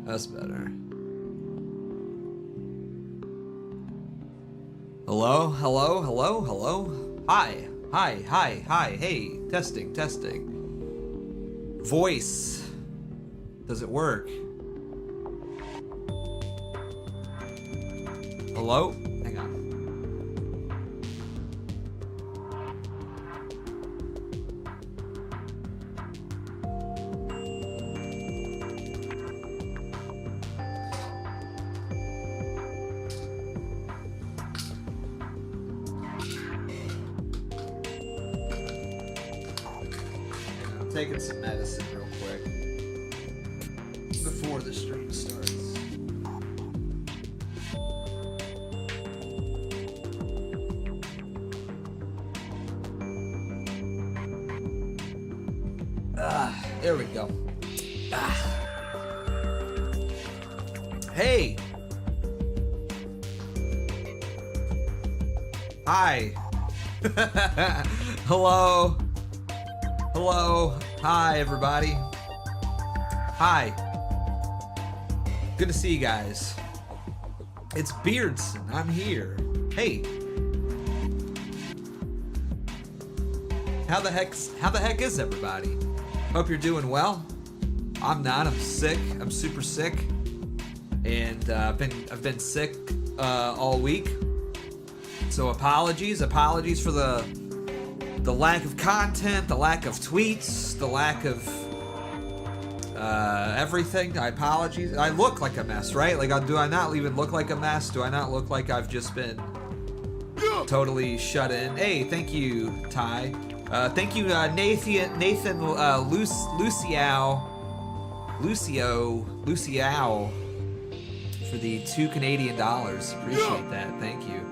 That's better. Hello, hello, hello, hello. Hi, hi, hi, hi. Hey, testing, testing. Voice. Does it work? Hello? Hang on. Taking some medicine real quick before the stream starts. There we go. Hey. Hi. Hello. Hello. Hi, everybody. Hi. Good to see you guys. It's Beardson. I'm here. Hey. How the heck is everybody? Hope you're doing well. I'm not. I'm sick. I'm super sick. And I've been sick all week. So apologies for the lack of content, the lack of tweets, the lack of everything. I apologize. I look like a mess, right? Like, do I not even look like a mess? Do I not look like I've just been totally shut in? Hey, thank you, Ty. Thank you, Nathan Lucio, for the $2 Canadian. Appreciate that. Thank you.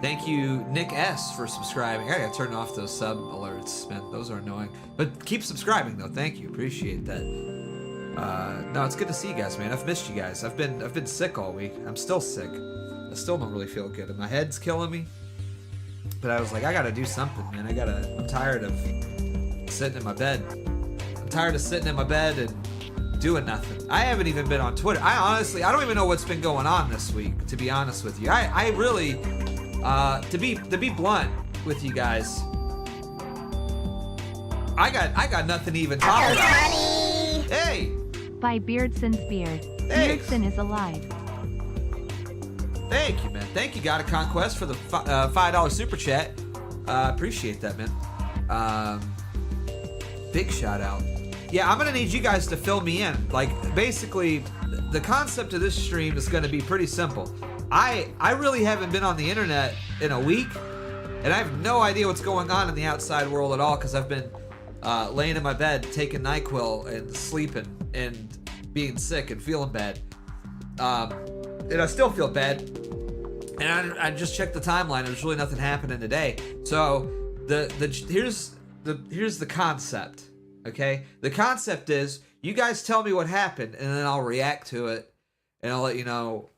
Thank you, Nick S, for subscribing. I gotta turn off those sub alerts, man. Those are annoying. But keep subscribing though. Thank you. Appreciate that. No, it's good to see you guys, man. I've missed you guys. I've been sick all week. I'm still sick. I still don't really feel good. And my head's killing me. But I was like, I gotta do something, man. I'm tired of sitting in my bed. I'm tired of sitting in my bed and doing nothing. I haven't even been on Twitter. I don't even know what's been going on this week, to be honest with you. I really, to be blunt with you guys, I got nothing to even talk about. Hey! By Beardson's Beard. Thanks. Beardson is alive. Thank you, man. Thank you, God of Conquest, for the $5 super chat. Appreciate that, man. Big shout out. Yeah, I'm gonna need you guys to fill me in. Like, basically, the concept of this stream is gonna be pretty simple. I really haven't been on the internet in a week, and I have no idea what's going on in the outside world at all, because I've been laying in my bed, taking NyQuil and sleeping and being sick and feeling bad. And I still feel bad. And I just checked the timeline. There's really nothing happening today. So here's the concept. Okay, the concept is you guys tell me what happened, and then I'll react to it, and I'll let you know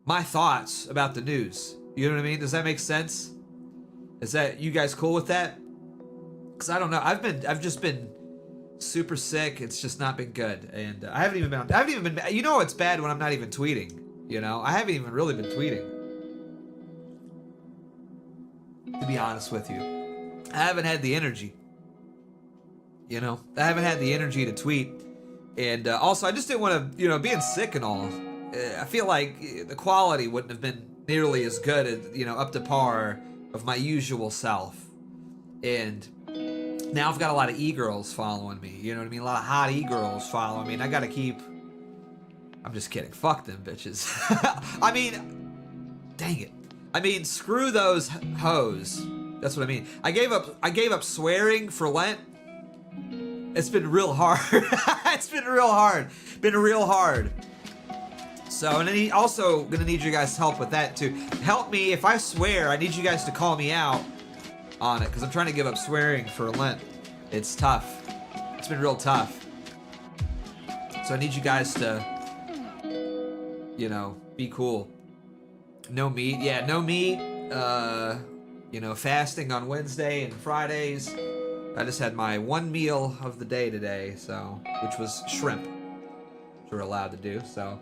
my thoughts about the news. You know what I mean? Does that make sense? Is that you guys cool with that? Because I don't know. I've just been super sick. It's just not been good, and I haven't even been. You know, it's bad when I'm not even tweeting. You know, I haven't even really been tweeting. To be honest with you, I haven't had the energy. You know, I haven't had the energy to tweet, and also I just didn't want to. You know, being sick and all. I feel like the quality wouldn't have been nearly as good as, you know, up to par of my usual self, and now I've got a lot of e-girls following me, you know what I mean? A lot of hot e-girls following me, and I gotta keep... I'm just kidding. Fuck them bitches. I mean, dang it. I mean, screw those hoes. That's what I mean. I gave up swearing for Lent. It's been real hard. It's been real hard. Been real hard. So, and then also gonna need you guys' help with that too. Help me, if I swear, I need you guys to call me out on it, because I'm trying to give up swearing for Lent. It's tough. It's been real tough. So I need you guys to, you know, be cool. No meat. Yeah, no meat. You know, fasting on Wednesday and Fridays. I just had my one meal of the day today, so, which was shrimp. which we're allowed to do, so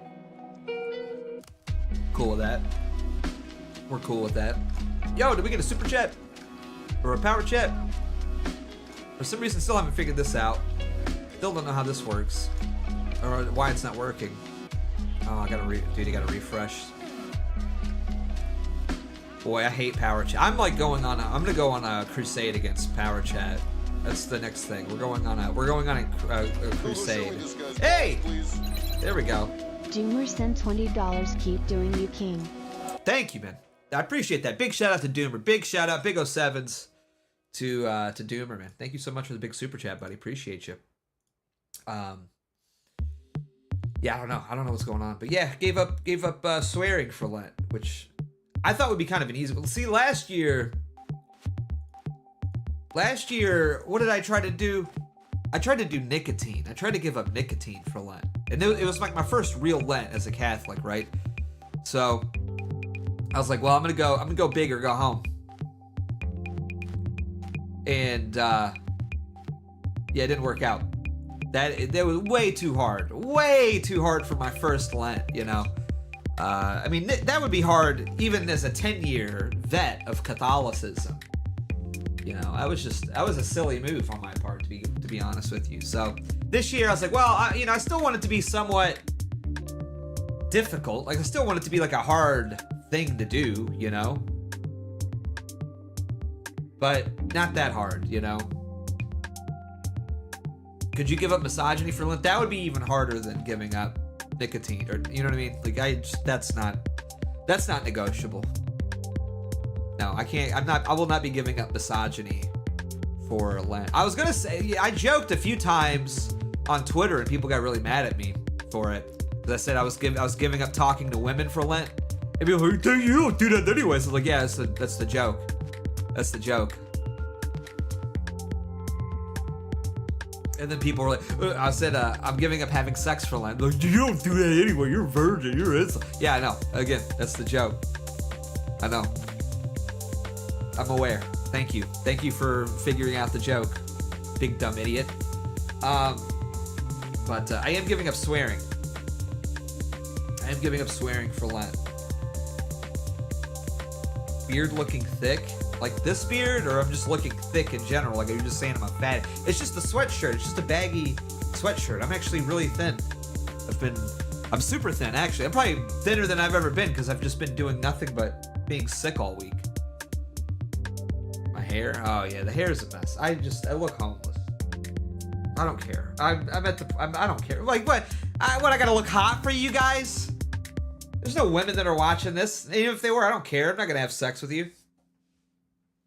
cool with that. We're cool with that. Yo, did we get a super chat? Or a power chat? For some reason, still haven't figured this out. Still don't know how this works. Or why it's not working. Oh, I gotta dude, you gotta refresh. Boy, I hate power chat. I'm like I'm gonna go on a crusade against power chat. That's the next thing. We're going on a crusade. Hey! There we go. Doomer sent $20. Keep doing you, king. Thank you, man. I appreciate that. Big shout out to Doomer. Big shout out, big 07s to Doomer, man. Thank you so much for the big super chat, buddy. Appreciate you. Yeah, I don't know what's going on, but yeah, gave up swearing for Lent, which I thought would be kind of an easy one. See, last year, what did I try to do? I tried to do nicotine. I tried to give up nicotine for Lent, and it was like my first real Lent as a Catholic, right? So I was like, well, I'm gonna go big or go home. And yeah, it didn't work out. That was way too hard for my first Lent, you know. I mean, that would be hard even as a 10-year vet of Catholicism. You know, I was a silly move on my part, to be honest with you. So this year I was like, well, I still want it to be somewhat difficult. Like, I still want it to be like a hard thing to do, you know, but not that hard, you know. Could you give up misogyny for Lent? That would be even harder than giving up nicotine, or you know what I mean? Like, that's not negotiable. No, I can't. I will not be giving up misogyny for Lent. I was gonna say, I joked a few times on Twitter, and people got really mad at me for it. Because I said I was giving up talking to women for Lent, and people were like, you don't do that anyways. I was like, yeah, that's the joke. That's the joke. And then people were like, I said, I'm giving up having sex for Lent. Like, you don't do that anyway. You're a virgin. You're innocent. Yeah, I know. Again, that's the joke. I know. I'm aware. Thank you. Thank you for figuring out the joke, big dumb idiot. But I am giving up swearing. I am giving up swearing for Lent. Beard looking thick. Like this beard, or I'm just looking thick in general? Like, are you just saying I'm a fat? It's just a sweatshirt. It's just a baggy sweatshirt. I'm actually really thin. I'm super thin, actually. I'm probably thinner than I've ever been because I've just been doing nothing but being sick all week. My hair? Oh yeah, the hair is a mess. I look homeless. I don't care. I don't care. Like, what? I gotta look hot for you guys? There's no women that are watching this. Even if they were, I don't care. I'm not gonna have sex with you.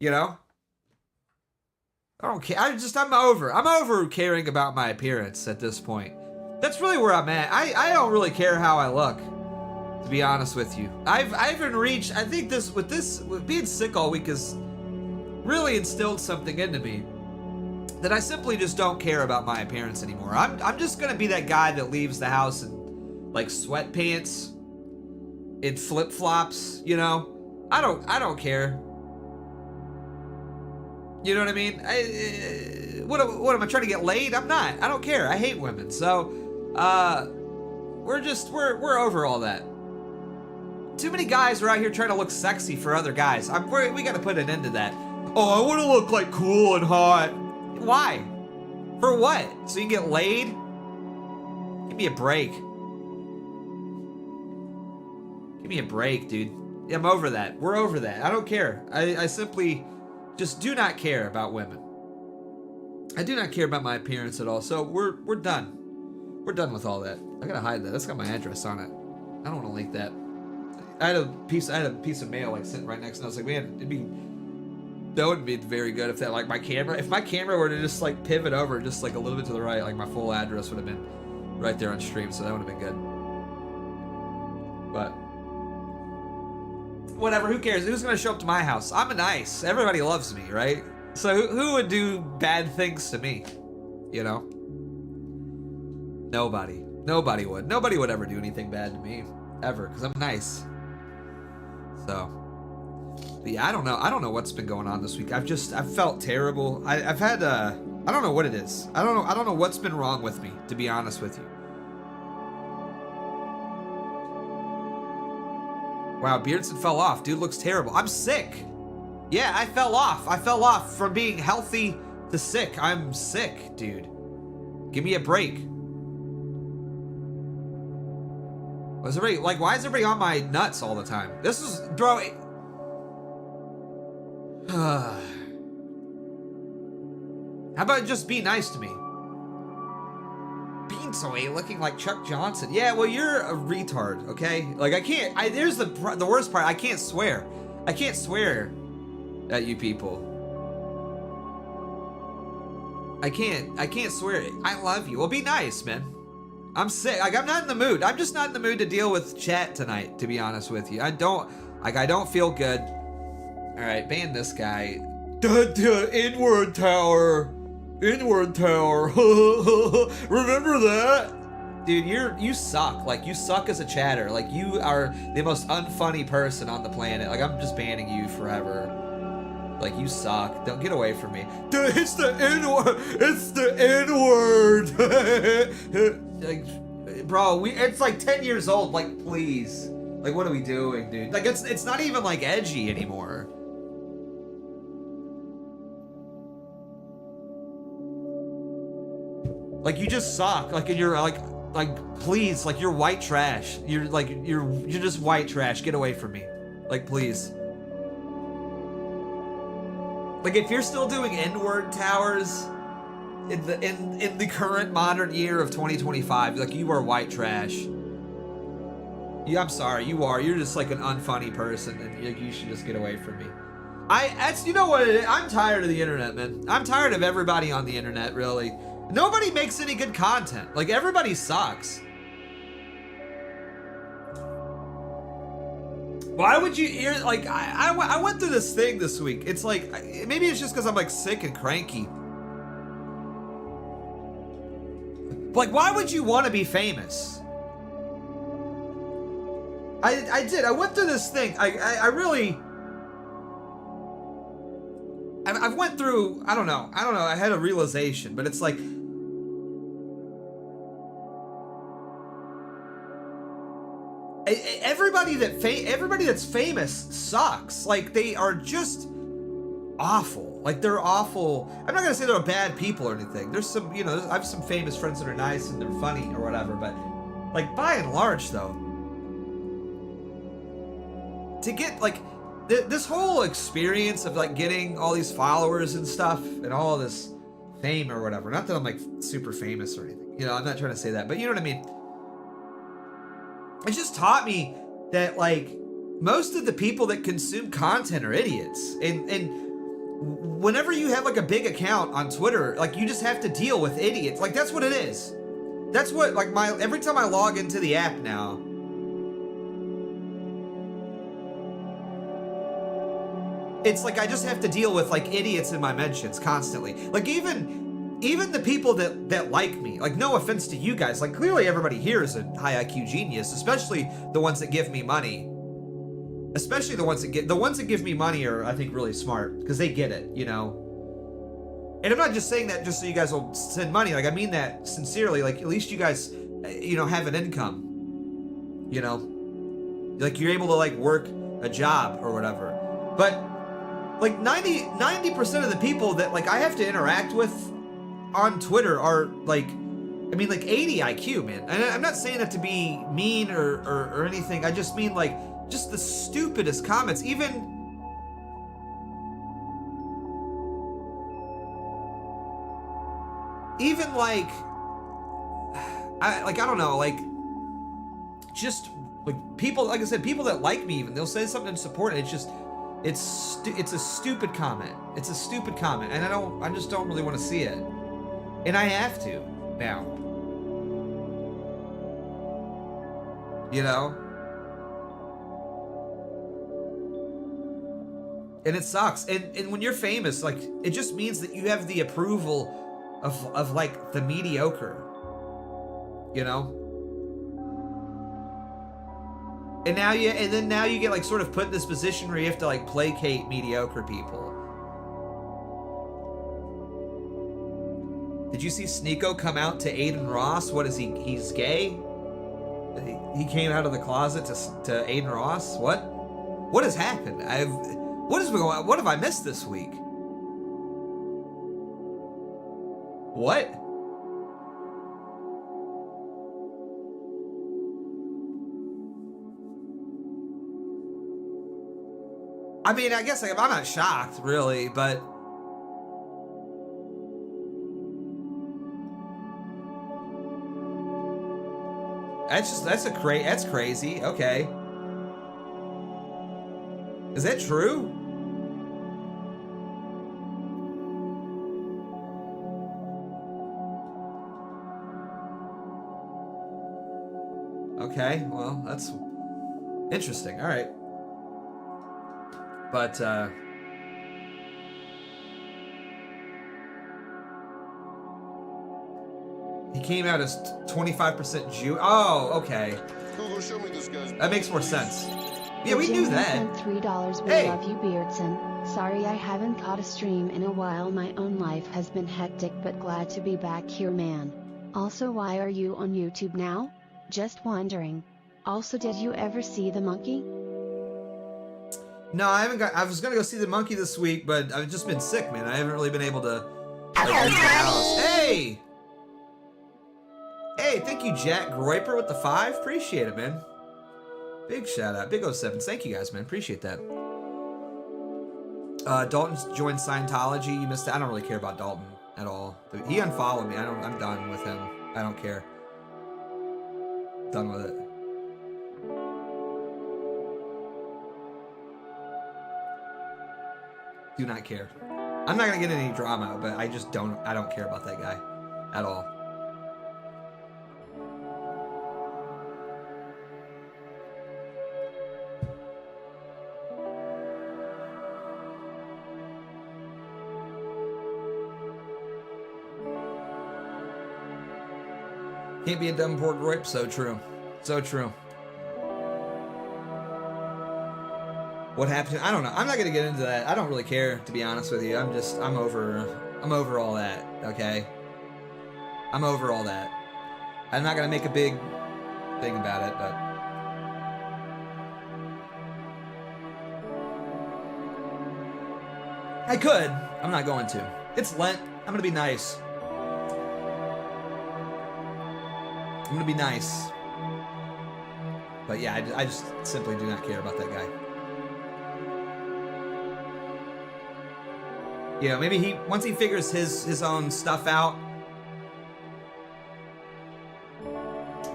You know? I don't care. I'm over caring about my appearance at this point. That's really where I'm at. I don't really care how I look, to be honest with you. I've even reached, I think with being sick all week has really instilled something into me that I simply just don't care about my appearance anymore. I'm just gonna be that guy that leaves the house in like sweatpants, in flip-flops, you know? I don't care. You know what I mean? What am I trying to get laid? I'm not. I don't care. I hate women. So, we're over all that. Too many guys are out here trying to look sexy for other guys. We got to put an end to that. Oh, I want to look like cool and hot. Why? For what? So you can get laid? Give me a break. Give me a break, dude. Yeah, I'm over that. We're over that. I don't care. I simply just do not care about women. I do not care about my appearance at all. So we're done. We're done with all that. I gotta hide that. That's got my address on it. I don't want to link that. I had a piece of mail like sitting right next to me. I was like, man, that wouldn't be very good if my camera were to just like pivot over just like a little bit to the right, like my full address would have been right there on stream. So that would have been good. But whatever, who cares? Who's gonna show up to my house? I'm nice. Everybody loves me, right? So who would do bad things to me? You know? Nobody. Nobody would. Nobody would ever do anything bad to me. Ever. Because I'm nice. So. But yeah, I don't know. I don't know what's been going on this week. I've felt terrible. I've had, I don't know what it is. I don't know what's been wrong with me, to be honest with you. Wow, Beardson fell off. Dude looks terrible. I'm sick. Yeah, I fell off. I fell off from being healthy to sick. I'm sick, dude. Give me a break. Was everybody, like, why is everybody on my nuts all the time? This is, bro. How about just be nice to me? Beansoy looking like Chuck Johnson. Yeah, well, you're a retard, okay? Like, I can't, there's the worst part. I can't swear. I can't swear at you people. I can't swear. I love you. Well, be nice, man. I'm sick. Like, I'm not in the mood. I'm just not in the mood to deal with chat tonight, to be honest with you. I don't feel good. All right, ban this guy. Inward tower. Inward tower. Remember that? Dude, you suck. Like, you suck as a chatter. Like, you are the most unfunny person on the planet. Like, I'm just banning you forever. Like, you suck. Don't get away from me. Dude, it's the N-word. It's the N-word. Like, bro, it's like 10 years old. Like, please. Like, what are we doing, dude? Like, it's not even like edgy anymore. Like, you just suck. Like, and you're like, please, like, you're white trash. You're just white trash. Get away from me. Like, please. Like, if you're still doing N-word towers in the current modern year of 2025, like, you are white trash. Yeah, I'm sorry, you are. You're just like an unfunny person, and you should just get away from me. You know what it is? I'm tired of the internet, man. I'm tired of everybody on the internet, really. Nobody makes any good content. Like, everybody sucks. Why would you, like, I went through this thing this week. It's like, maybe it's just because I'm like sick and cranky. Like, why would you want to be famous? I did. I went through this thing. I really, I've went through, I don't know. I had a realization, but it's like, everybody that's famous sucks. Like, they are just awful. Like, they're awful. I'm not gonna say they're bad people or anything. There's some, you know, I have some famous friends that are nice and they're funny or whatever, but like, by and large though, to get like this whole experience of like getting all these followers and stuff and all this fame or whatever, not that I'm like super famous or anything, you know, I'm not trying to say that, but you know what I mean? It just taught me that, like, most of the people that consume content are idiots. And whenever you have, like, a big account on Twitter, like, you just have to deal with idiots. Like, that's what it is. That's what, like, every time I log into the app now, it's like I just have to deal with, like, idiots in my mentions constantly. Like, even the people that like me, like, no offense to you guys, like, clearly everybody here is a high IQ genius, especially the ones that give me money. Especially the ones that give me money are, I think, really smart, because they get it, you know. And I'm not just saying that just so you guys will send money. Like, I mean that sincerely. Like, at least you guys, you know, have an income, you know. Like, you're able to, like, work a job or whatever. But like 90% of the people that, like, I have to interact with on Twitter are, like, I mean, like, 80 IQ, man. And I'm not saying that to be mean or anything. I just mean, like, just the stupidest comments. Even like, I don't know, like, just like people, like I said, people that like me, even they'll say something in support, and it's just, it's a stupid comment. It's a stupid comment, and I just don't really want to see it. And I have to now. You know? And it sucks. And when you're famous, like, it just means that you have the approval of like the mediocre. You know? And now you get, like, sort of put in this position where you have to, like, placate mediocre people. Did you see Sneeko come out to Aiden Ross? What is he? He's gay? He came out of the closet to Aiden Ross. What? What has happened? What has been going on? What have I missed this week? What? I mean, I guess I'm not shocked, really, but that's crazy. Okay, is that true? Okay, well, that's interesting. All right. But, he came out as 25% Jew. Oh, okay. Google, show me this guy's. That makes more sense. Yeah, we knew that. Sent $3. We Hey. love you, Beardson. Sorry I haven't caught a stream in a while. My own life has been hectic, but glad to be back here, man. Also, why are you on YouTube now? Just wondering. Also, did you ever see the monkey? No, I haven't got. I was gonna go see the monkey this week, but I've just been sick, man. I haven't really been able to leave the house. Hey, hey, thank you, Jack Groiper with the 5. Appreciate it, man. Big shout out, Big 07s. Thank you guys, man. Appreciate that. Dalton's joined Scientology. You missed it. I don't really care about Dalton at all. He unfollowed me. I'm done with him. I don't care. Done with it. Do not care. I'm not gonna get any drama, but I don't care about that guy at all. Can't be a dumb pork roip. So true. So true. What happened? I don't know. I'm not gonna get into that. I don't really care, to be honest with you. I'm over all that. Okay. I'm over all that. I'm not gonna make a big thing about it, but I could. I'm not going to. It's Lent. I'm gonna be nice. I'm gonna be nice. But yeah, I just simply do not care about that guy. Yeah, maybe once he figures his own stuff out,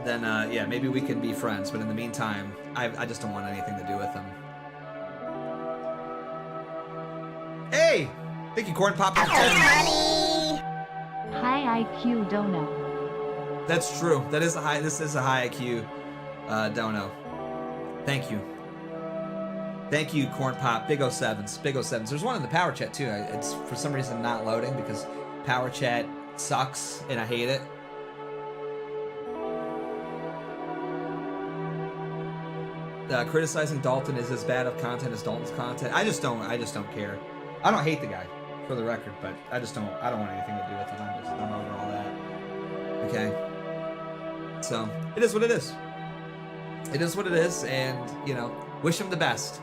then yeah, maybe we can be friends. But in the meantime, I just don't want anything to do with him. Hey, thank you, Corn Pop. High IQ dono. That's true. This is a high IQ dono. Thank you. Thank you, Corn Pop. Big 07s. Big 07s. There's one in the power chat too. It's for some reason not loading because power chat sucks and I hate it. Criticizing Dalton is as bad of content as Dalton's content. I just don't care. I don't hate the guy, for the record, but I don't want anything to do with him. I'm over all that. Okay. So it is what it is. It is what it is, and you know, wish him the best.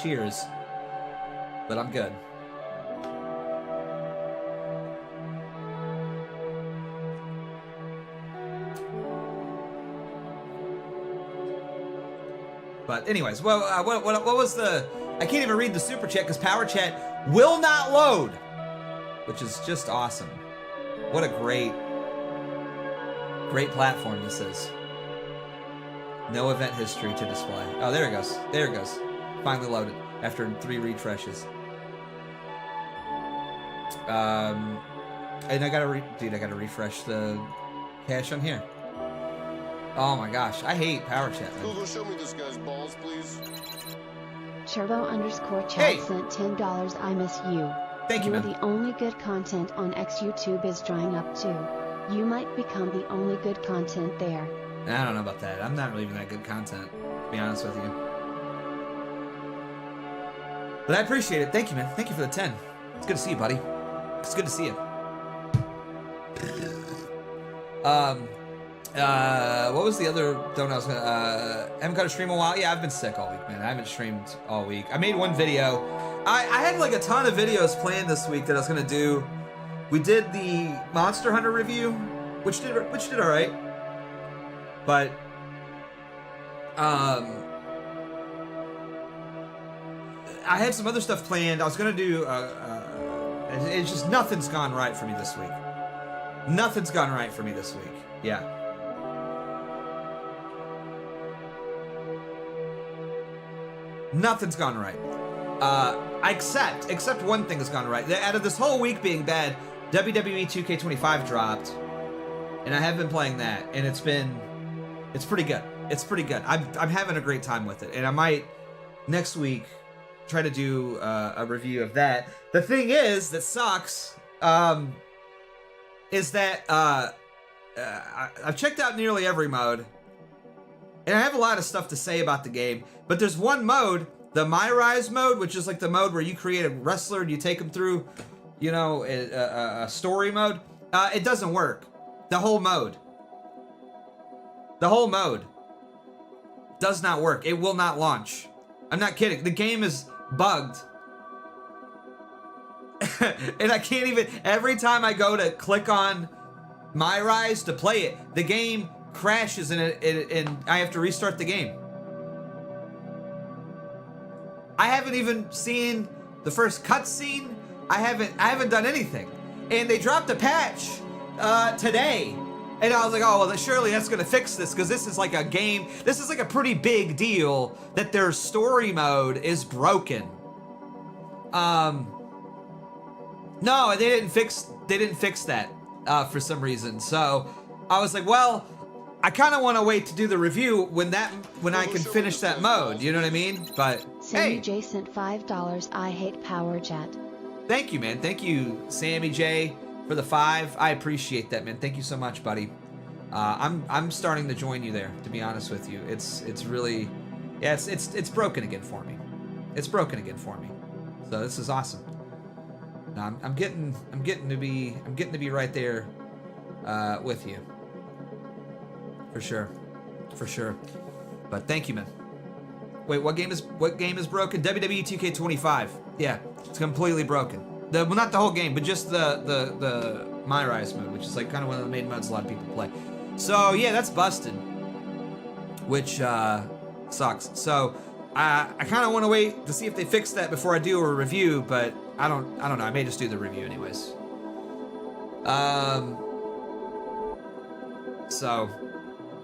Cheers. But I'm good. But anyways, well, what was the? I can't even read the super chat because power chat will not load, which is just awesome. What a great platform this is. No event history to display. Oh, there it goes. There it goes. Finally loaded after 3 refreshes. And I gotta refresh the cache on here. Oh my gosh, I hate power chat, man. Google, show me this guy's balls, please. Turbo_chat Hey. sent $10. I miss you. Thank you, You're man. the only good content on X. YouTube is drying up too. You might become the only good content there. I don't know about that. I'm not really even that good content, to be honest with you. But I appreciate it. Thank you, man. Thank you for the 10. It's good to see you, buddy. It's good to see you. What was the other donut I was gonna, haven't got a stream in a while? Yeah, I've been sick all week, man. I haven't streamed all week. I made one video. I had like a ton of videos planned this week that I was gonna do. We did the Monster Hunter review, which did all right. But, I had some other stuff planned. I was gonna do, it's just nothing's gone right for me this week. Nothing's gone right for me this week. Yeah. Nothing's gone right. Except one thing has gone right. Out of this whole week being bad, WWE 2K25 dropped, and I have been playing that, and it's pretty good. It's pretty good. I'm having a great time with it, and I might next week try to do a review of that. The thing is that sucks, is that I've checked out nearly every mode, and I have a lot of stuff to say about the game, but there's one mode, the My Rise mode, which is like the mode where you create a wrestler and you take them through, you know, a story mode. It doesn't work. The whole mode does not work. It will not launch. I'm not kidding. The game is bugged. And I can't even, every time I go to click on My Rise to play it, the game crashes and I have to restart the game. I haven't even seen the first cutscene. I haven't done anything. And they dropped a patch today. And I was like, oh, well, surely that's gonna fix this, because this is like a game, this is like a pretty big deal that their story mode is broken. No, they didn't fix that for some reason. So I was like, well, I kind of want to wait to do the review when I can finish that mode. You know what I mean? But Sammy hey, J sent $5. I hate power chat. thank you, man. Thank you, Sammy J, for the 5. I appreciate that, man. Thank you so much, buddy. I'm starting to join you there, to be honest with you. It's really, yeah, it's broken again for me. It's broken again for me. So this is awesome. No, I'm getting to be right there with you. For sure. But thank you, man. Wait, what game is broken? WWE 2K25. Yeah, it's completely broken. Well, not the whole game, but just the My Rise mode, which is like kind of one of the main modes a lot of people play. So yeah, that's busted, which sucks. So I kind of want to wait to see if they fix that before I do a review, but I don't know. I may just do the review anyways. So,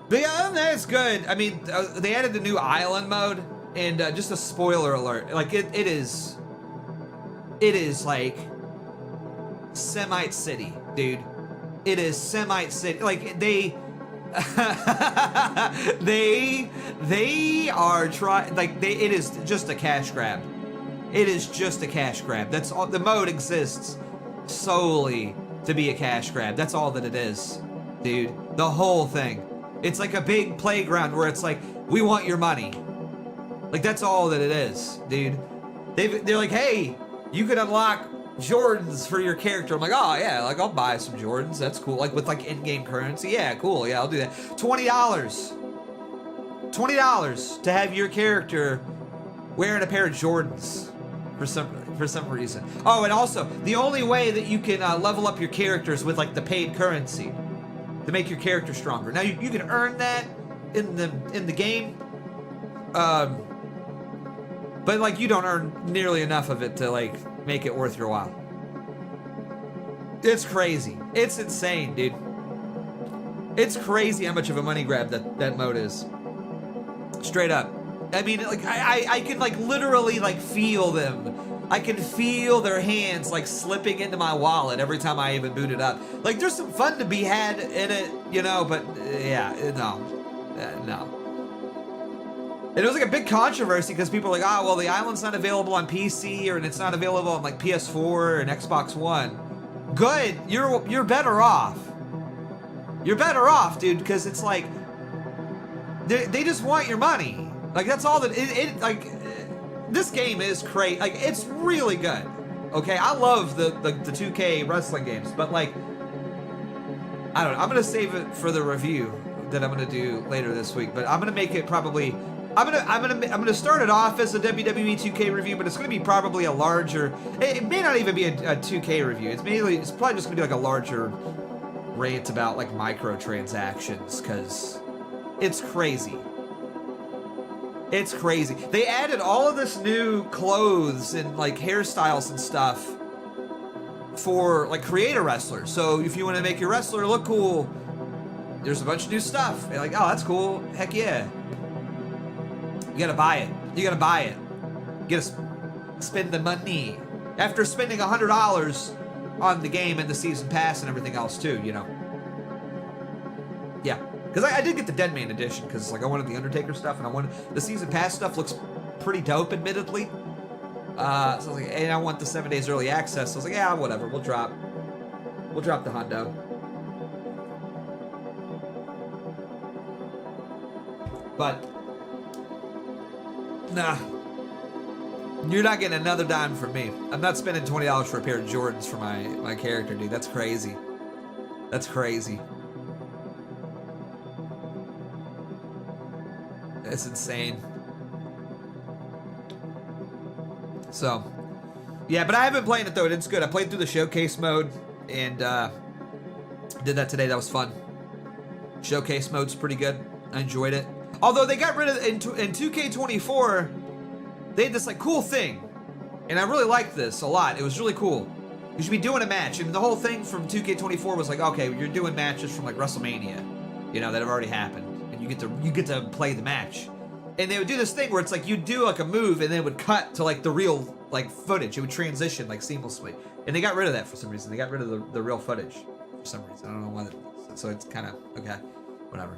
but yeah, that's good. I mean, they added the new island mode, and just a spoiler alert, like it is like Semite City, dude. It is Semite City. Like they are trying, like it is just a cash grab. It is just a cash grab. That's all. The mode exists solely to be a cash grab. That's all that it is, dude. The whole thing. It's like a big playground where it's like, we want your money. Like that's all that it is, dude. They're like, hey, you can unlock Jordans for your character. I'm like, oh yeah, like I'll buy some Jordans. That's cool. Like with like in-game currency. Yeah, cool. Yeah, I'll do that. $20. $20 to have your character wearing a pair of Jordans for some reason. Oh, and also the only way that you can level up your characters with like the paid currency to make your character stronger. Now you can earn that in the game, but like you don't earn nearly enough of it to like make it worth your while. It's crazy. It's insane, dude. It's crazy how much of a money grab that mode is. Straight up. I mean, like I can like literally like feel them. I can feel their hands like slipping into my wallet every time I even boot it up. Like there's some fun to be had in it, you know, but yeah, no. And it was like a big controversy because people are like, oh, well, the island's not available on PC or it's not available on like PS4 and Xbox One. Good, you're better off. You're better off, dude, because it's like they just want your money. Like that's all that it like. This game is crazy. Like it's really good. Okay, I love the 2K wrestling games, but like I don't know. I'm gonna save it for the review that I'm gonna do later this week, but I'm gonna make it probably. I'm gonna start it off as a WWE 2K review, but it's gonna be probably a larger. It may not even be a 2K review. It's probably just gonna be like a larger rant about like microtransactions, because it's crazy. It's crazy. They added all of this new clothes and like hairstyles and stuff for like creator wrestlers. So if you want to make your wrestler look cool, there's a bunch of new stuff. You're like, oh, that's cool. Heck yeah. You gotta buy it. You gotta buy it. You gotta spend the money. After spending $100 on the game and the season pass and everything else too, you know. Yeah. Because I did get the Dead Man edition because like I wanted the Undertaker stuff and I wanted the season pass stuff. Looks pretty dope, admittedly. So I was like, and I want the 7 days early access. So I was like, yeah, whatever. We'll drop the hundo. But nah, you're not getting another dime from me. I'm not spending $20 for a pair of Jordans for my character, dude. That's crazy. That's crazy. It's insane. So, yeah, but I haven't been playing it though. It's good. I played through the showcase mode and did that today. That was fun. Showcase mode's pretty good. I enjoyed it. Although they got rid of in 2K24, they had this like cool thing, and I really liked this a lot. It was really cool. You should be doing a match, and the whole thing from 2K24 was like, okay, you're doing matches from like WrestleMania, you know, that have already happened. You get to play the match, and they would do this thing where it's like you do like a move and then it would cut to like the real like footage. It would transition like seamlessly, and they got rid of that for some reason. They got rid of the real footage for some reason. I don't know why. So it's kind of okay, whatever.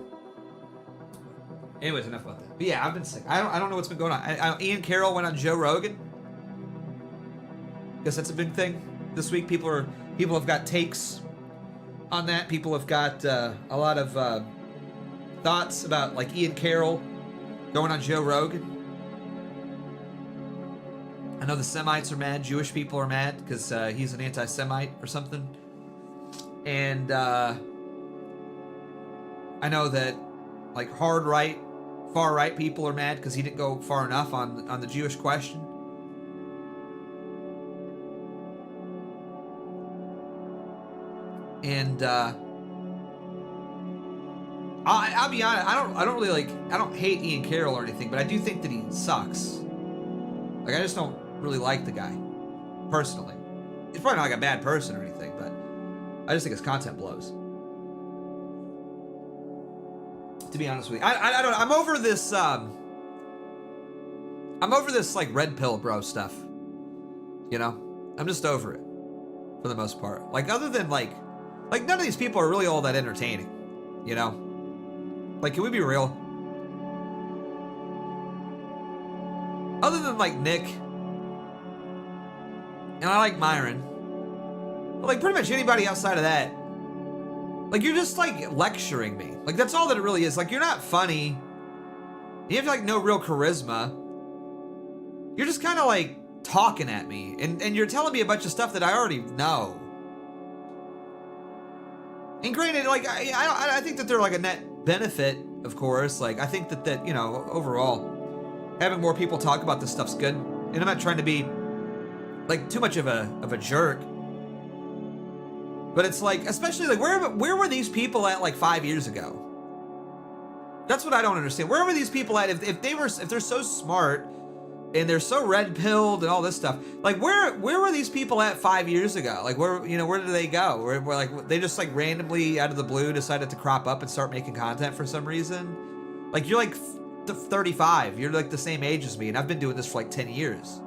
Anyways, enough about that. But yeah, I've been sick. I don't know what's been going on. Ian Carroll went on Joe Rogan. Guess that's a big thing this week. People have got takes on that. People have got a lot of thoughts about like Ian Carroll going on Joe Rogan. I know the Semites are mad. Jewish people are mad because he's an anti-Semite or something. And I know that like far right people are mad because he didn't go far enough on the Jewish question. And I'll be honest, I don't hate Ian Carroll or anything, but I do think that he sucks. Like I just don't really like the guy personally. He's probably not like a bad person or anything, but I just think his content blows. To be honest with you, I don't know. I'm over this like red pill bro stuff. You know, I'm just over it for the most part. Like other than like none of these people are really all that entertaining. You know. Like, can we be real? Other than, like, Nick, and I like Myron, but, like, pretty much anybody outside of that, like, you're just, like, lecturing me. Like, that's all that it really is. Like, you're not funny. You have, like, no real charisma. You're just kind of, like, talking at me, and you're telling me a bunch of stuff that I already know. And granted, like, I think that they're, like, a net benefit, of course. Like I think that you know, overall having more people talk about this stuff's good, and I'm not trying to be like too much of a jerk, but it's like, especially like where were these people at like 5 years ago? That's what I don't understand. Where were these people at if they're so smart and they're so red pilled and all this stuff? Like where were these people at 5 years ago? Like where did they go? Where like they just like randomly out of the blue decided to crop up and start making content for some reason? Like you're like 35. You're like the same age as me, and I've been doing this for like 10 years.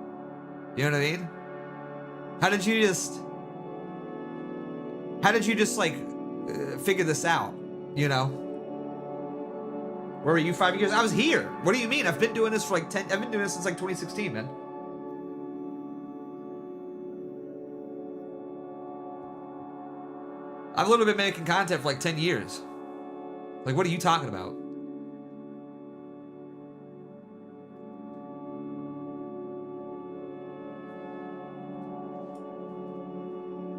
You know what I mean? How did you just like figure this out? You know? Where were you 5 years? I was here. What do you mean? I've been doing this for like 10. I've been doing this since like 2016, man. I've literally been making content for like 10 years. Like, what are you talking about?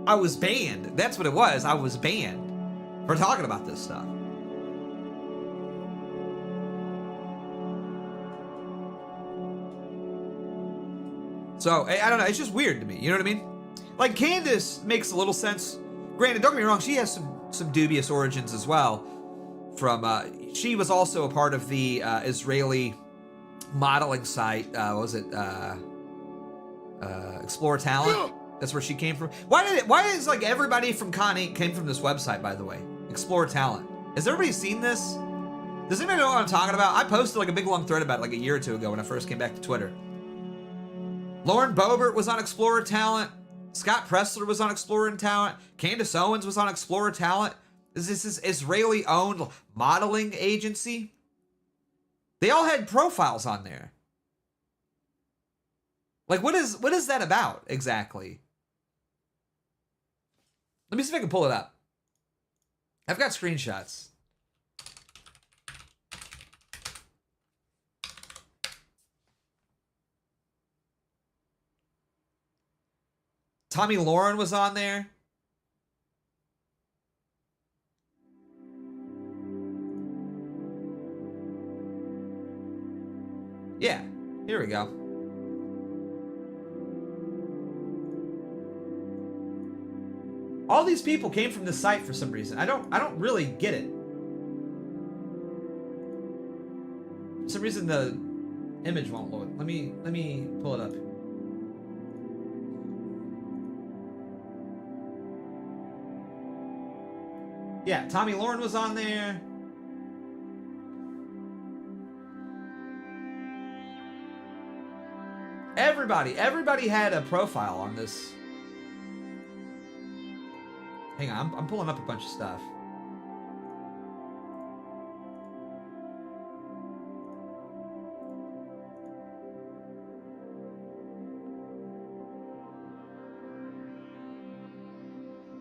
I was banned. That's what it was. I was banned for talking about this stuff. So, I don't know, it's just weird to me, you know what I mean? Like, Candace makes a little sense. Granted, don't get me wrong, she has some dubious origins as well. She was also a part of the Israeli modeling site, what was it, Explore Talent? That's where she came from. Why is like everybody from Con 8 came from this website, by the way? Explore Talent. Has everybody seen this? Does anybody know what I'm talking about? I posted like a big long thread about it like a year or two ago when I first came back to Twitter. Lauren Boebert was on Explorer Talent. Scott Pressler was on Explorer Talent. Candace Owens was on Explorer Talent. Is this Israeli-owned modeling agency? They all had profiles on there. Like, what is that about exactly? Let me see if I can pull it up. I've got screenshots. Tommy Lauren was on there. Yeah, here we go. All these people came from this site for some reason. I don't really get it. For some reason the image won't load. Let me pull it up. Yeah, Tommy Lauren was on there. Everybody had a profile on this. Hang on, I'm pulling up a bunch of stuff.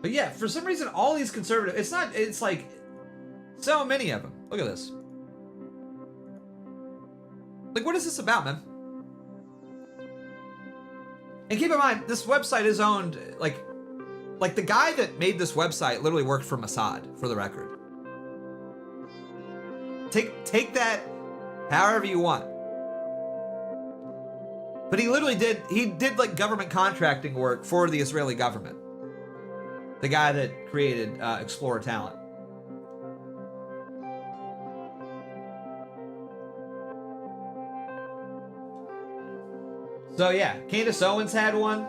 But yeah, for some reason, all these conservative, it's like so many of them. Look at this. Like, what is this about, man? And keep in mind, this website is owned, like the guy that made this website literally worked for Mossad, for the record. Take that however you want. But he literally did like government contracting work for the Israeli government. The guy that created Explorer Talent. So yeah, Candace Owens had one.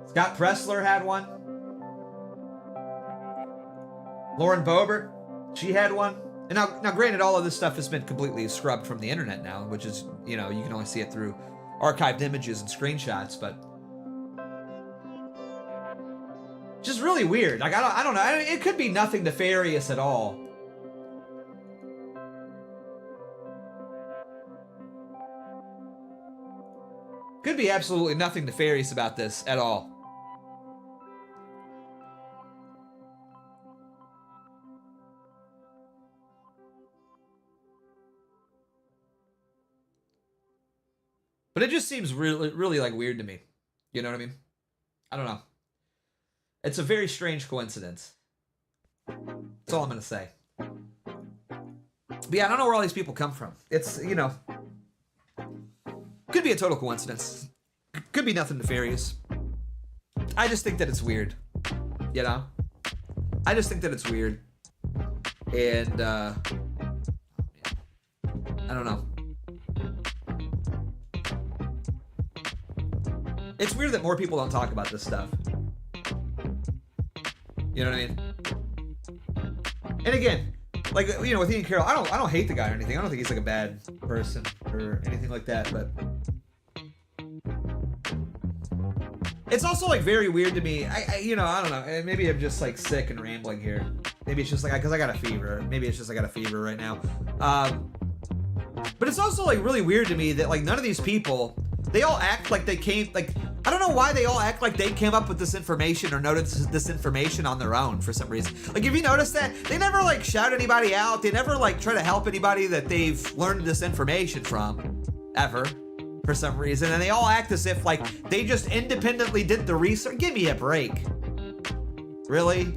Scott Pressler had one. Lauren Boebert, she had one. And now granted, all of this stuff has been completely scrubbed from the internet now, which is, you know, you can only see it through archived images and screenshots, but just really weird. Like, I don't know. It could be nothing nefarious at all. Could be absolutely nothing nefarious about this at all. But it just seems really like weird to me. You know what I mean? I don't know. It's a very strange coincidence. That's all I'm gonna say. But yeah, I don't know where all these people come from. It's, you know, could be a total coincidence. Could be nothing nefarious. I just think that it's weird. You know? I just think that it's weird. And, I don't know. It's weird that more people don't talk about this stuff. You know what I mean? And again, like, you know, with Ian Carroll, I don't hate the guy or anything. I don't think he's like a bad person or anything like that, but it's also like very weird to me. You know, I don't know. Maybe I'm just like sick and rambling here. Maybe it's just like, because I got a fever. Maybe it's just I got a fever right now. But it's also like really weird to me that like none of these people, they all act like they came, like, I don't know why they all act like they came up with this information or noticed this information on their own for some reason. Like, if you notice that, they never like shout anybody out. They never like try to help anybody that they've learned this information from, ever, for some reason. And they all act as if like they just independently did the research. Give me a break. Really?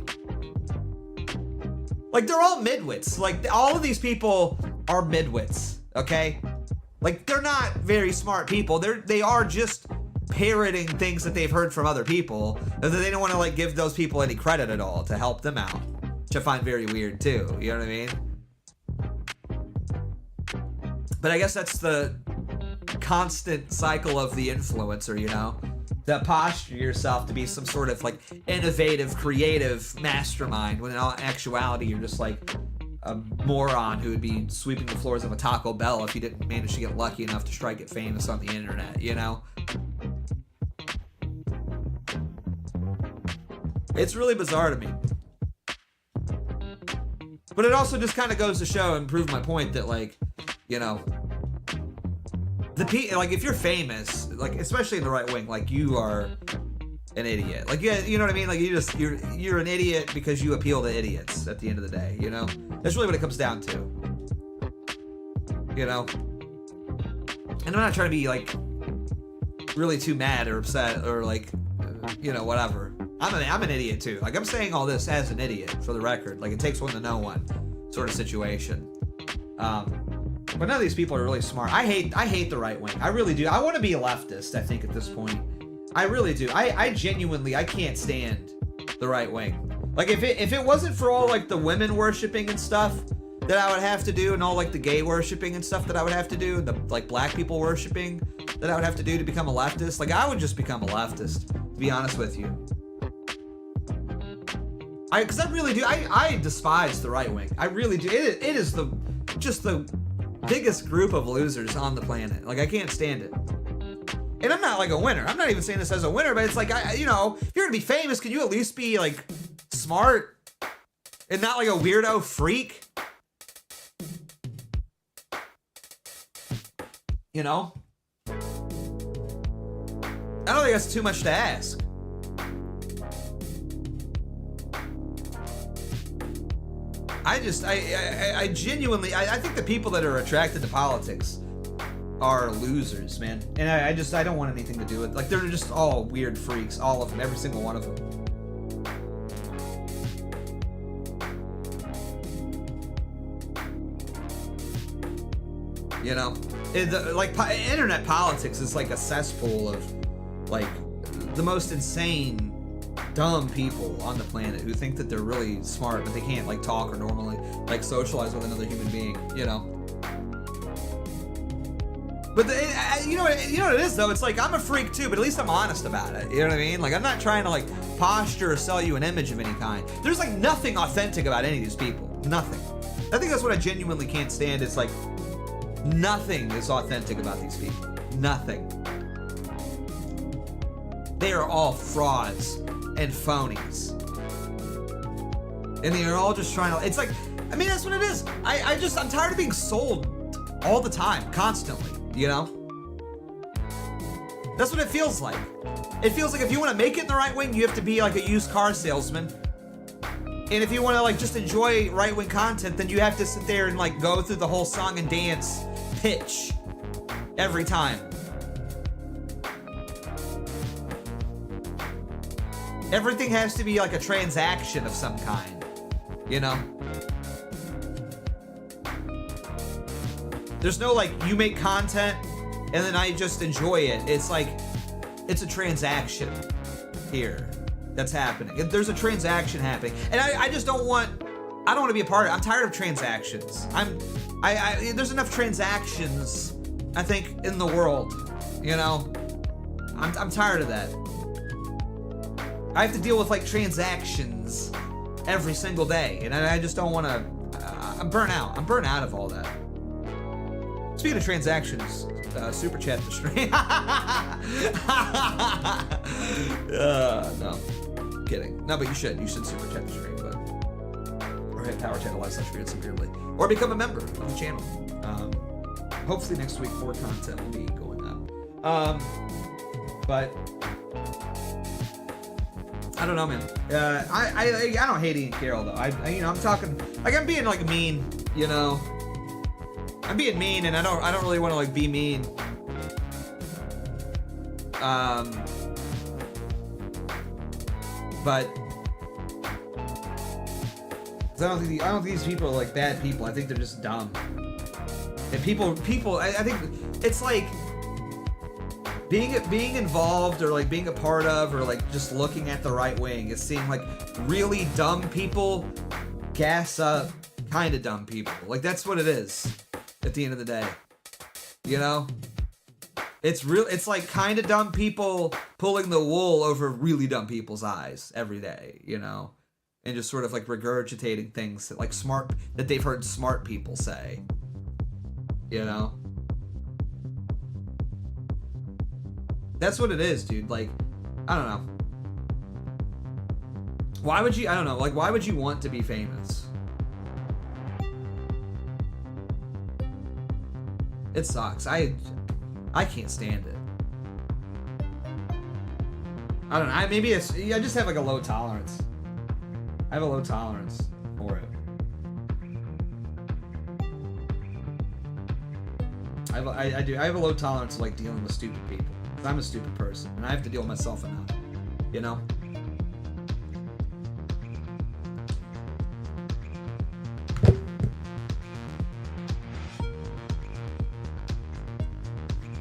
Like, they're all midwits. Like, all of these people are midwits, okay? Like, they're not very smart people. They are just parroting things that they've heard from other people, and that they don't want to like give those people any credit at all to help them out, which I find very weird too. You know what I mean? But I guess that's the constant cycle of the influencer, you know? That posture yourself to be some sort of like innovative, creative mastermind, when in all actuality you're just like a moron who would be sweeping the floors of a Taco Bell if you didn't manage to get lucky enough to strike it famous on the internet, you know? It's really bizarre to me. But it also just kind of goes to show and prove my point that, like, you know, like, if you're famous, like, especially in the right wing, like, you are an idiot. Like, yeah, you know what I mean? Like, you're an idiot because you appeal to idiots at the end of the day, you know? That's really what it comes down to. You know? And I'm not trying to be, like, really too mad or upset or, like, you know, whatever. I'm an idiot too. Like, I'm saying all this as an idiot, for the record. Like, it takes one to know one sort of situation. But none of these people are really smart. I hate the right wing. I really do. I want to be a leftist, I think, at this point. I really do. I genuinely, I can't stand the right wing. Like, if it wasn't for all, like, the women worshipping and stuff that I would have to do, and all, like, the gay worshipping and stuff that I would have to do, and the, like, black people worshipping that I would have to do to become a leftist, like, I would just become a leftist, to be honest with you. Because I really do. I despise the right wing. I really do. It is just the biggest group of losers on the planet. Like, I can't stand it. And I'm not like a winner. I'm not even saying this as a winner, but it's like, you know, if you're gonna be famous, can you at least be like smart and not like a weirdo freak? You know? I don't think that's too much to ask. I genuinely, I think the people that are attracted to politics are losers, man. And I don't want anything to do with, like, they're just all weird freaks, all of them, every single one of them. You know, internet politics is like a cesspool of, like, the most insane, dumb people on the planet who think that they're really smart, but they can't, like, talk or normally, like, socialize with another human being, you know? But you know what it is, though? It's like, I'm a freak too, but at least I'm honest about it. You know what I mean? Like, I'm not trying to, like, posture or sell you an image of any kind. There's, like, nothing authentic about any of these people. Nothing. I think that's what I genuinely can't stand. It's like, nothing is authentic about these people. Nothing. They are all frauds and phonies. And they're all just trying to, it's like, I mean, that's what it is. I'm tired of being sold all the time, constantly, you know? That's what it feels like. It feels like if you want to make it in the right wing, you have to be like a used car salesman. And if you want to, like, just enjoy right-wing content, then you have to sit there and, like, go through the whole song and dance pitch every time. Everything has to be like a transaction of some kind, you know? There's no, like, you make content and then I just enjoy it. It's like, it's a transaction here that's happening. There's a transaction happening. And I just don't want to be a part of it. I'm tired of transactions. There's enough transactions, I think, in the world, you know? I'm tired of that. I have to deal with, like, transactions every single day, and I just don't want to. I'm burnt out. I'm burnt out of all that. Speaking of transactions, super chat the stream. No, kidding. No, but you should super chat the stream, but or hit powerchat.live/BeardsonBeardly, or become a member of the channel. Hopefully next week more content will be going up. But. I don't know, man. I don't hate Ian Carroll though. You know, I'm talking, like, I'm being, like, mean, you know. I'm being mean, and I don't really want to, like, be mean. But I don't think these people are, like, bad people. I think they're just dumb. And people, I think it's like being involved or like being a part of or like just looking at the right wing is seeing like really dumb people gas up kind of dumb people. Like that's what it is at the end of the day. You know? It's like kind of dumb people pulling the wool over really dumb people's eyes every day, you know? And just sort of like regurgitating things that like that they've heard smart people say. You know? That's what it is, dude. Like, I don't know. Why would you, I don't know, like why would you want to be famous? It sucks. I can't stand it. I don't know. Maybe it's, I just have like a low tolerance. I have a low tolerance for it. I do. I have a low tolerance to like dealing with stupid people. I'm a stupid person, and I have to deal with myself enough. You know.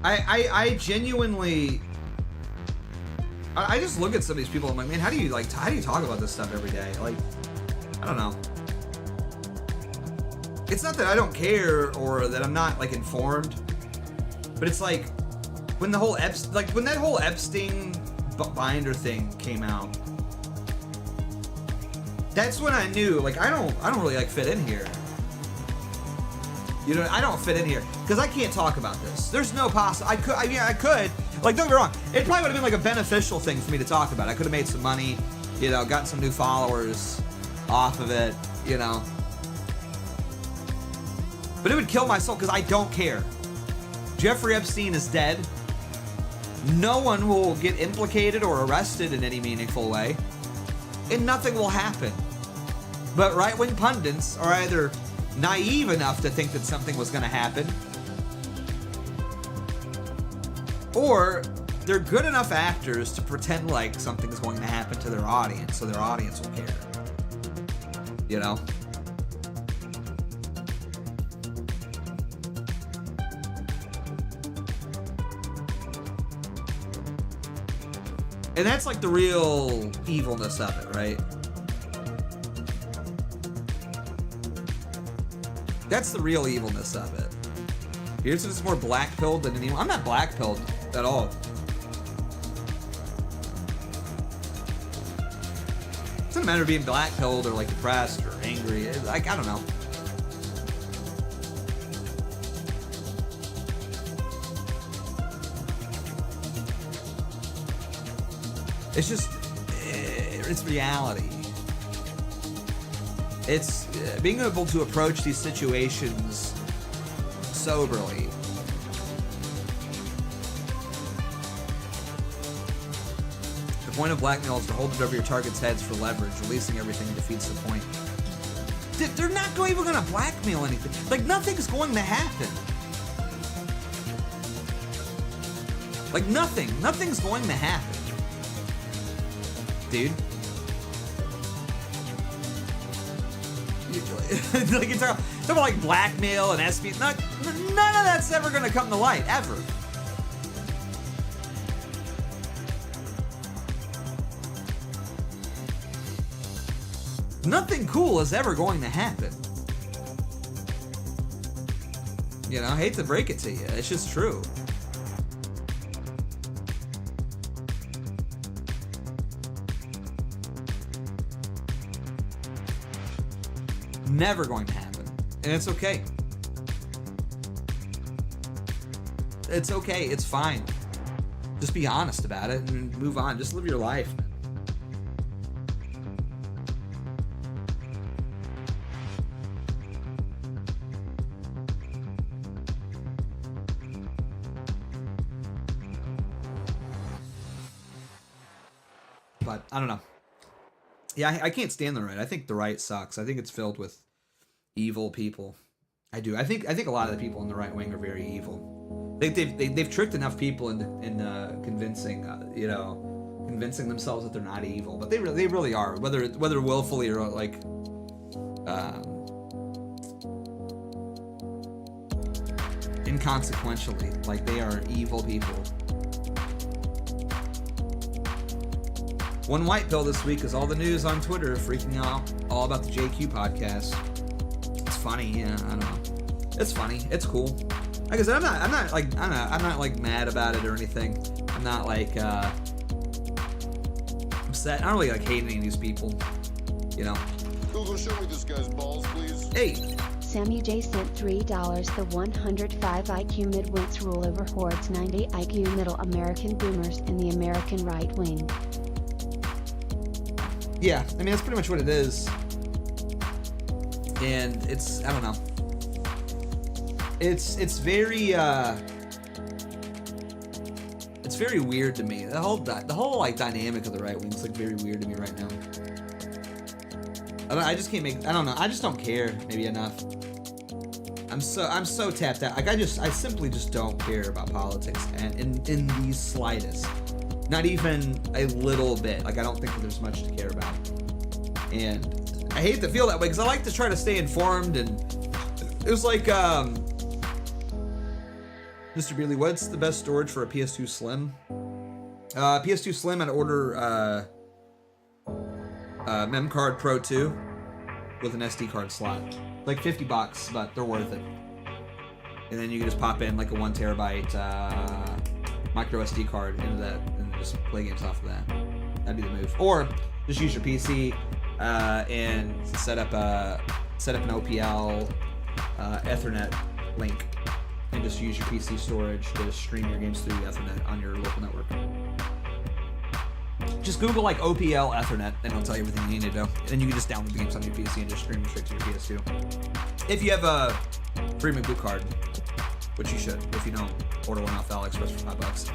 I genuinely, I just look at some of these people. I'm like, man, how do you talk about this stuff every day? Like, I don't know. It's not that I don't care or that I'm not like informed, but it's like when the whole when that whole Epstein binder thing came out. That's when I knew, like, I don't really like fit in here. You know, I don't fit in here because I can't talk about this. There's no I could. Like, don't get me wrong. It probably would have been like a beneficial thing for me to talk about. I could have made some money, you know, gotten some new followers off of it, you know. But it would kill my soul because I don't care. Jeffrey Epstein is dead. No one will get implicated or arrested in any meaningful way. And nothing will happen. But right-wing pundits are either naive enough to think that something was going to happen, or they're good enough actors to pretend like something is going to happen to their audience, so their audience will care. You know? And that's like the real evilness of it, right? That's the real evilness of it. Here's just more black-pilled than anyone. I'm not black-pilled at all. It doesn't matter being black-pilled or like depressed or angry. Like, I don't know. It's just, it's reality. It's being able to approach these situations soberly. The point of blackmail is to hold it over your target's heads for leverage. Releasing everything defeats the point. They're not even going to blackmail anything. Like, nothing's going to happen. Like, nothing's going to happen. Dude. Like, it's talking like blackmail and SP. None of that's ever gonna come to light, ever. Nothing cool is ever going to happen. You know, I hate to break it to you. It's just true. Never going to happen. And it's okay. It's okay. It's fine. Just be honest about it and move on. Just live your life. But I don't know. Yeah, I can't stand the right. I think the right sucks. I think it's filled with evil people. I do. I think a lot of the people in the right wing are very evil. They've tricked enough people into convincing convincing themselves that they're not evil, but they really are. Whether willfully or like inconsequentially. Like, they are evil people. One white pill this week is all the news on Twitter freaking out all about the JQ podcast. It's funny, yeah, I don't know. It's funny. It's cool. Like I said, I'm not like mad about it or anything. I'm not like upset. I don't really like hate any of these people, you know. Google, show me this guy's balls, please. Hey. Sammy J sent $3. The 105 IQ midwits rule over hordes 90 IQ middle American boomers in the American right wing. Yeah, I mean, that's pretty much what it is. And it's, I don't know. It's very weird to me. The whole like dynamic of the right wing is like very weird to me right now. I just can't make, I don't know. I just don't care maybe enough. I'm so tapped out. Like I simply just don't care about politics and in the slightest. Not even a little bit. Like I don't think that there's much to care about. And I hate to feel that way because I like to try to stay informed. And it was like, Mr. Beardly, what's the best storage for a PS2 Slim? PS2 Slim, I'd order Mem Card Pro 2 with an SD card slot. Like $50, but they're worth it. And then you can just pop in like a 1 terabyte micro SD card into that and just play games off of that. That'd be the move. Or just use your PC and set up an OPL Ethernet link and just use your PC storage to stream your games through Ethernet on your local network. Just Google like OPL Ethernet and it'll tell you everything you need to know. And then you can just download the games on your PC and just stream them straight to your PS2. If you have a premium boot card, which you should. If you don't, order one off AliExpress for $5.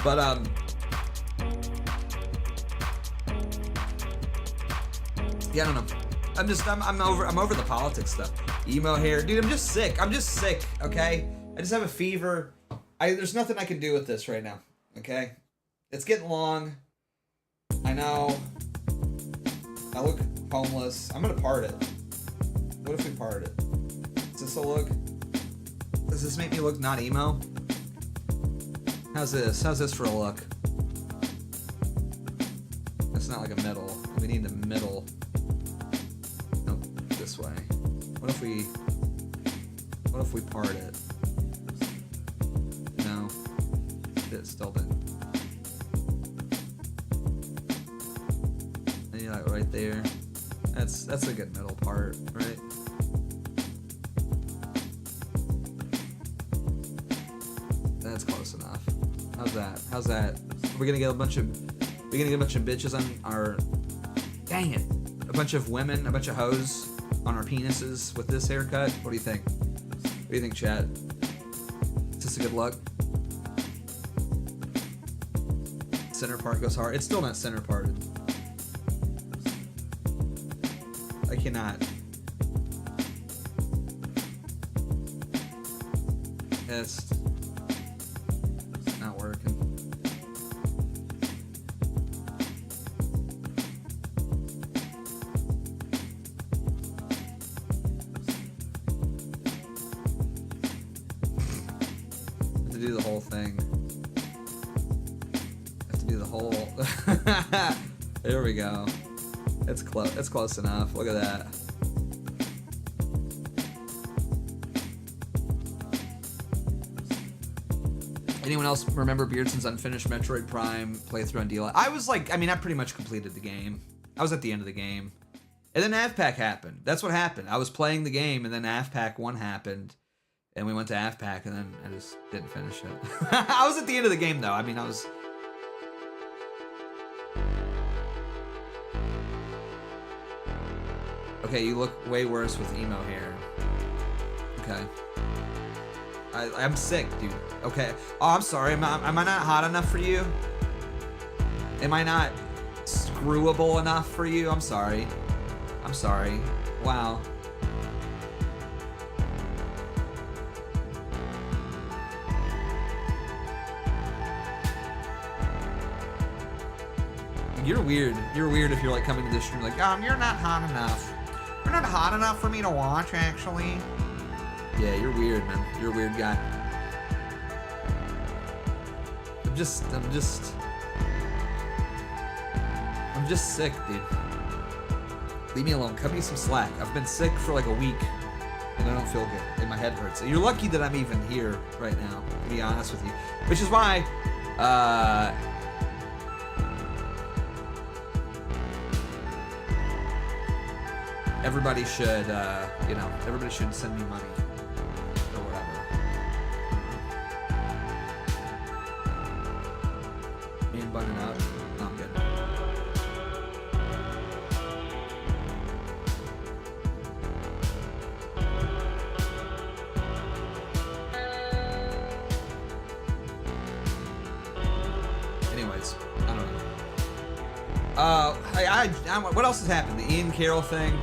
But yeah, I don't know. I'm over the politics stuff. Emo hair, dude. I'm just sick. Okay, I just have a fever. There's nothing I can do with this right now. Okay, it's getting long. I know. I look homeless. I'm gonna part it. What if we part it? Does this a look? Does this make me look not emo? How's this? How's this for a look? That's not like a middle. We need the middle. Nope, this way. What if we part it? No. It still didn't. And you're like right there. That's a good middle part, right? That's close enough. How's that? We're gonna get a bunch of bitches on our, dang it, a bunch of women, a bunch of hoes on our penises with this haircut. What do you think? What do you think, chat? Is this a good look? Center part goes hard. It's still not center parted. I cannot. It's not working. Have to do the whole thing. Have to do the whole. There we go. It's close. It's close enough. Look at that. Anyone else remember Beardson's unfinished Metroid Prime playthrough on DL? I pretty much completed the game. I was at the end of the game. And then AFPAC happened. That's what happened. I was playing the game, and then AFPAC 1 happened. And we went to AFPAC, and then I just didn't finish it. I was at the end of the game, though. I mean, I was... Okay, you look way worse with emo hair. Okay. I'm sick, dude. Okay. Oh, I'm sorry. Am I not hot enough for you? Am I not screwable enough for you? I'm sorry. I'm sorry. Wow. You're weird. You're weird if you're like coming to this stream like, you're not hot enough. You're not hot enough for me to watch, actually. Yeah, you're weird, man. You're a weird guy. I'm just sick, dude. Leave me alone. Cut me some slack. I've been sick for like a week, and I don't feel good, and my head hurts. You're lucky that I'm even here right now, to be honest with you. Which is why, everybody should, everybody should send me money or whatever. Man button up. No, I'm good. Anyways, I don't know. What else has happened? The Ian Carroll thing.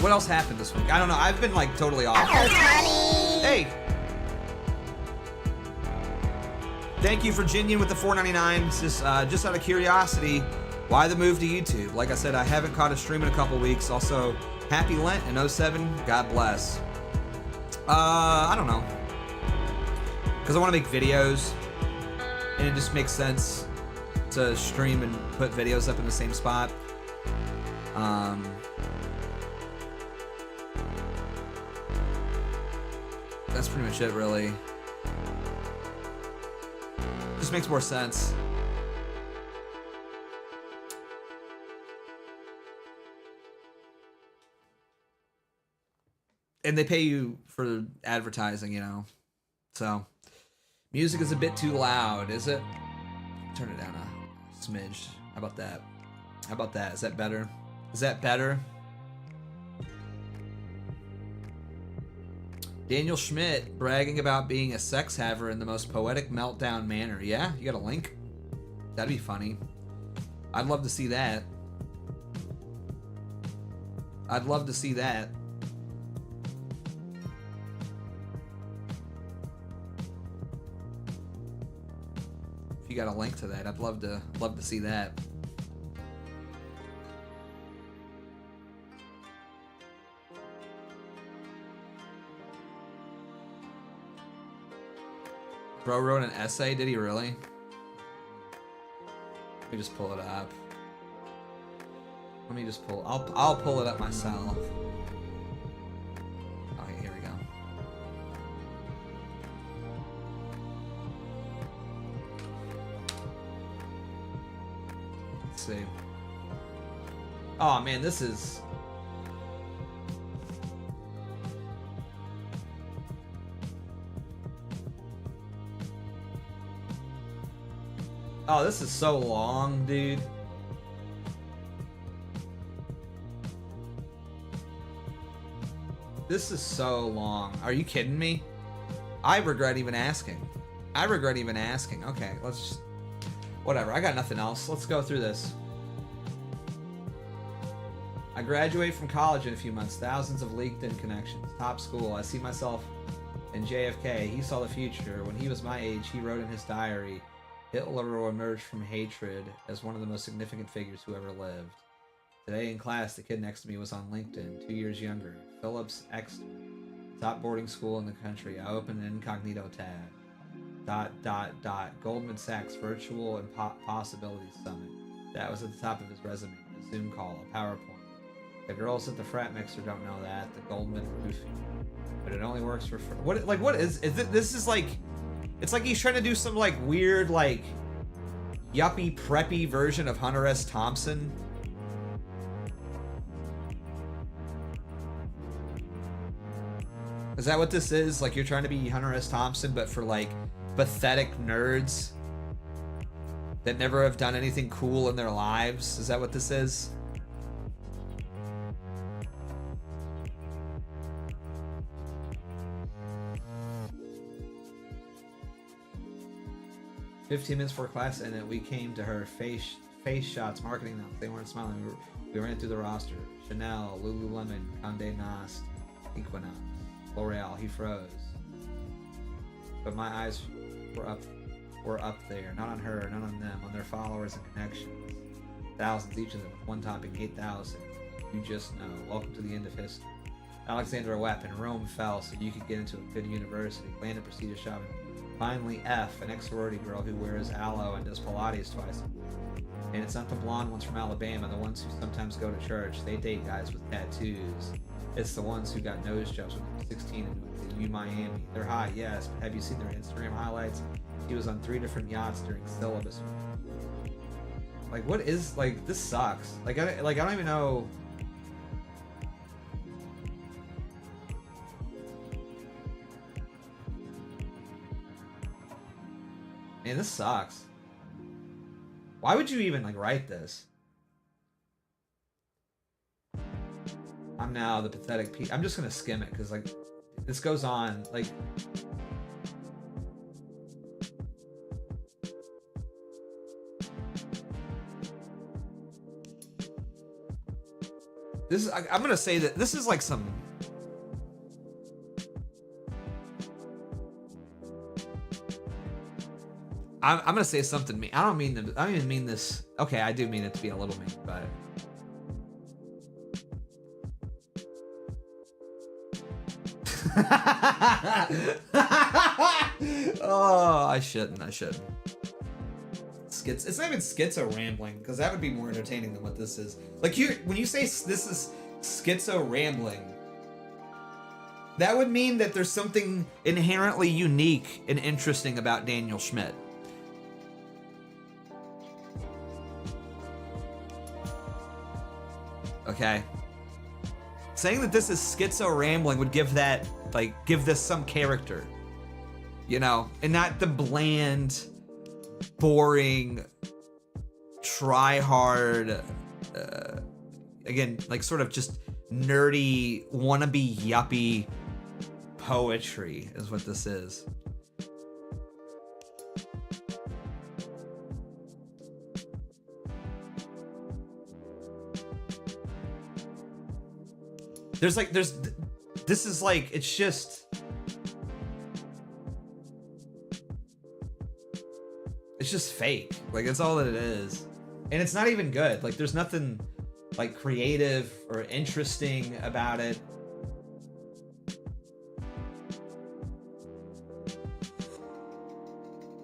What else happened this week? I don't know. I've been like totally off. Hey! Thank you, Virginian, with the $4.99. Just out of curiosity, why the move to YouTube? Like I said, I haven't caught a stream in a couple weeks. Also, happy Lent in 07. God bless. I don't know. Because I want to make videos, and it just makes sense to stream and put videos up in the same spot. That's pretty much it, really. Just makes more sense. And they pay you for advertising, you know. So, music is a bit too loud, is it? Turn it down a smidge. How about that? How about that? Is that better? Is that better? Daniel Schmidt bragging about being a sex haver in the most poetic meltdown manner. Yeah, you got a link? That'd be funny. I'd love to see that. I'd love to see that. If you got a link to that, I'd love to see that. Bro wrote an essay, did he really? Let me just pull it up. Let me just pull, I'll pull it up myself. Okay, here we go. Let's see. Oh man, this is... Oh, this is so long, dude. This is so long. Are you kidding me? I regret even asking. I regret even asking. Okay, let's just... Whatever, I got nothing else. Let's go through this. I graduate from college in a few months. Thousands of LinkedIn connections. Top school. I see myself in JFK. He saw the future. When he was my age, he wrote in his diary, Hitler will emerge from hatred as one of the most significant figures who ever lived. Today in class, the kid next to me was on LinkedIn, 2 years younger. Phillips Exeter, top boarding school in the country. I opened an incognito tab. ... Goldman Sachs Virtual and Possibilities Summit. That was at the top of his resume. A Zoom call, a PowerPoint. The girls at the frat mixer don't know that. The Goldman roofing. But it only works for... What is it? This is like... It's like he's trying to do some like weird like yuppie preppy version of Hunter S. Thompson. Is that what this is? Like you're trying to be Hunter S. Thompson but for like pathetic nerds that never have done anything cool in their lives? Is that what this is? 15 minutes before class ended, we came to her face shots, marketing them. They weren't smiling. We ran through the roster. Chanel, Lululemon, Condé Nast, Equinox, L'Oreal. He froze. But my eyes We're up there. Not on her, not on them, on their followers and connections. Thousands each of them, with one topping 8,000. You just know. Welcome to the end of history. Alexander wept, and Rome fell so you could get into a good university. Landon proceeded shopping. Finally, F, an ex-sorority girl who wears aloe and does Pilates twice. And it's not the blonde ones from Alabama, the ones who sometimes go to church. They date guys with tattoos. It's the ones who got nose jobs when they were 16 in Miami. They're hot, yes, but have you seen their Instagram highlights? He was on 3 different yachts during syllabus. Like, what is, like, this sucks. I don't even know. Man, this sucks. Why would you even, like, write this? I'm now the pathetic piece. I'm just gonna skim it, because, like, this goes on, like... This is, I'm gonna say that this is like some... I'm gonna say something mean. I don't even mean this. Okay, I do mean it to be a little mean, but... Oh, I shouldn't. It's not even schizo rambling, because that would be more entertaining than what this is. Like, when you say this is schizo rambling, that would mean that there's something inherently unique and interesting about Daniel Schmidt. Okay? Saying that this is schizo rambling would give that, like, give this some character. You know? And not the bland, boring, try-hard, again, like, sort of just nerdy, wannabe, yuppie poetry is what this is. This is like, it's just... It's just fake. Like, that's all that it is. And it's not even good. Like, there's nothing, like, creative or interesting about it.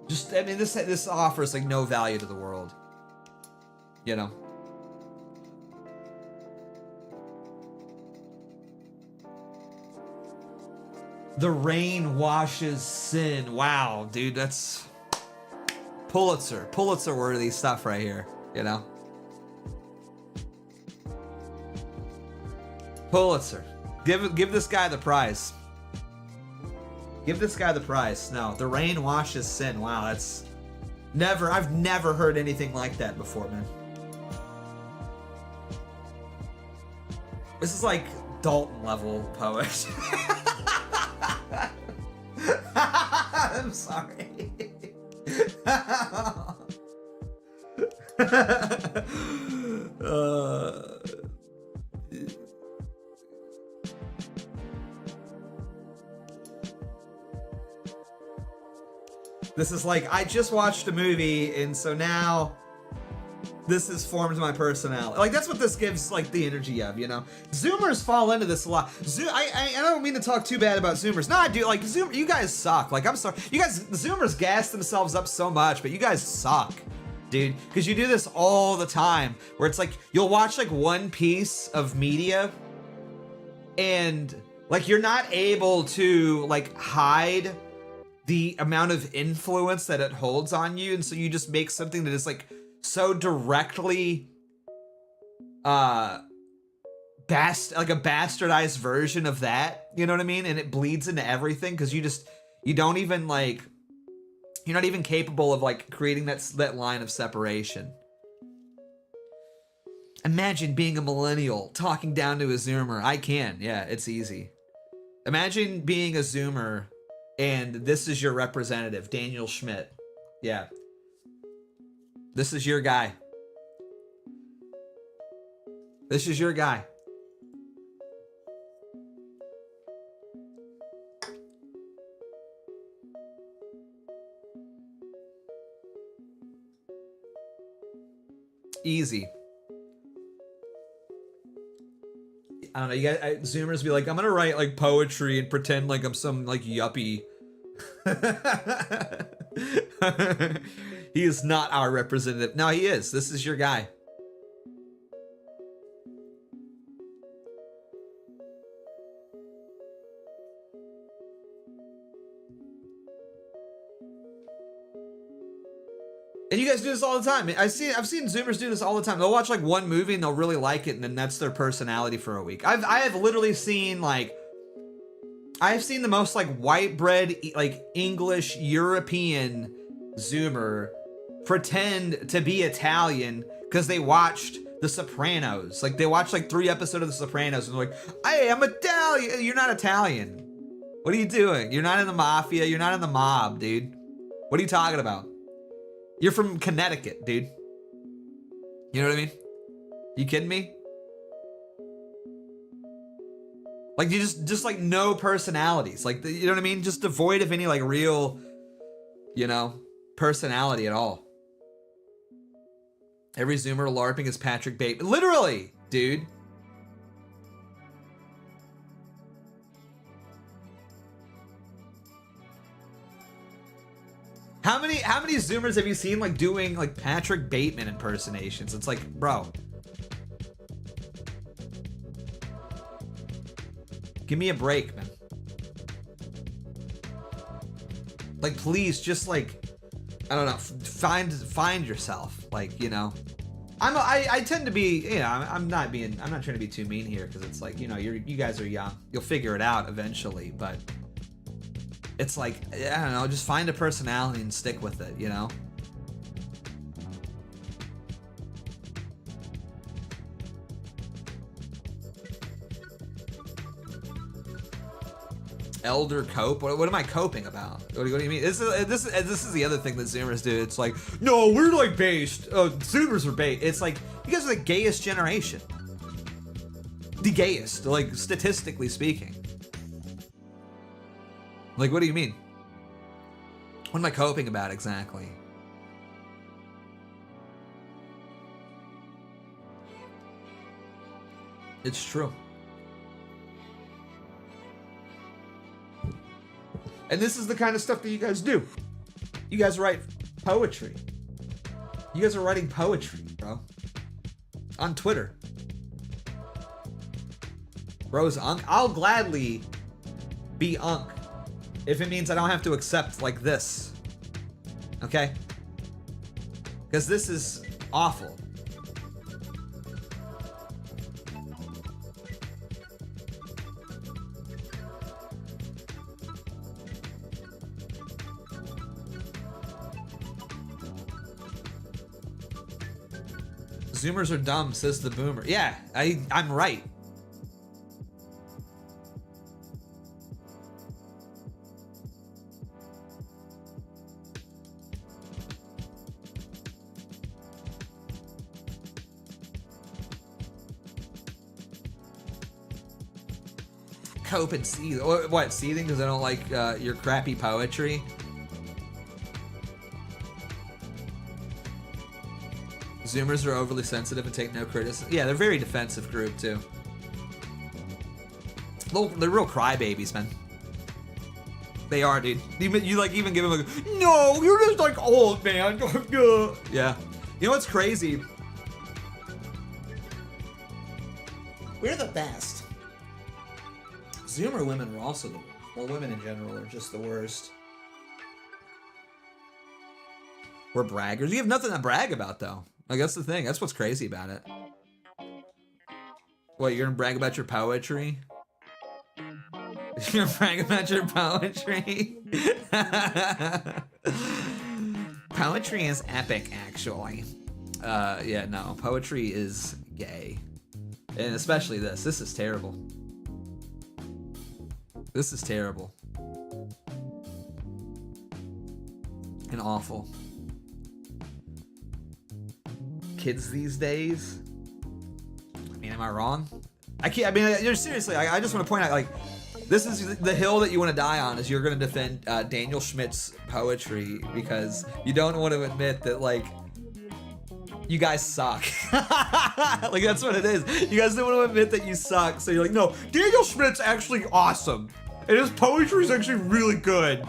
Just, I mean, this offers, like, no value to the world. You know? The rain washes sin. Wow, dude, that's Pulitzer worthy stuff right here, you know? Pulitzer. Give this guy the prize. Give this guy the prize. No, the rain washes sin. Wow, that's I've never heard anything like that before, man. This is like Dalton level poet. I'm sorry. This is like, I just watched a movie, and so now this has formed my personality. Like, that's what this gives, like, the energy of, you know? Zoomers fall into this a lot. I don't mean to talk too bad about Zoomers. No, I do. Like, you guys suck. Like, I'm sorry. You guys, Zoomers gas themselves up so much, but you guys suck, dude. Because you do this all the time, where it's like, you'll watch, like, one piece of media, and, like, you're not able to, like, hide the amount of influence that it holds on you, and so you just make something that is, like, so directly like a bastardized version of that, you know what I mean? And it bleeds into everything, because you don't even, like, you're not even capable of, like, creating that line of separation. Imagine being a millennial talking down to a Zoomer. I can, yeah, it's easy. Imagine being a Zoomer and this is your representative, Daniel Schmidt. Yeah. This is your guy. This is your guy. Easy. I don't know, you guys, Zoomers be like, I'm gonna write like poetry and pretend like I'm some like yuppie. He is not our representative. No, he is. This is your guy. And you guys do this all the time. I've seen Zoomers do this all the time. They'll watch like one movie and they'll really like it, and then that's their personality for a week. I have literally seen like, I've seen the most like white bread, like English European Zoomer pretend to be Italian because they watched The Sopranos. Like they watched like 3 episodes of The Sopranos and they're like, hey, I'm Italian. You're not Italian. What are you doing? You're not in the mafia. You're not in the mob, dude. What are you talking about? You're from Connecticut, dude. You know what I mean? You kidding me? Like you just like no personalities. Like, you know what I mean? Just devoid of any like real, you know, personality at all. Every Zoomer LARPing is Patrick Bateman. Literally, dude. How many Zoomers have you seen like doing like Patrick Bateman impersonations? It's like, bro. Give me a break, man. Like, please, just like, I don't know, find yourself. Like, you know, I tend to be, you know, I'm not trying to be too mean here because it's like, you know, you guys are young. You'll figure it out eventually, but it's like, I don't know, just find a personality and stick with it, you know? Elder cope? What am I coping about? What do you mean? This is the other thing that Zoomers do. It's like, no, we're like based. Zoomers are based. It's like, you guys are the gayest generation. The gayest, like statistically speaking. Like, what do you mean? What am I coping about exactly? It's true. And this is the kind of stuff that you guys do. You guys write poetry. You guys are writing poetry, bro. On Twitter. Bro's Unk. I'll gladly be Unk if it means I don't have to accept like this. Okay? Because this is awful. Zoomers are dumb, says the boomer. Yeah, I'm right. Cope and seethe. What, seething because I don't like your crappy poetry? Zoomers are overly sensitive and take no criticism. Yeah, they're a very defensive group too. They're real crybabies, man. They are, dude. You like even give them a, no, you're just like old, man. Yeah. You know what's crazy? We're the best. Zoomer women are also the worst. Well, women in general are just the worst. We're braggers. You have nothing to brag about, though. Like, that's the thing. That's what's crazy about it. What, you're gonna brag about your poetry? You're gonna brag about your poetry? Poetry is epic, actually. Yeah, no. Poetry is gay. And especially this. This is terrible. This is terrible. And awful. Kids these days? I mean, am I wrong? I can't, I mean, you're seriously, I just want to point out, like, this is the hill that you want to die on, is you're going to defend Daniel Schmidt's poetry because you don't want to admit that, like, You guys suck. Like, that's what it is. You guys don't want to admit that you suck, so you're like, no, Daniel Schmidt's actually awesome. And his poetry is actually really good.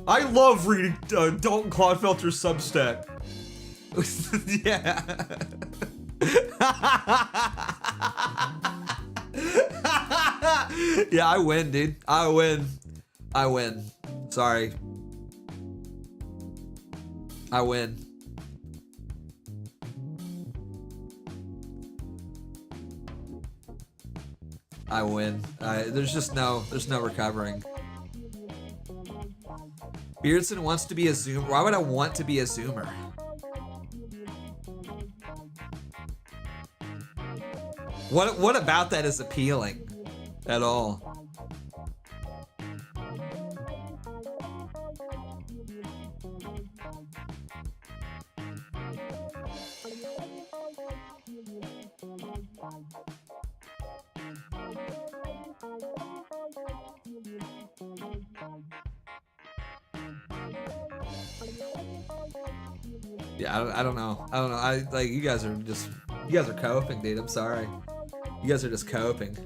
I love reading Dalton Clodfelter's Substack. Yeah. Yeah, I win, dude. I win. I win. Sorry. I win. I win. There's no recovering. Beardson wants to be a Zoomer. Why would I want to be a Zoomer? What about that is appealing at all? Yeah, I don't know. I like, you guys are coping, dude. I'm sorry. You guys are just coping.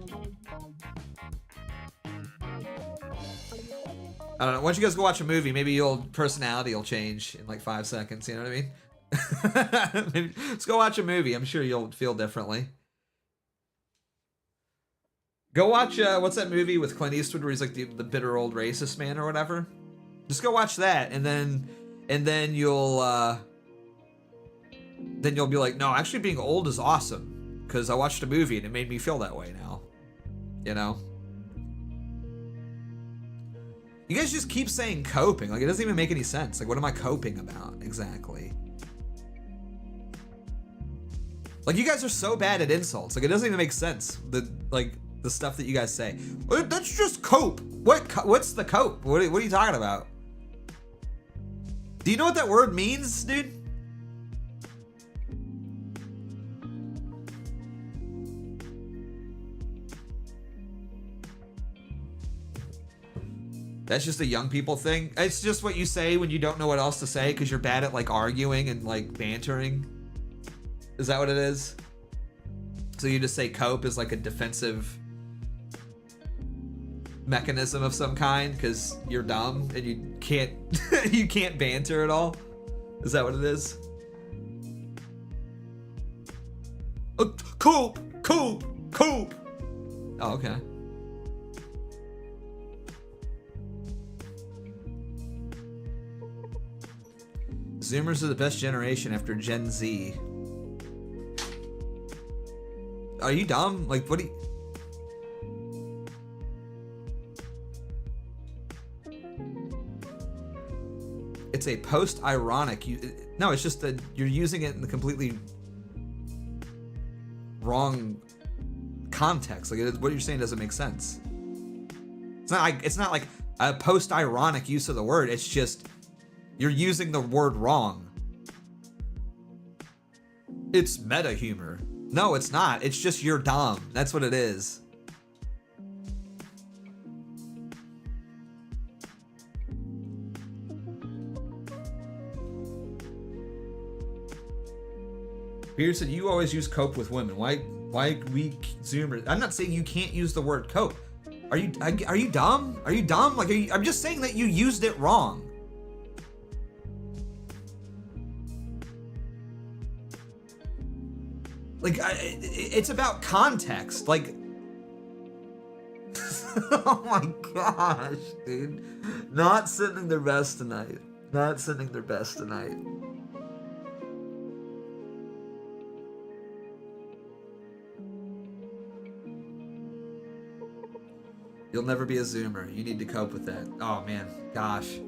I don't know. Once you guys go watch a movie, maybe your personality will change in like 5 seconds. You know what I mean? Maybe, let's go watch a movie. I'm sure you'll feel differently. Go watch what's that movie with Clint Eastwood where he's like the bitter old racist man or whatever? Just go watch that, and then you'll be like, no, actually being old is awesome because I watched a movie and it made me feel that way now. You know? You guys just keep saying coping. Like, it doesn't even make any sense. Like, what am I coping about exactly? Like, you guys are so bad at insults. Like, it doesn't even make sense. The stuff that you guys say. That's just cope. What's the cope? What are you talking about? Do you know what that word means, dude? That's just a young people thing. It's just what you say when you don't know what else to say because you're bad at like arguing and like bantering. Is that what it is? So you just say cope is like a defensive mechanism of some kind because you're dumb and you can't you can't banter at all. Is that what it is? Cope. Oh, okay. Zoomers are the best generation after Gen Z. Are you dumb? Like, what do you... It's a post-ironic... No, it's just that you're using it in the completely wrong context. Like, what you're saying doesn't make sense. It's not like a post-ironic use of the word. It's just... You're using the word wrong. It's meta humor. No, it's not. It's just you're dumb. That's what it is. Beardson, you always use cope with women. Why we Zoomers? I'm not saying you can't use the word cope. Are you dumb? Are you dumb? Like, I'm just saying that you used it wrong. Like, it's about context. Like, oh my gosh, dude. Not sending their best tonight. Not sending their best tonight. You'll never be a Zoomer. You need to cope with that. Oh man, gosh.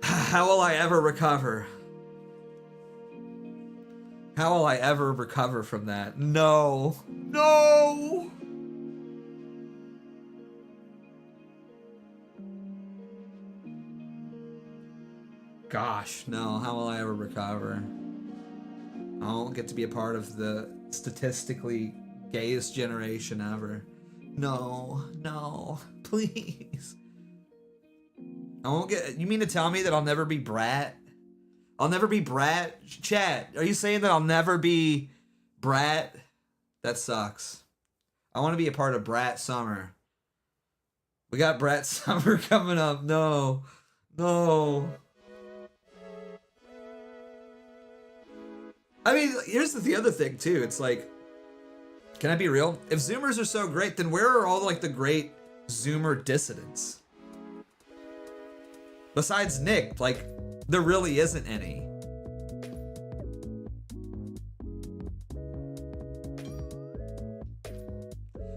How will I ever recover? How will I ever recover from that? No. No! Gosh, no. How will I ever recover? I won't get to be a part of the statistically gayest generation ever. No. No. Please. I won't get... You mean to tell me that I'll never be brat? I'll never be brat. Chat, are you saying that I'll never be brat? That sucks. I want to be a part of Brat Summer. We got Brat Summer coming up. No. No. I mean, here's the other thing, too. It's like, can I be real? If Zoomers are so great, then where are all, like, the great Zoomer dissidents? Besides Nick, like, there really isn't any.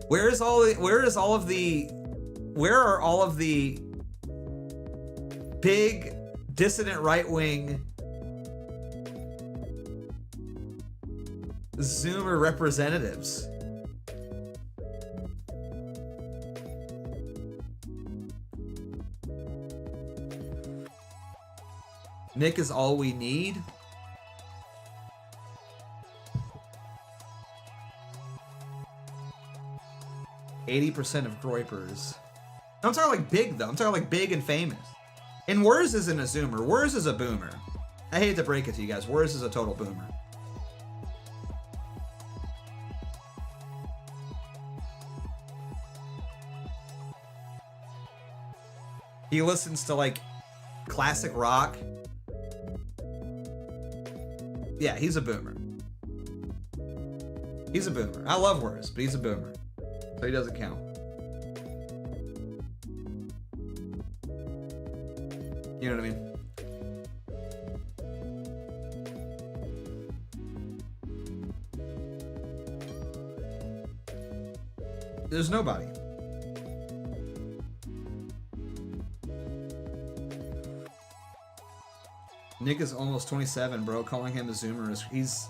Where are all of the big dissident right-wing Zoomer representatives? Nick is all we need. %80 of Groypers. I'm talking like big though. I'm talking like big and famous. And Wurs isn't a Zoomer. Wurs is a boomer. I hate to break it to you guys. Wurs is a total boomer. He listens to like classic rock. Yeah, he's a boomer. He's a boomer. I love Wurs, but he's a boomer. So he doesn't count. You know what I mean? There's nobody. Nick is almost 27, bro. Calling him a Zoomer is he's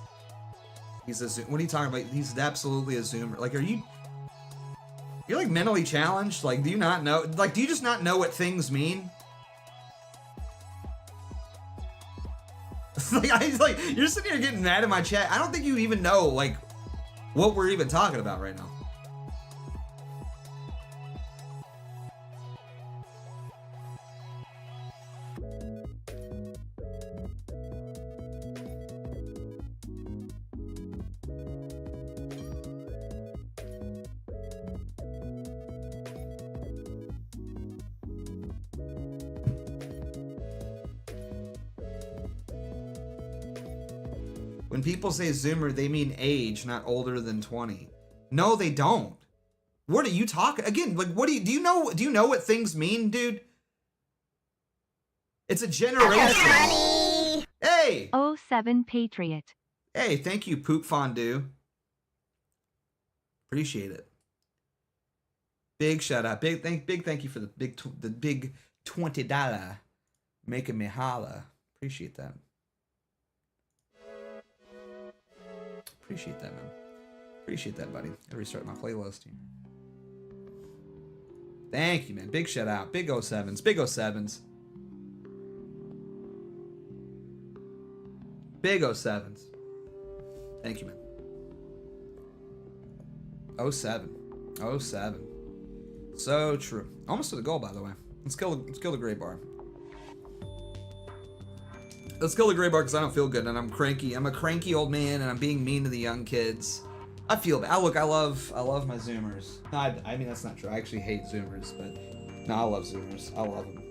a Zoom. What are you talking about? He's absolutely a Zoomer. Like, you're like mentally challenged? Like, do you not know? Like, do you just not know what things mean? like you're sitting here getting mad at my chat. I don't think you even know like what we're even talking about right now. When people say Zoomer, they mean age, not older than 20. No, they don't. What are you talking? Again, like, what do you know what things mean, dude? It's a generation. Hey! 07 Patriot. Hey, thank you, Poop Fondue. Appreciate it. Big shout out. Big thank you for the big $20 making me holla. Appreciate that. Appreciate that, man. Appreciate that, buddy. I'll restart my playlist here. Thank you, man. Big shout out. Big 07s. Big 07s. Big 07s. Thank you, man. 07. 07. So true. Almost to the goal, by the way. Let's kill the gray bar. Let's kill the gray bar because I don't feel good and I'm cranky. I'm a cranky old man and I'm being mean to the young kids. I feel bad. Look, I love my Zoomers. No, I mean, that's not true. I actually hate Zoomers, but no, I love Zoomers. I love them.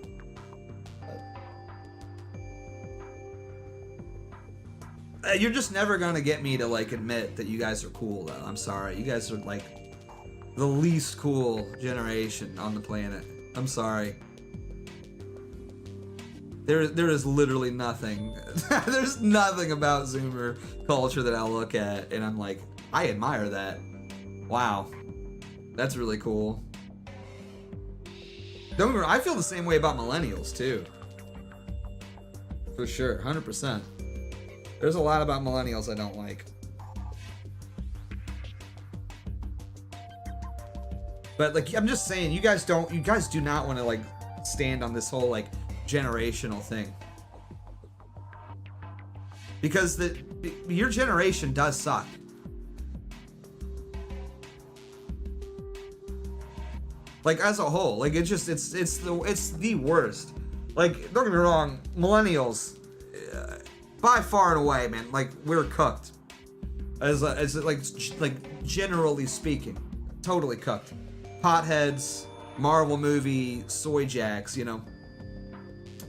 But you're just never gonna get me to like admit that you guys are cool, though. I'm sorry. You guys are like the least cool generation on the planet. I'm sorry. There is literally nothing. There's nothing about Zoomer culture that I look at and I'm like, I admire that. Wow, that's really cool. Don't get me wrong, I feel the same way about millennials too. For sure, 100%. There's a lot about millennials I don't like. But like, I'm just saying, you guys do not want to like stand on this whole like generational thing, because your generation does suck. Like as a whole, like it's the worst. Like don't get me wrong, millennials, by far and away, man, like we're cooked. As like generally speaking, totally cooked. Potheads, Marvel movie, soy jacks, you know.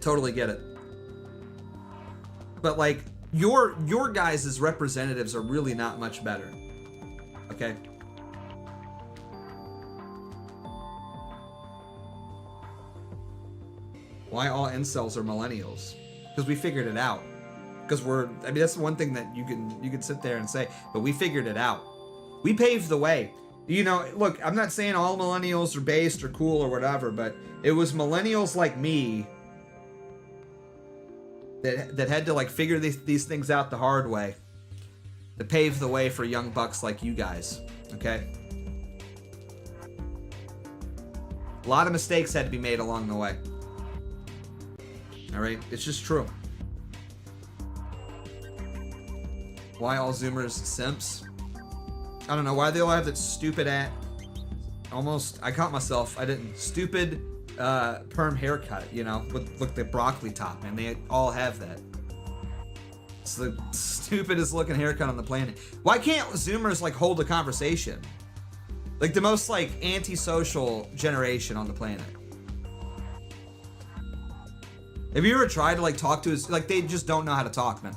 Totally get it. But like your guys' representatives are really not much better. Okay? Why all incels are millennials? Because we figured it out. Because I mean, that's one thing that you can sit there and say, but we figured it out. We paved the way. You know, look, I'm not saying all millennials are based or cool or whatever, but it was millennials like me that had to like figure these things out the hard way to pave the way for young bucks like you guys. Okay? A lot of mistakes had to be made along the way. All right? It's just true. Why all Zoomers simps? I don't know. Why they all have that stupid almost, I caught myself, I didn't, stupid perm haircut, you know, with the broccoli top, and they all have that. It's the stupidest looking haircut on the planet. Why can't Zoomers like hold a conversation? Like the most like antisocial generation on the planet. Have you ever tried to like talk to us? Like they just don't know how to talk, man.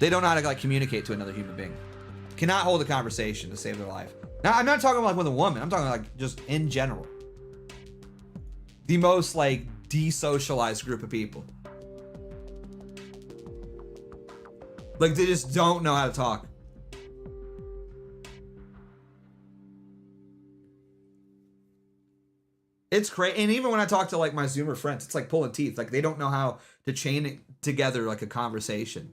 They don't know how to like communicate to another human being. Cannot hold a conversation to save their life. Now, I'm not talking like with a woman. I'm talking like just in general. The most like desocialized group of people. Like they just don't know how to talk. It's crazy. And even when I talk to like my Zoomer friends, it's like pulling teeth. Like they don't know how to chain it together like a conversation.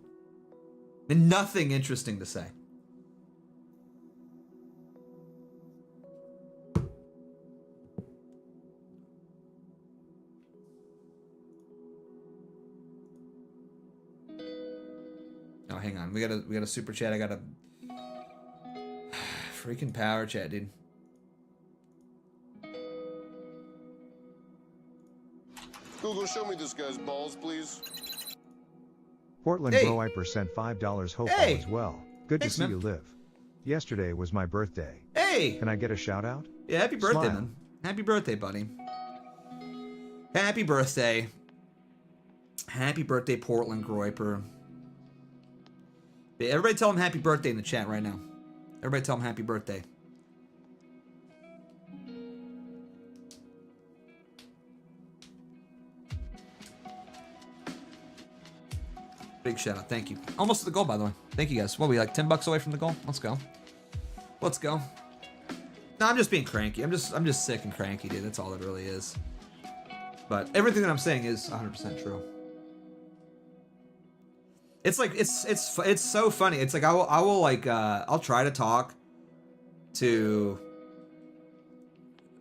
And nothing interesting to say. Oh, hang on. We got a super chat. I got a freaking power chat, dude. Google, show me this guy's balls, please. Portland Hey. Bro Iper sent $5. Hope all Hey. is well. Good Thanks, to see man. you live. Yesterday was my birthday. Hey! Can I get a shout out? Yeah, happy birthday, Smile. man. Happy birthday, buddy. Happy birthday. Happy birthday, Portland Groiper. Yeah, everybody tell him happy birthday in the chat right now. Everybody tell him happy birthday. Big shout out. Thank you. Almost to the goal, by the way. Thank you guys. What, we like 10 bucks away from the goal? Let's go. Let's go. No, I'm just being cranky. I'm just sick and cranky, dude. That's all it really is. But everything that I'm saying is 100% true. It's like it's so funny. It's like I will like I'll try to talk to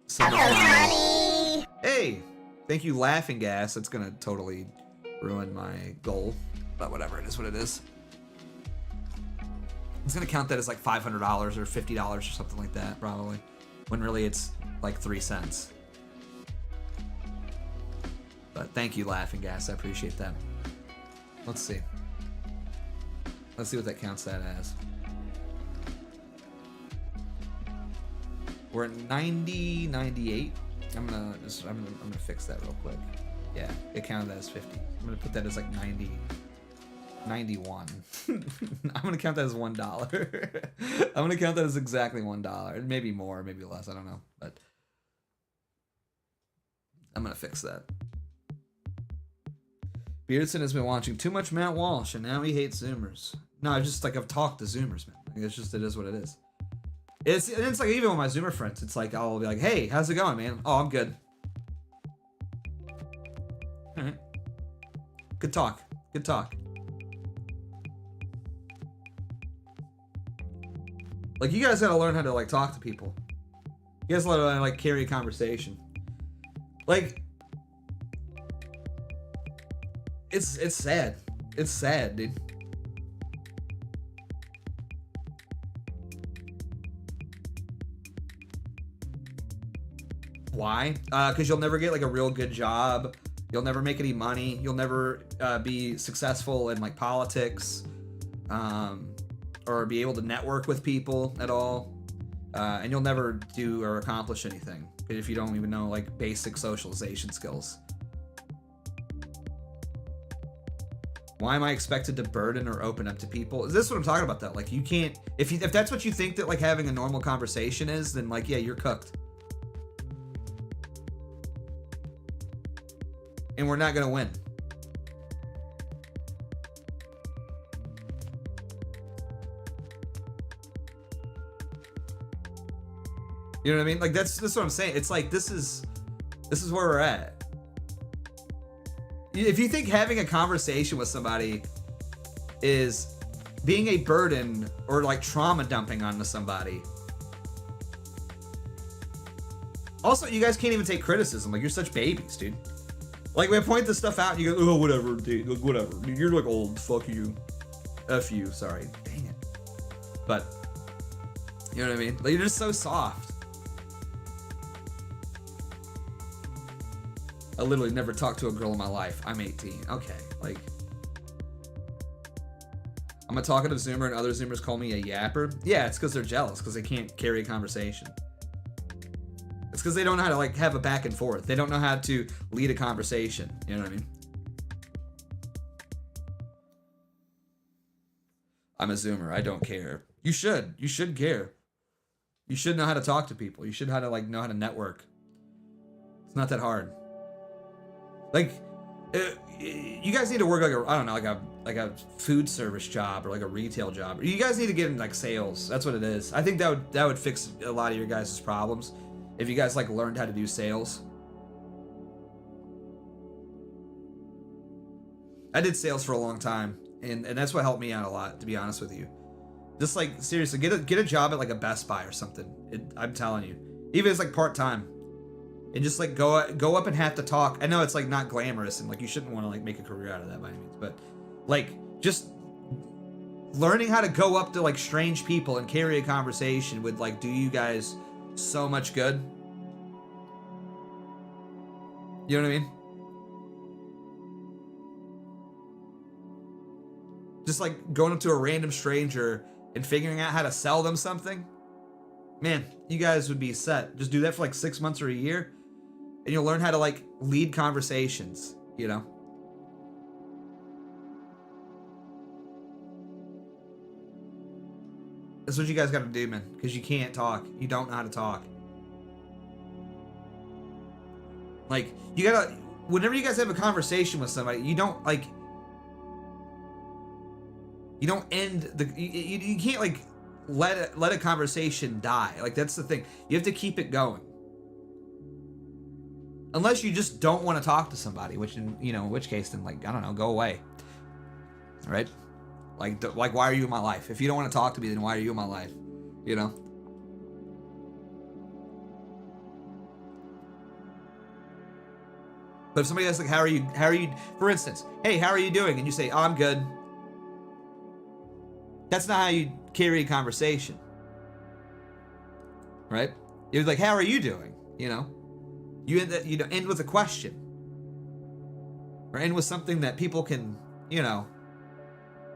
some of my, hey, thank you, Laughing Gas. That's gonna totally ruin my goal. But whatever, it is what it is. It's gonna count that as like $500 or $50 or something like that, probably. When really it's like 3 cents. But thank you, Laughing Gas. I appreciate that. Let's see. Let's see what that counts that as. We're at 90, 98. I'm gonna fix that real quick. Yeah, it counted that as 50. I'm gonna put that as like 90. 91. I'm gonna count that as $1. I'm gonna count that as exactly $1. Maybe more, maybe less, I don't know. But I'm gonna fix that. Beardson has been watching too much Matt Walsh and now he hates Zoomers. No, I've talked to Zoomers, man. Like, it's just, it is what it is. It's like even with my Zoomer friends, it's like I'll be like, hey, how's it going, man? Oh, I'm good. Alright. Good talk. Good talk. Like, you guys gotta learn how to, like, talk to people. You guys gotta, like, carry a conversation. Like, it's sad. It's sad, dude. Why? Because you'll never get, like, a real good job. You'll never make any money. You'll never be successful in like politics, or be able to network with people at all. And you'll never do or accomplish anything if you don't even know like basic socialization skills. Why am I expected to burden or open up to people? Is this what I'm talking about though? Like you can't, if that's what you think that like having a normal conversation is, then like, yeah, you're cooked. And we're not gonna win. You know what I mean? Like that's what I'm saying. It's like this is where we're at. If you think having a conversation with somebody is being a burden or like trauma dumping onto somebody. Also, you guys can't even take criticism. Like you're such babies, dude. Like we point this stuff out and you go, oh, whatever, dude, like, whatever. You're like old, fuck you. F you, sorry. Dang it. But, you know what I mean? Like you're just so soft. I literally never talked to a girl in my life. I'm 18. Okay, like... I'm a talkative Zoomer and other Zoomers call me a yapper. Yeah, it's because they're jealous, because they can't carry a conversation. It's because they don't know how to, like, have a back and forth. They don't know how to lead a conversation. You know what I mean? I'm a Zoomer. I don't care. You should. You should care. You should know how to talk to people. You should know how to, like, know how to network. It's not that hard. Like, you guys need to work like a, I don't know, like a food service job or like a retail job. You guys need to get in like sales. That's what it is. I think that would fix a lot of your guys' problems if you guys like learned how to do sales. I did sales for a long time, and that's what helped me out a lot, to be honest with you. Just like seriously, get a job at like a Best Buy or something. I'm telling you, even if it's like part-time. And just like go up and have to talk. I know it's like not glamorous and like you shouldn't want to like make a career out of that by any means, but like just learning how to go up to like strange people and carry a conversation would like do you guys so much good. You know what I mean? Just like going up to a random stranger and figuring out how to sell them something. Man, you guys would be set. Just do that for like 6 months or a year. And you'll learn how to like lead conversations, you know? That's what you guys gotta do, man. Because you can't talk. You don't know how to talk. Like, you gotta, whenever you guys have a conversation with somebody, you don't like, you don't end the, you can't like let a conversation die. Like that's the thing. You have to keep it going. Unless you just don't want to talk to somebody, which in which case then like I don't know, go away. Right? Like why are you in my life? If you don't want to talk to me, then why are you in my life? You know? But if somebody asks like how are you for instance, hey, how are you doing? And you say, oh, I'm good. That's not how you carry a conversation. Right? You're like, how are you doing? You know? You end with a question. Or end with something that people can,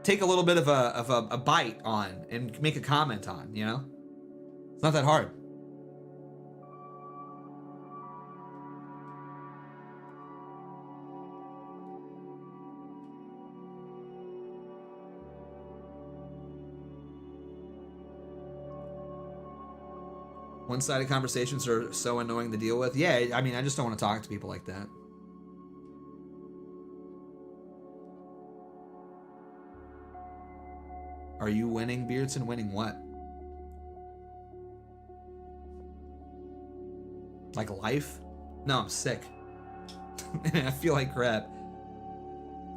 take a little bit of a bite on and make a comment on, you know? It's not that hard. One-sided conversations are so annoying to deal with. Yeah, I mean, I just don't want to talk to people like that. Are you winning, Beardson? Winning what? Like life? No, I'm sick. I feel like crap.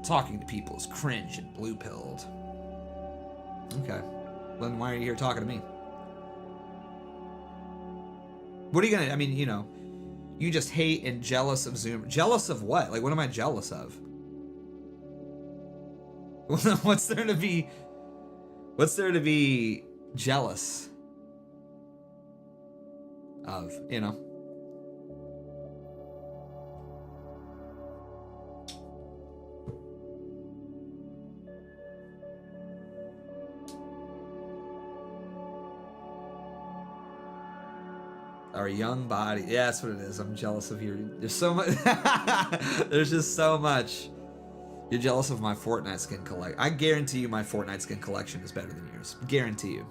Talking to people is cringe and blue-pilled. Okay. Then why are you here talking to me? What are you gonna, I mean, you just hate and jealous of Zoom. Jealous of what? Like, what am I jealous of? What's there to be jealous of, Our young body. Yeah, that's what it is. I'm jealous of your. There's so much. There's just so much. You're jealous of my Fortnite skin collect. I guarantee you my Fortnite skin collection is better than yours. Guarantee you.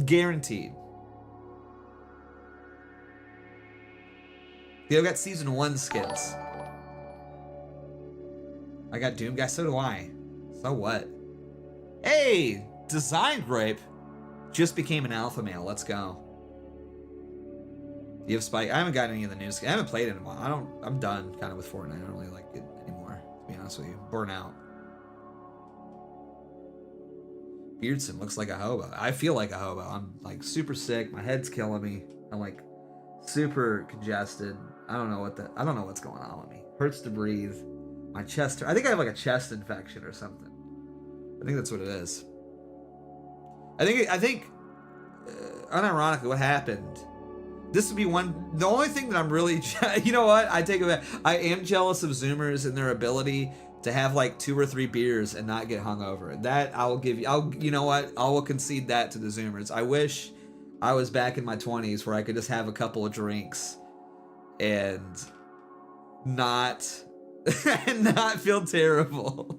Guaranteed. They got season 1 skins. I got Doom Guy, so do I. So what? Hey! Design Grape just became an alpha male. Let's go. You have Spike. I haven't got any of the new skins. I haven't played it in a while. I'm done kind of with Fortnite. I don't really like it anymore, to be honest with you. Burn out. Beardson looks like a hobo. I feel like a hobo. I'm like super sick. My head's killing me. I'm like super congested. I don't know what's going on with me. Hurts to breathe. My chest. I think I have like a chest infection or something. I think that's what it is. I think unironically, what happened? This would be one. The only thing that I'm really, you know what? I take it back. I am jealous of Zoomers and their ability to have like 2 or 3 beers and not get hungover. That I'll give you. You know what? I will concede that to the Zoomers. I wish I was back in my 20s where I could just have a couple of drinks and not feel terrible.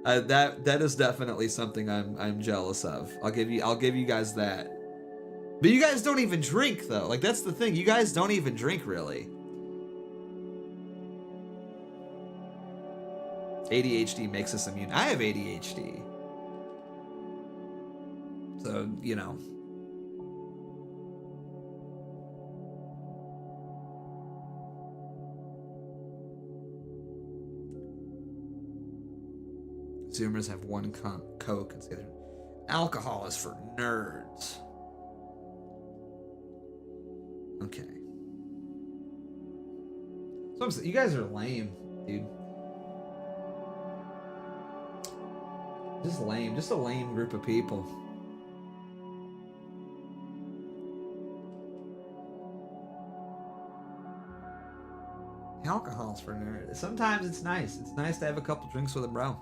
That is definitely something I'm jealous of. I'll give you guys that. But you guys don't even drink though. Like that's the thing. You guys don't even drink really. ADHD makes us immune. I have ADHD. So, you know. Zoomers have one Coke and say alcohol is for nerds. Okay. So I'm saying, you guys are lame, dude. Just lame. Just a lame group of people. Alcohol's for nerds. Sometimes it's nice. It's nice to have a couple drinks with a bro.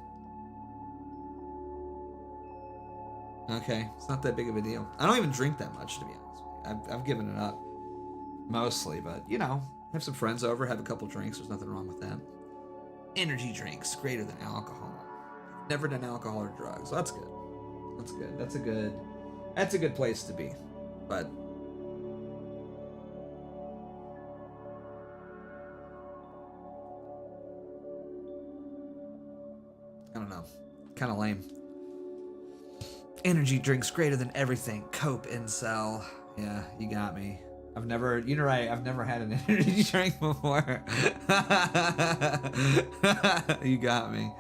Okay, it's not that big of a deal. I don't even drink that much, to be honest with you. I've given it up. Mostly, but, you know, have some friends over, have a couple drinks. There's nothing wrong with that. Energy drinks, greater than alcohol. Never done alcohol or drugs. That's good. That's good. That's a good place to be. But I don't know. Kind of lame. Energy drinks greater than everything. Cope incel. Yeah, you got me. You're right, I've never had an energy drink before. You got me.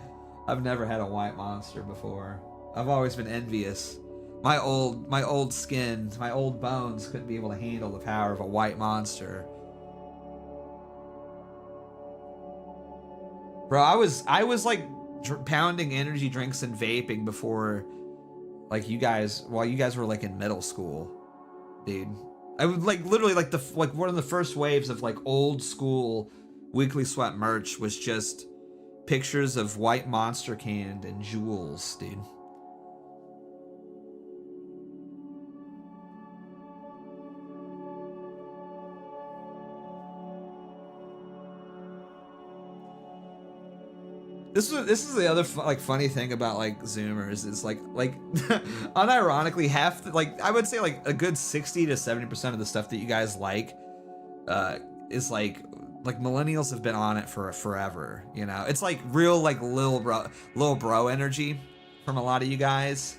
I've never had a white monster before. I've always been envious. My old skin, my old bones couldn't be able to handle the power of a white monster. Bro, I was like pounding energy drinks and vaping before, like while you guys were like in middle school, dude. I would like literally like one of the first waves of like old school Weekly Sweat merch was just pictures of white monster canned and jewels, dude. This is the other funny thing about like Zoomers is like unironically I would say like a good 60 to 70% of the stuff that you guys like is like millennials have been on it for forever, you know. It's like real like little bro energy from a lot of you guys.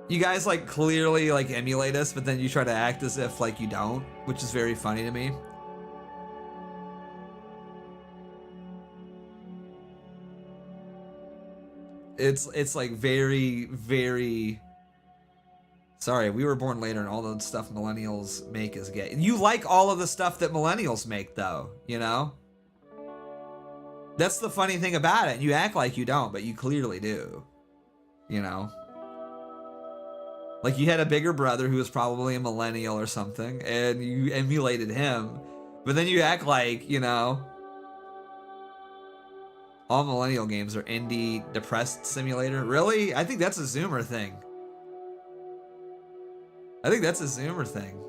You guys like clearly like emulate us, but then you try to act as if like you don't, which is very funny to me. It's like very, very. Sorry, we were born later, and all the stuff millennials make is gay. You like all of the stuff that millennials make, though, you know? That's the funny thing about it. You act like you don't, but you clearly do. You know? Like, you had a bigger brother who was probably a millennial or something, and you emulated him. But then you act like, you know, All millennial games are indie depressed simulator. Really? I think that's a Zoomer thing. I think that's a Zoomer thing.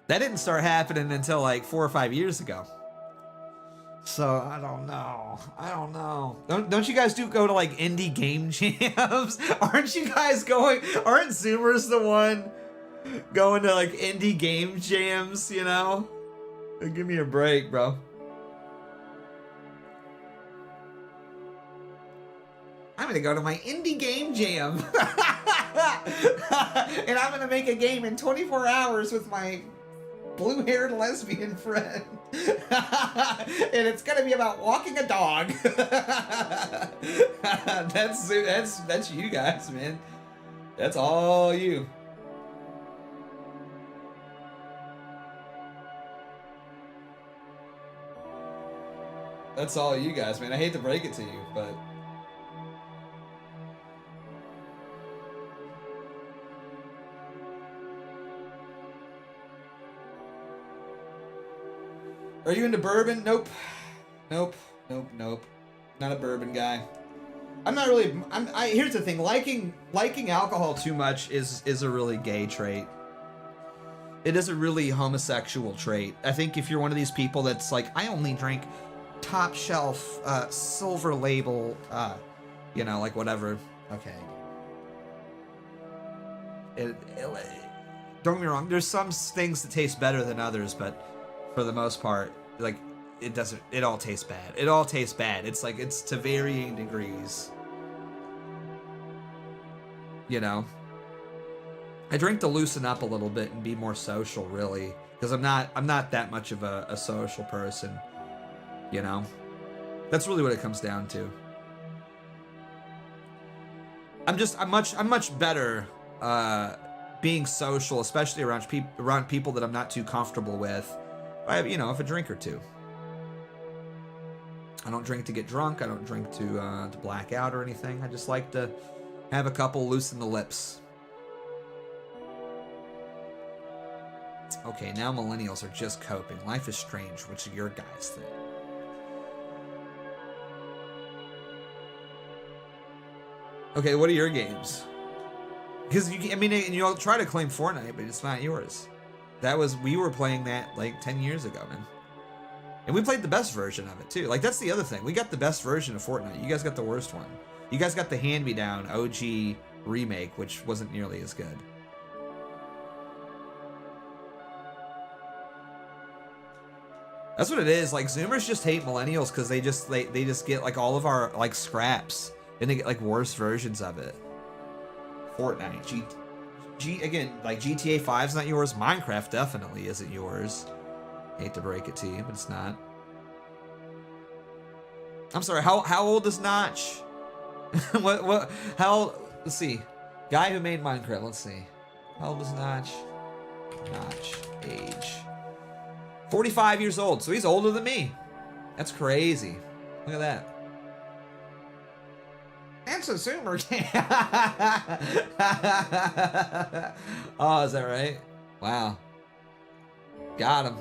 That didn't start happening until like 4 or 5 years ago. So I don't know. I don't know. Don't you guys go to like indie game jams? Aren't you guys going? Aren't Zoomers the one going to like indie game jams? You know? Give me a break, bro. I'm gonna go to my indie game jam, and I'm gonna make a game in 24 hours with my blue-haired lesbian friend. And it's gonna be about walking a dog. That's you guys, man. That's all you. That's all you guys, man. I hate to break it to you, but are you into bourbon? Nope. Nope. Not a bourbon guy. I'm not really. Here's the thing. Liking alcohol too much is a really gay trait. It is a really homosexual trait. I think if you're one of these people that's like, I only drink top shelf, silver label, you know, like whatever. Okay. Don't get me wrong. There's some things that taste better than others, but for the most part, like, it all tastes bad. It all tastes bad. It's like, it's to varying degrees. You know? I drink to loosen up a little bit and be more social, really. Because I'm not that much of a social person. You know? That's really what it comes down to. I'm much better, being social, especially around people that I'm not too comfortable with. I have, if a drink or two. I don't drink to get drunk. I don't drink to black out or anything. I just like to have a couple, loosen the lips. Okay, now millennials are just coping. Life is strange. What's your guys' thing? Okay, what are your games? Because you'll try to claim Fortnite, but it's not yours. We were playing that like 10 years ago, man. And we played the best version of it too. Like, that's the other thing. We got the best version of Fortnite. You guys got the worst one. You guys got the hand-me-down OG remake, which wasn't nearly as good. That's what it is. Like, Zoomers just hate millennials because they just get like all of our like scraps, and they get like worse versions of it. Fortnite, again, like GTA 5's not yours. Minecraft definitely isn't yours. Hate to break it to you, but it's not. I'm sorry. How old is Notch? Let's see. Guy who made Minecraft. Let's see. How old is Notch? Notch age. 45 years old. So he's older than me. That's crazy. Look at that. That's a Zoomer. Oh, is that right? Wow. Got him.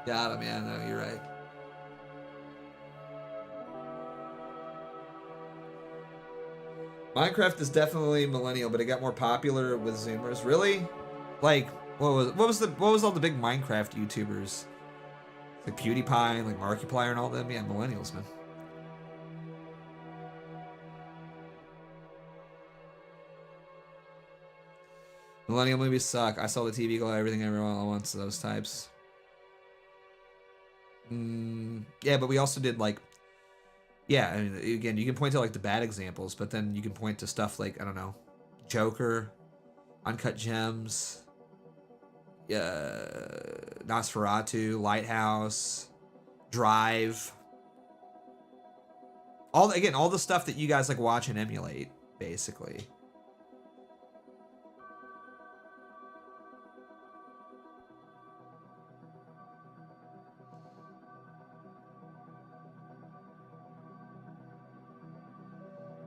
Yeah, no, you're right. Minecraft is definitely millennial, but it got more popular with Zoomers. Really? Like, what was all the big Minecraft YouTubers? Like PewDiePie and like Markiplier and all them? Yeah, millennials, man. Millennial movies suck. I saw the TV go everything everyone all wants, those types. Yeah, but we also did like, yeah, I mean, again, you can point to like the bad examples, but then you can point to stuff like, I don't know, Joker, Uncut Gems, Nosferatu, Lighthouse, Drive. All the stuff that you guys like watch and emulate, basically.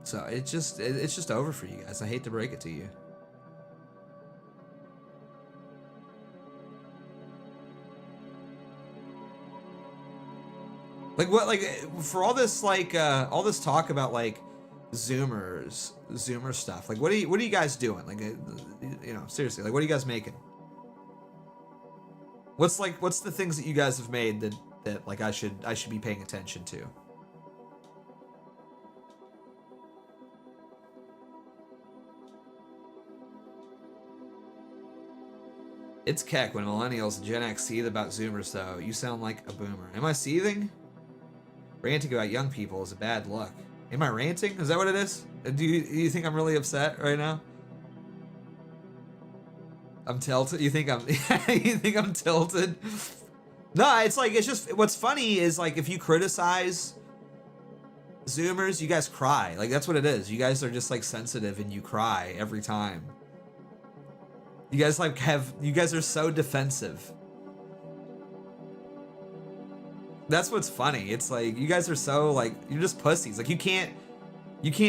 So it's just over for you guys. I hate to break it to you. Like what? Like for all this all this talk about like Zoomer stuff. Like what are you guys doing? Like you know, seriously, like what are you guys making? What's the things that you guys have made that like I should be paying attention to? It's keck when millennials and Gen X seethe about Zoomers, though. You sound like a boomer. Am I seething? Ranting about young people is a bad look. Am I ranting? Is that what it is? Do you think I'm really upset right now? I'm tilted. You think I'm you think I'm tilted? No, it's just what's funny is like if you criticize Zoomers, you guys cry. Like that's what it is. You guys are just like sensitive and you cry every time. You guys you guys are so defensive. That's what's funny. It's like you guys are so like you're just pussies. Like you can't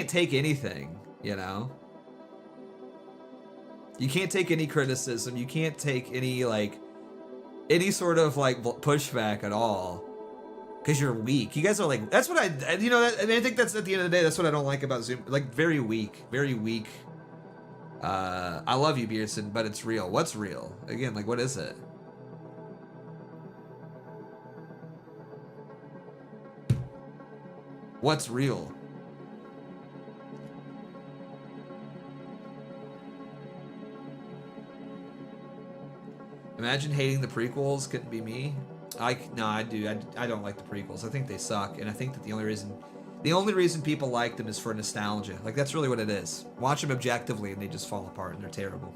take anything, you know? You can't take any criticism. You can't take any sort of like pushback at all. Cuz you're weak. You guys are like that's what I think that's at the end of the day that's what I don't like about Zoom. Like very weak. Very weak. I love you, Beardson, but it's real. What's real? Again, like, what is it? What's real? Imagine hating the prequels. Couldn't be me. No, I do. I don't like the prequels. I think they suck, and I think that the only reason people like them is for nostalgia. Like that's really what it is. Watch them objectively and they just fall apart and they're terrible.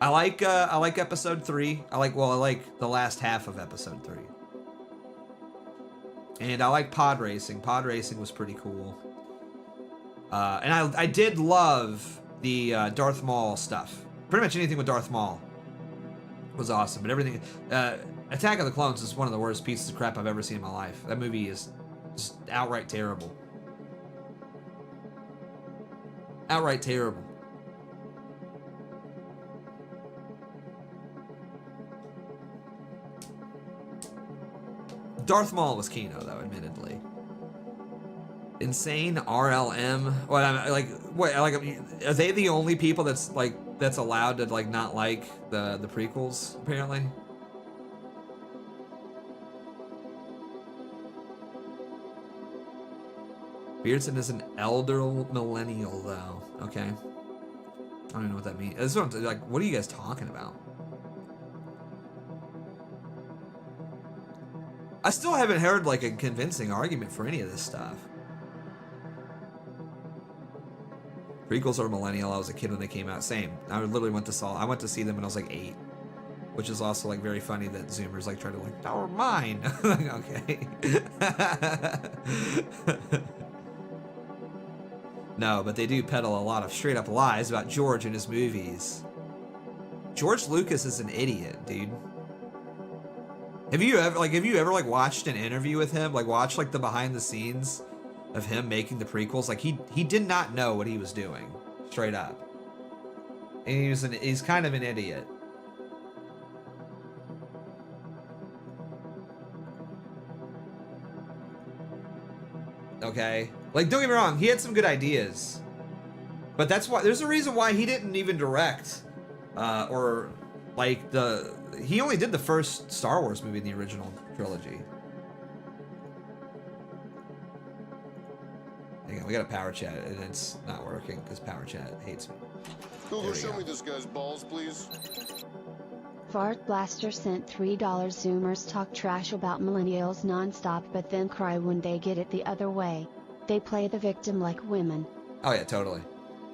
I like episode 3. I like the last half of episode 3. And I like pod racing. Pod racing was pretty cool. And I did love the Darth Maul stuff. Pretty much anything with Darth Maul was awesome. But everything Attack of the Clones is one of the worst pieces of crap I've ever seen in my life. That movie is just outright terrible. Outright terrible. Darth Maul was Kino, though, admittedly. Insane RLM. Are they the only people that's allowed to like not like the prequels? Apparently. Beardson is an elder millennial, though. Okay. I don't even know what that means. This is what are you guys talking about? I still haven't heard like a convincing argument for any of this stuff. Prequels are millennial. I was a kid when they came out. Same. I literally went to see them when I was like 8. Which is also like very funny that Zoomers like try to like, oh, mine. Like, okay. No, but they do peddle a lot of straight up lies about George and his movies. George Lucas is an idiot, dude. Have you ever watched an interview with him? Like watch like the behind the scenes of him making the prequels? Like he did not know what he was doing. Straight up. And he's kind of an idiot. Okay? Like, don't get me wrong, he had some good ideas. But that's why, there's a reason why he didn't even direct, he only did the first Star Wars movie in the original trilogy. Hang on, we got a power chat, and it's not working, because power chat hates me. Google, show me this guy's balls, please. Fart Blaster sent $3. Zoomers talk trash about millennials non-stop but then cry when they get it the other way. They play the victim like women. Oh yeah, totally.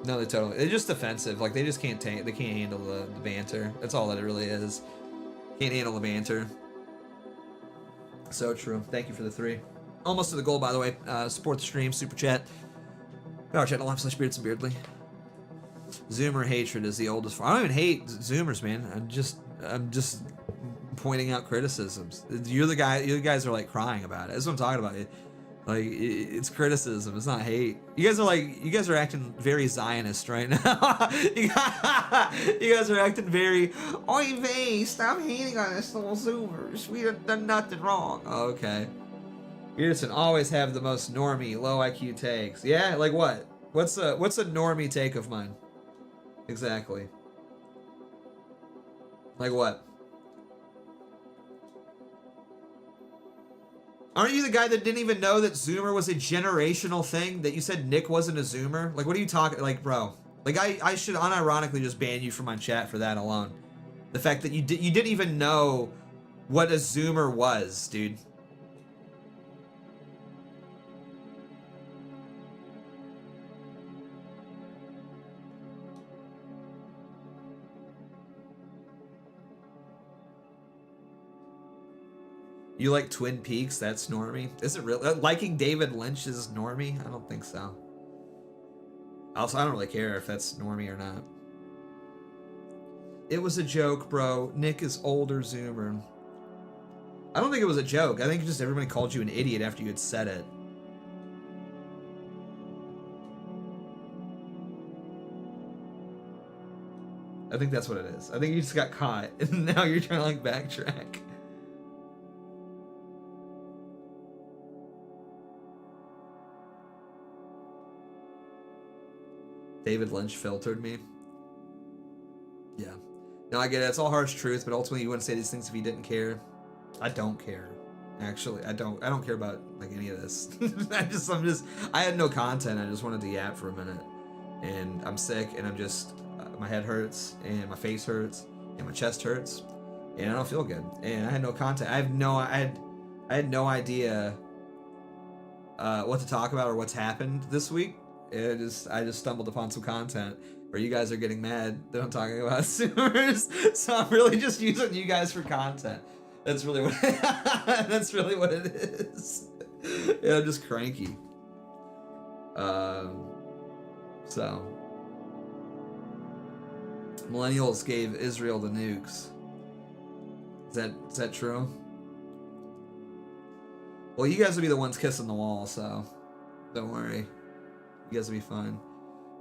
No, they're just defensive. Like they just can't handle the banter. That's all that it really is. Can't handle the banter. So true. Thank you for the 3. Almost to the goal, by the way. Support the stream, super chat. powerchat.live/BeardsonBeardly. Zoomer hatred is the oldest form. I don't even hate Zoomers, man. I'm just pointing out criticisms. You guys are like crying about it. That's what I'm talking about. Like, it's criticism. It's not hate. You guys are acting very Zionist right now. you guys are acting very, oy vey, stop hating on us little Zoomers. We have done nothing wrong. Okay. Beardson always have the most normie, low IQ takes. Yeah, like what? What's a normie take of mine? Exactly. Like what? Aren't you the guy that didn't even know that Zoomer was a generational thing? That you said Nick wasn't a Zoomer? Like, what are you talking? Like, bro. Like, I should unironically just ban you from my chat for that alone. The fact that you didn't even know what a Zoomer was, dude. You like Twin Peaks? That's normie. Is it really? Liking David Lynch is normie? I don't think so. Also, I don't really care if that's normie or not. It was a joke, bro. Nick is older Zoomer. I don't think it was a joke. I think just everybody called you an idiot after you had said it. I think that's what it is. I think you just got caught, and now you're trying to like backtrack. David Lynch filtered me. Yeah. No, I get it. It's all harsh truth, but ultimately you wouldn't say these things if you didn't care. I don't care. Actually, I don't care about like any of this. I had no content. I just wanted to yap for a minute. And I'm sick, and I'm just, my head hurts, and my face hurts, and my chest hurts, and I don't feel good. And I had no content. I had no idea what to talk about or what's happened this week. I just stumbled upon some content where you guys are getting mad that I'm talking about Zoomers, so I'm really just using you guys for content. That's really what that's really what it is. Yeah, I'm just cranky. So millennials gave Israel the nukes. Is that true? Well, you guys will be the ones kissing the wall, so don't worry. You guys will be fine.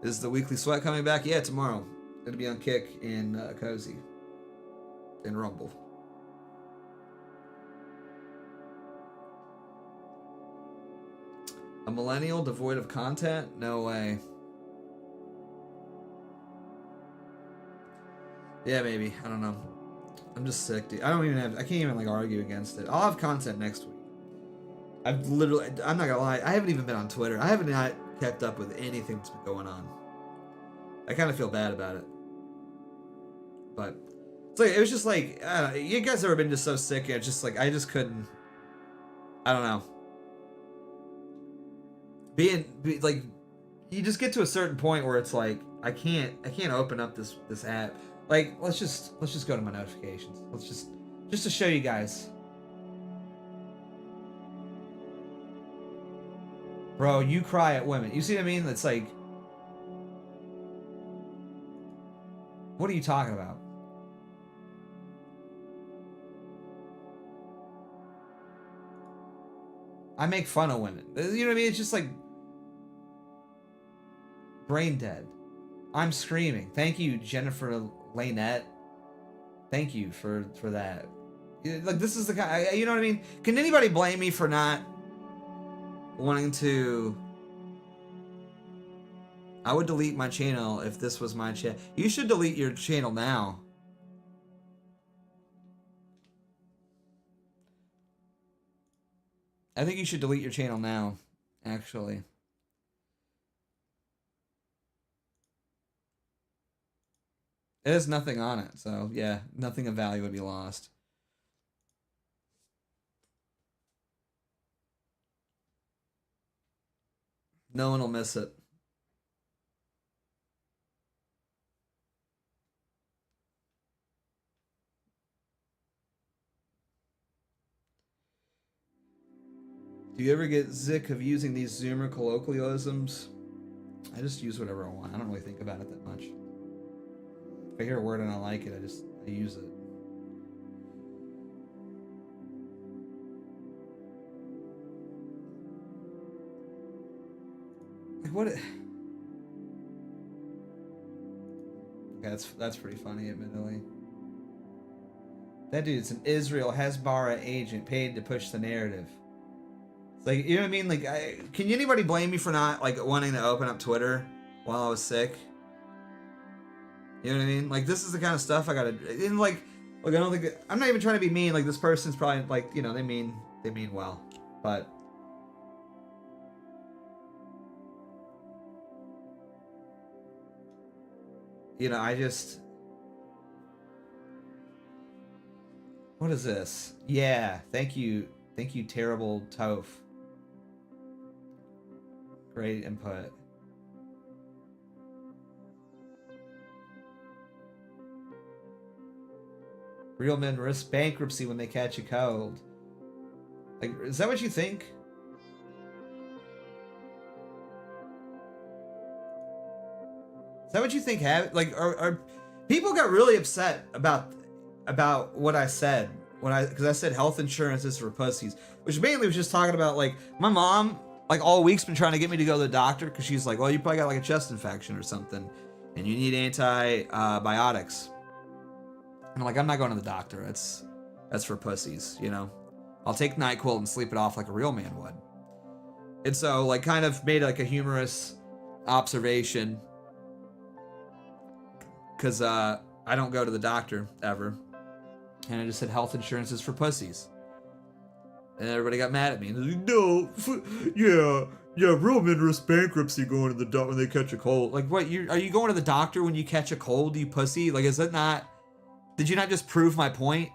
Is the weekly sweat coming back? Yeah, tomorrow. It'll be on Kick in Cozy. In Rumble. A millennial devoid of content? No way. Yeah, maybe. I don't know. I'm just sick, dude. I can't even like argue against it. I'll have content next week. I'm not gonna lie, I haven't even been on Twitter. I haven't not kept up with anything that's been going on. I kind of feel bad about it. But it's like, it was just like, I don't know, you guys ever been just so sick? It's just like, I just couldn't, I don't know. Like, you just get to a certain point where it's like, I can't open up this app. Like, let's just go to my notifications. Let's just to show you guys. Bro, you cry at women. You see what I mean? It's like, what are you talking about? I make fun of women. You know what I mean? It's just like brain dead. I'm screaming. Thank you, Jennifer Laynette. Thank you for that. Like, this is the kind, you know what I mean? Can anybody blame me for not wanting to? I would delete my channel if this was my channel. You should delete your channel now. I think you should delete your channel now, actually. It has nothing on it, so yeah, nothing of value would be lost. No one will miss it. Do you ever get sick of using these Zoomer colloquialisms? I just use whatever I want. I don't really think about it that much. If I hear a word and I like it, I use it. What? Okay, that's pretty funny, admittedly. That dude's an Israel Hezbollah agent paid to push the narrative. It's like, you know what I mean? Like, can anybody blame me for not like wanting to open up Twitter while I was sick? You know what I mean? Like, this is the kind of stuff I gotta. And like, I don't think I'm not even trying to be mean. Like, this person's probably like, you know, they mean well, but. You know, I just... What is this? Yeah, thank you. Thank you, Terrible Toph. Great input. Real men risk bankruptcy when they catch a cold. Like, is that what you think? Is that what you think? Like, are people got really upset about what I said because I said health insurance is for pussies, which mainly was just talking about like my mom like all week's been trying to get me to go to the doctor because she's like, well, you probably got like a chest infection or something, and you need antibiotics. And I'm like, I'm not going to the doctor. That's for pussies, you know. I'll take NyQuil and sleep it off like a real man would. And so like kind of made like a humorous observation. Because I don't go to the doctor ever. And I just said health insurance is for pussies. And everybody got mad at me. And they're like, no, yeah, real men risk bankruptcy going to the doctor when they catch a cold. Like, what? Are you going to the doctor when you catch a cold, you pussy? Like, is that not... Did you not just prove my point?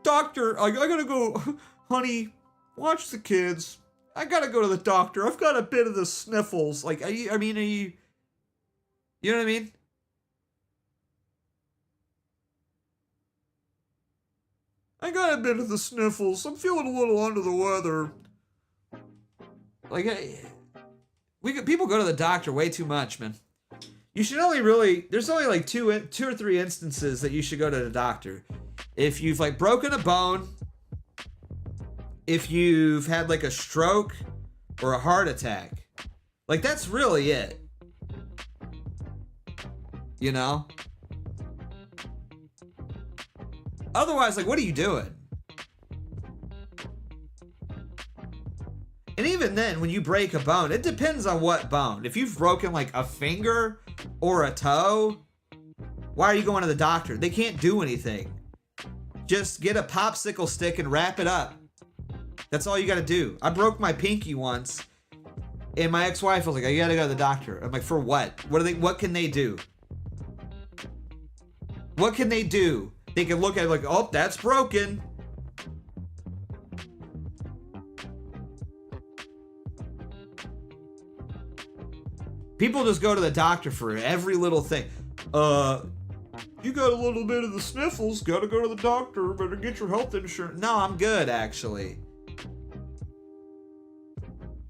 Doctor, I gotta go. Honey, watch the kids. I gotta go to the doctor. I've got a bit of the sniffles. Like, are you... You know what I mean? I got a bit of the sniffles. I'm feeling a little under the weather. Like, people go to the doctor way too much, man. You should only really, there's only like two or three instances that you should go to the doctor. If you've like broken a bone, if you've had like a stroke or a heart attack, like that's really it. You know? Otherwise, like, what are you doing? And even then, when you break a bone, it depends on what bone. If you've broken, like, a finger or a toe, why are you going to the doctor? They can't do anything. Just get a popsicle stick and wrap it up. That's all you gotta do. I broke my pinky once, and my ex-wife was like, "You gotta go to the doctor." I'm like, "For what? What can they do? What can they do?" They can look at it like, oh, that's broken. People just go to the doctor for every little thing. You got a little bit of the sniffles, gotta go to the doctor, better get your health insurance. No, I'm good, actually.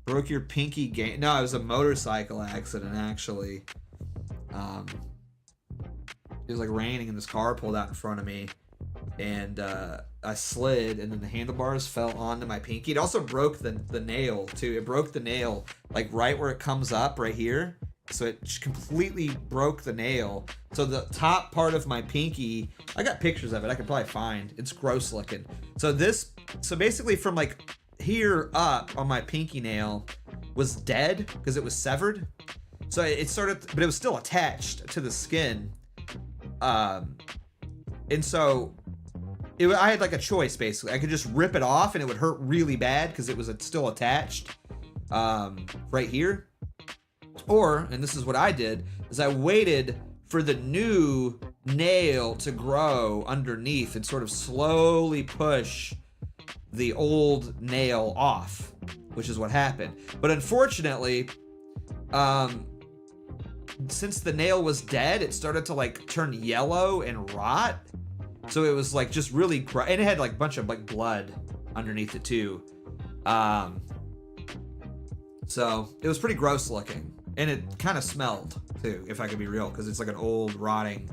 Broke your pinky game. No, it was a motorcycle accident, actually. It was like raining and this car pulled out in front of me, and I slid, and then the handlebars fell onto my pinky. It also broke the nail too. It broke the nail like right where it comes up right here. So it completely broke the nail. So the top part of my pinky, I got pictures of it. I could probably find. It's gross looking. So basically from like here up on my pinky nail was dead because it was severed. So it started, but it was still attached to the skin. And so I had like a choice basically. I could just rip it off and it would hurt really bad because it was still attached right here. Or, and this is what I did, is I waited for the new nail to grow underneath and sort of slowly push the old nail off, which is what happened. But unfortunately, since the nail was dead, it started to like turn yellow and rot. So it was like just really and it had like a bunch of like blood underneath it too. So it was pretty gross looking, and it kind of smelled too, if I could be real, because it's like an old rotting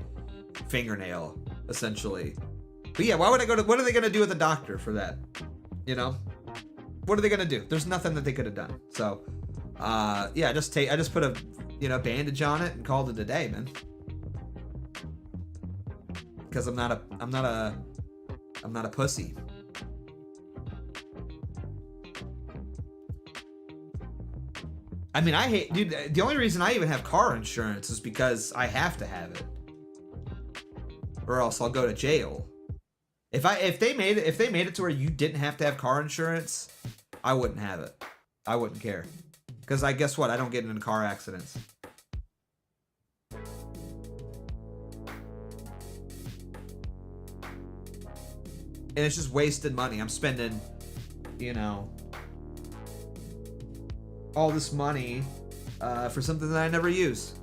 fingernail essentially. But yeah, why would I go to, what are they going to do with the doctor for that? You know, what are they going to do? There's nothing that they could have done. So Yeah, I just put a, you know, bandage on it and called it a day, man. Because I'm not a pussy. I mean, I hate, dude, the only reason I even have car insurance is because I have to have it. Or else I'll go to jail. If they made it to where you didn't have to have car insurance, I wouldn't have it. I wouldn't care. Because guess what? I don't get into car accidents. And it's just wasted money. I'm spending, you know, all this money for something that I never use.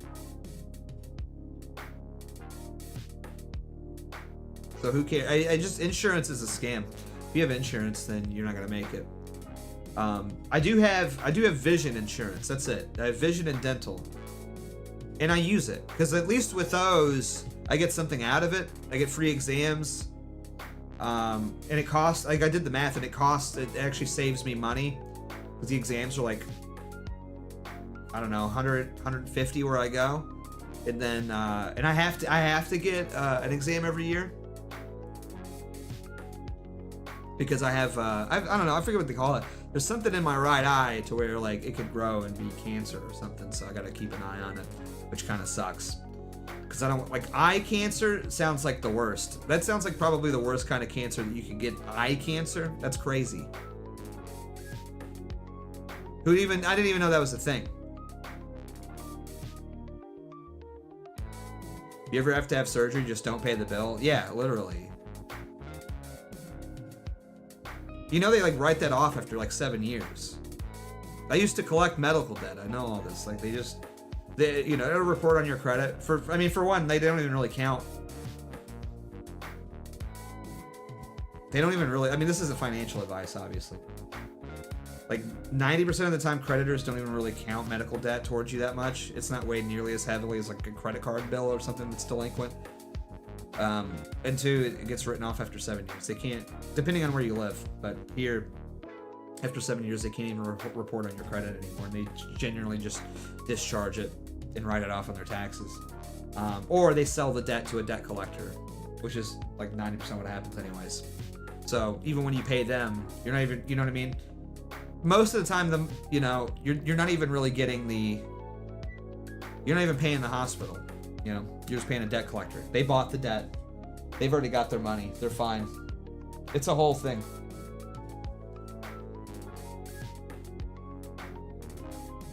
So who cares? I just, insurance is a scam. If you have insurance, then you're not gonna make it. I do have vision insurance. That's it. I have vision and dental, and I use it because at least with those, I get something out of it. I get free exams, and it costs. Like I did the math, and it actually saves me money because the exams are like, I don't know, 100, 150 where I go, and then and I have to get an exam every year. Because I have, I don't know, I forget what they call it. There's something in my right eye to where like it could grow and be cancer or something, so I gotta keep an eye on it, which kind of sucks. Because I don't, like, eye cancer sounds like the worst. That sounds like probably the worst kind of cancer that you could get, eye cancer. That's crazy. I didn't even know that was a thing. You ever have to have surgery, just don't pay the bill? Yeah, literally. You know, they like write that off after like 7 years. I used to collect medical debt. I know all this. Like they you know, it'll report on your credit. For one, they don't even really count. They don't even really, I mean, this isn't financial advice, obviously. Like 90% of the time, creditors don't even really count medical debt towards you that much. It's not weighed nearly as heavily as like a credit card bill or something that's delinquent. And two, it gets written off after 7 years. They can't, depending on where you live, but here, after 7 years, they can't even report on your credit anymore, and they genuinely just discharge it and write it off on their taxes. Or they sell the debt to a debt collector, which is like 90% what happens anyways. So even when you pay them, you're not even, you know what I mean? Most of the time, you know, you're not even really getting you're not even paying the hospital. You know, you're just paying a debt collector. They bought the debt. They've already got their money. They're fine. It's a whole thing.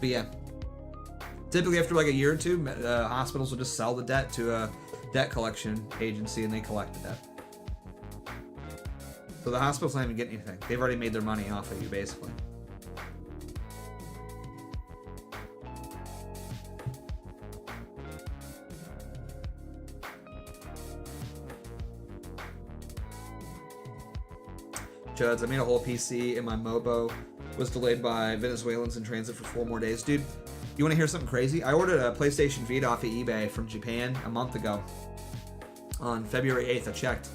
But yeah, typically after like a year or two, hospitals will just sell the debt to a debt collection agency and they collect the debt. So the hospital's not even getting anything. They've already made their money off of you, basically. Chuds, I made a whole PC and my Mobo was delayed by Venezuelans in transit for 4 more days. Dude, you want to hear something crazy? I ordered a PlayStation Vita off of eBay from Japan a month ago. On February 8th, I checked.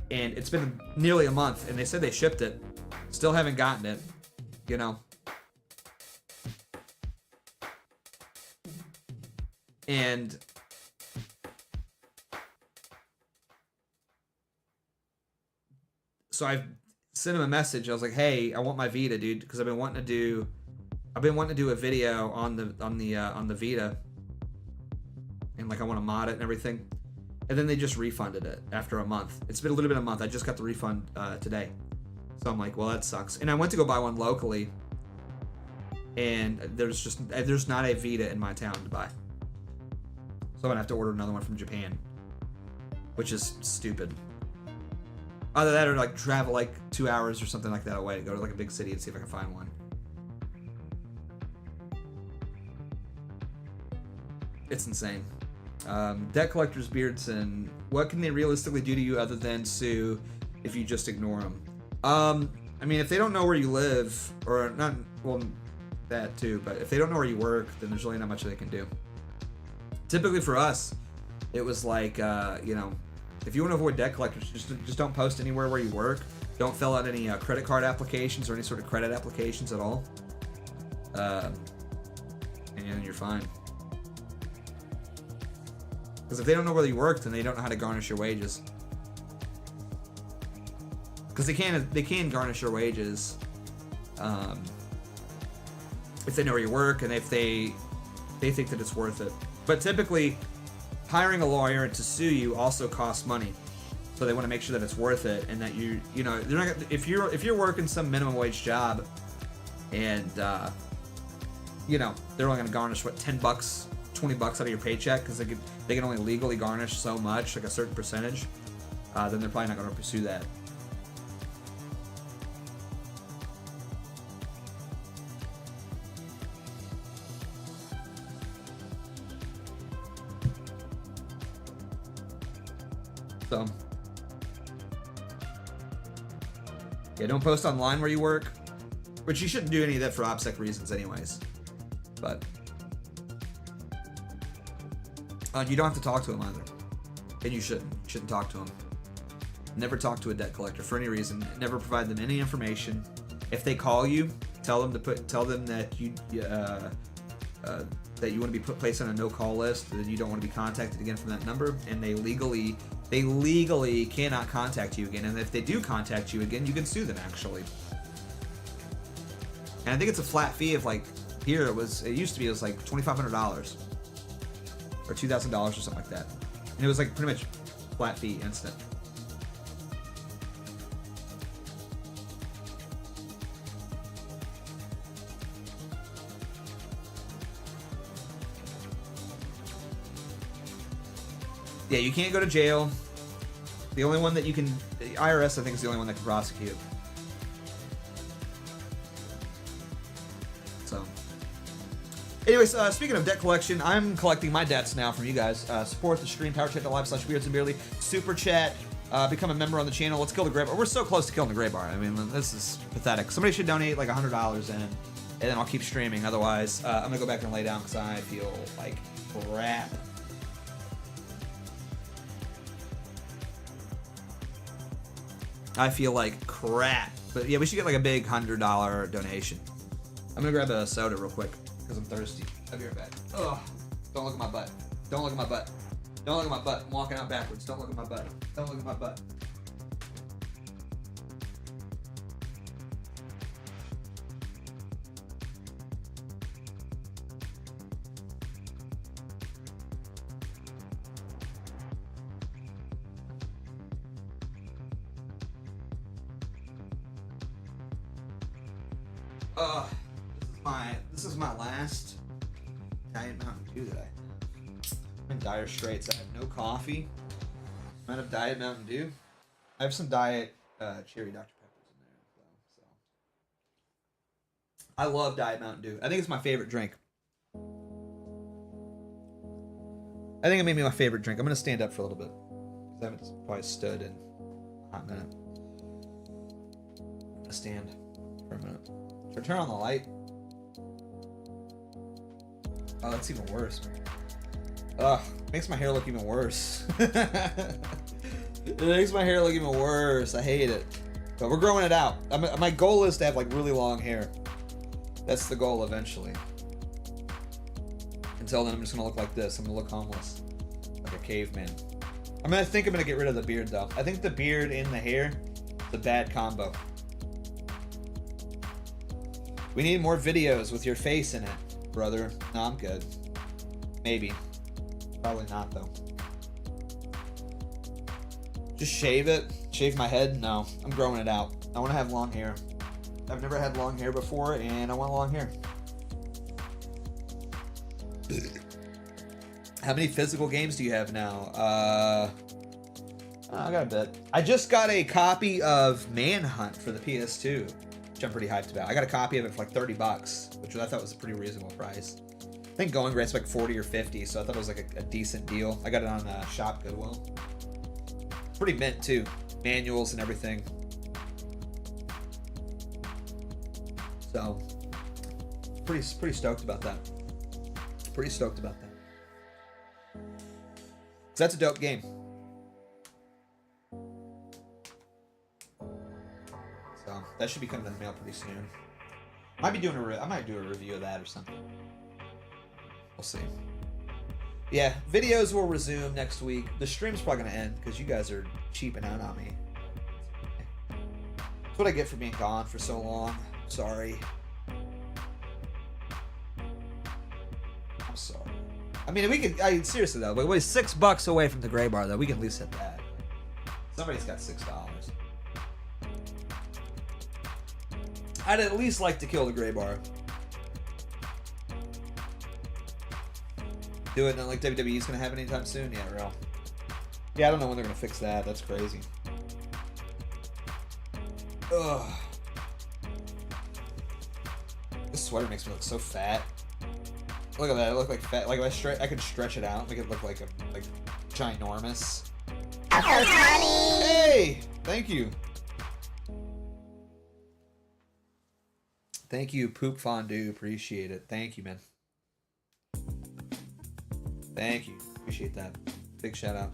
And it's been nearly a month, and they said they shipped it. Still haven't gotten it, you know. And so I sent him a message. I was like, "Hey, I want my Vita, dude, because I've been wanting to do a video on the Vita, and like I want to mod it and everything." And then they just refunded it after a month. It's been a little bit of a month. I just got the refund today, so I'm like, "Well, that sucks." And I went to go buy one locally, and there's not a Vita in my town to buy, so I'm gonna have to order another one from Japan, which is stupid. Either that or like travel like 2 hours or something like that away to go to like a big city and see if I can find one. It's insane. Debt collectors, Beardson, what can they realistically do to you other than sue if you just ignore them? I mean, if they don't know where you live, or not, well, that too, but if they don't know where you work, then there's really not much they can do. Typically for us, it was like, you know, if you want to avoid debt collectors, just don't post anywhere where you work. Don't fill out any credit card applications or any sort of credit applications at all. and then you're fine. Because if they don't know where you work, then they don't know how to garnish your wages. Because they can garnish your wages if they know where you work and if they think that it's worth it. But typically, hiring a lawyer to sue you also costs money, so they want to make sure that it's worth it and that you know they're not. If you're working some minimum wage job, and you know they're only going to garnish what, $10, $20 out of your paycheck because they can only legally garnish so much, like a certain percentage, then they're probably not going to pursue that. So, yeah, don't post online where you work, which you shouldn't do any of that for OPSEC reasons anyways. But you don't have to talk to him either, and you shouldn't talk to him. Never talk to a debt collector for any reason. Never provide them any information. If they call you, tell them that you that you want to be placed on a no-call list, that you don't want to be contacted again from that number, and they legally cannot contact you again. And if they do contact you again, you can sue them actually. And I think it's a flat fee of like, here it used to be like $2,500 or $2,000 or something like that, and it was like pretty much flat fee, instant. Yeah, you can't go to jail. The only one that you can, the IRS, I think, is the only one that can prosecute. So, anyways, speaking of debt collection, I'm collecting my debts now from you guys. Support the stream, powerchat.live/BeardsonBeardly. Super chat, become a member on the channel. Let's kill the gray bar. We're so close to killing the gray bar. I mean, this is pathetic. Somebody should donate like $100 in, and then I'll keep streaming. Otherwise, I'm gonna go back and lay down because I feel like crap. I feel like crap. But yeah, we should get like a big $100 donation. I'm gonna grab a soda real quick because I'm thirsty. I'll be right back. Ugh. Don't look at my butt. Don't look at my butt. Don't look at my butt. I'm walking out backwards. Don't look at my butt. Don't look at my butt. This is my last Diet Mountain Dew that I'm in dire straits. I have no coffee. I'm out of Diet Mountain Dew. I have some Diet Cherry Dr. Peppers in there as well. So I love Diet Mountain Dew. I think it's my favorite drink. I think it made me my favorite drink. I'm gonna stand up for a little bit because I haven't probably stood in a hot minute. I'm gonna stand for a minute. Should I turn on the light? Oh, that's even worse. Ugh, makes my hair look even worse. It makes my hair look even worse. I hate it. But we're growing it out. My goal is to have like really long hair. That's the goal eventually. Until then, I'm just gonna look like this. I'm gonna look homeless, like a caveman. I think I'm gonna get rid of the beard though. I think the beard and the hair is a bad combo. We need more videos with your face in it, brother. No, I'm good. Maybe. Probably not, though. Just shave it. Shave my head? No. I'm growing it out. I want to have long hair. I've never had long hair before, and I want long hair. How many physical games do you have now? I got a bit. I just got a copy of Manhunt for the PS2, which I'm pretty hyped about. I got a copy of it for like $30, which I thought was a pretty reasonable price. I think going rate's like 40 or 50, so I thought it was like a decent deal. I got it on Shop Goodwill. Pretty mint too, manuals and everything. So, pretty stoked about that. Pretty stoked about that. So that's a dope game. So that should be coming in the mail pretty soon. I might do a review of that or something. We'll see. Yeah, videos will resume next week. The stream's probably gonna end because you guys are cheaping out on me. That's what I get for being gone for so long. Sorry. I'm sorry. I mean, we could. Seriously though, we're $6 away from the gray bar though. We can at least hit that. Somebody's got $6. I'd at least like to kill the gray bar. Do it, not like WWE's gonna have it anytime soon. Yeah, real. Yeah, I don't know when they're gonna fix that. That's crazy. Ugh. This sweater makes me look so fat. Look at that. I look like fat. Like if I could stretch it out, make it look like ginormous. Hey, thank you. Thank you, Poop Fondue. Appreciate it. Thank you, man. Thank you. Appreciate that. Big shout out.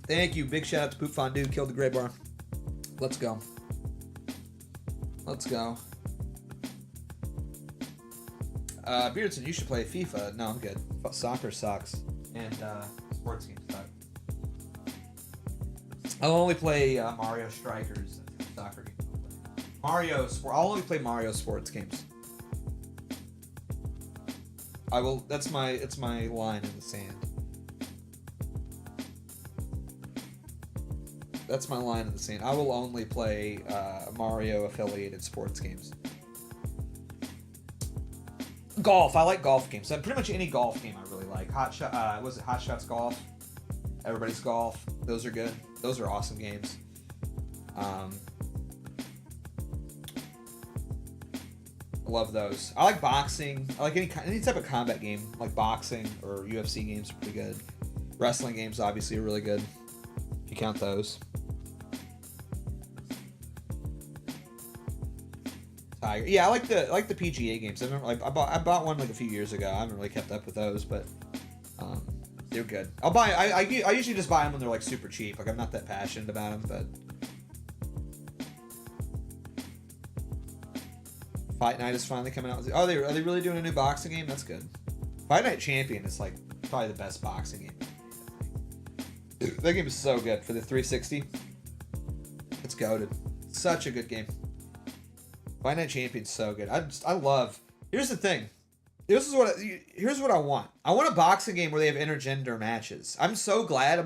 Thank you. Big shout out to Poop Fondue. Killed the gray bar. Let's go. Let's go. Beardson, you should play FIFA. No, I'm good. Soccer sucks. And sports games suck. I'll only play Mario Strikers. Soccer games. I'll only play Mario sports games. I will. It's my line in the sand. That's my line in the sand. I will only play Mario affiliated sports games. Golf. I like golf games. Pretty much any golf game I really like. Hot Shots Golf? Everybody's Golf. Those are good. Those are awesome games. I love those. I like boxing. I like any type of combat game, like boxing or UFC games are pretty good. Wrestling games obviously are really good, if you count those. Tiger. Yeah, I like the PGA games. I remember, I bought one like a few years ago. I haven't really kept up with those, but they're good. I usually just buy them when they're like super cheap. Like I'm not that passionate about them, but Fight Night is finally coming out. Oh, are they really doing a new boxing game? That's good. Fight Night Champion is like probably the best boxing game. Dude, that game is so good for the 360. It's goated. Such a good game. Fight Night Champion's so good. I love. Here's the thing. Here's what I want. I want a boxing game where they have intergender matches. I'm so glad. I'm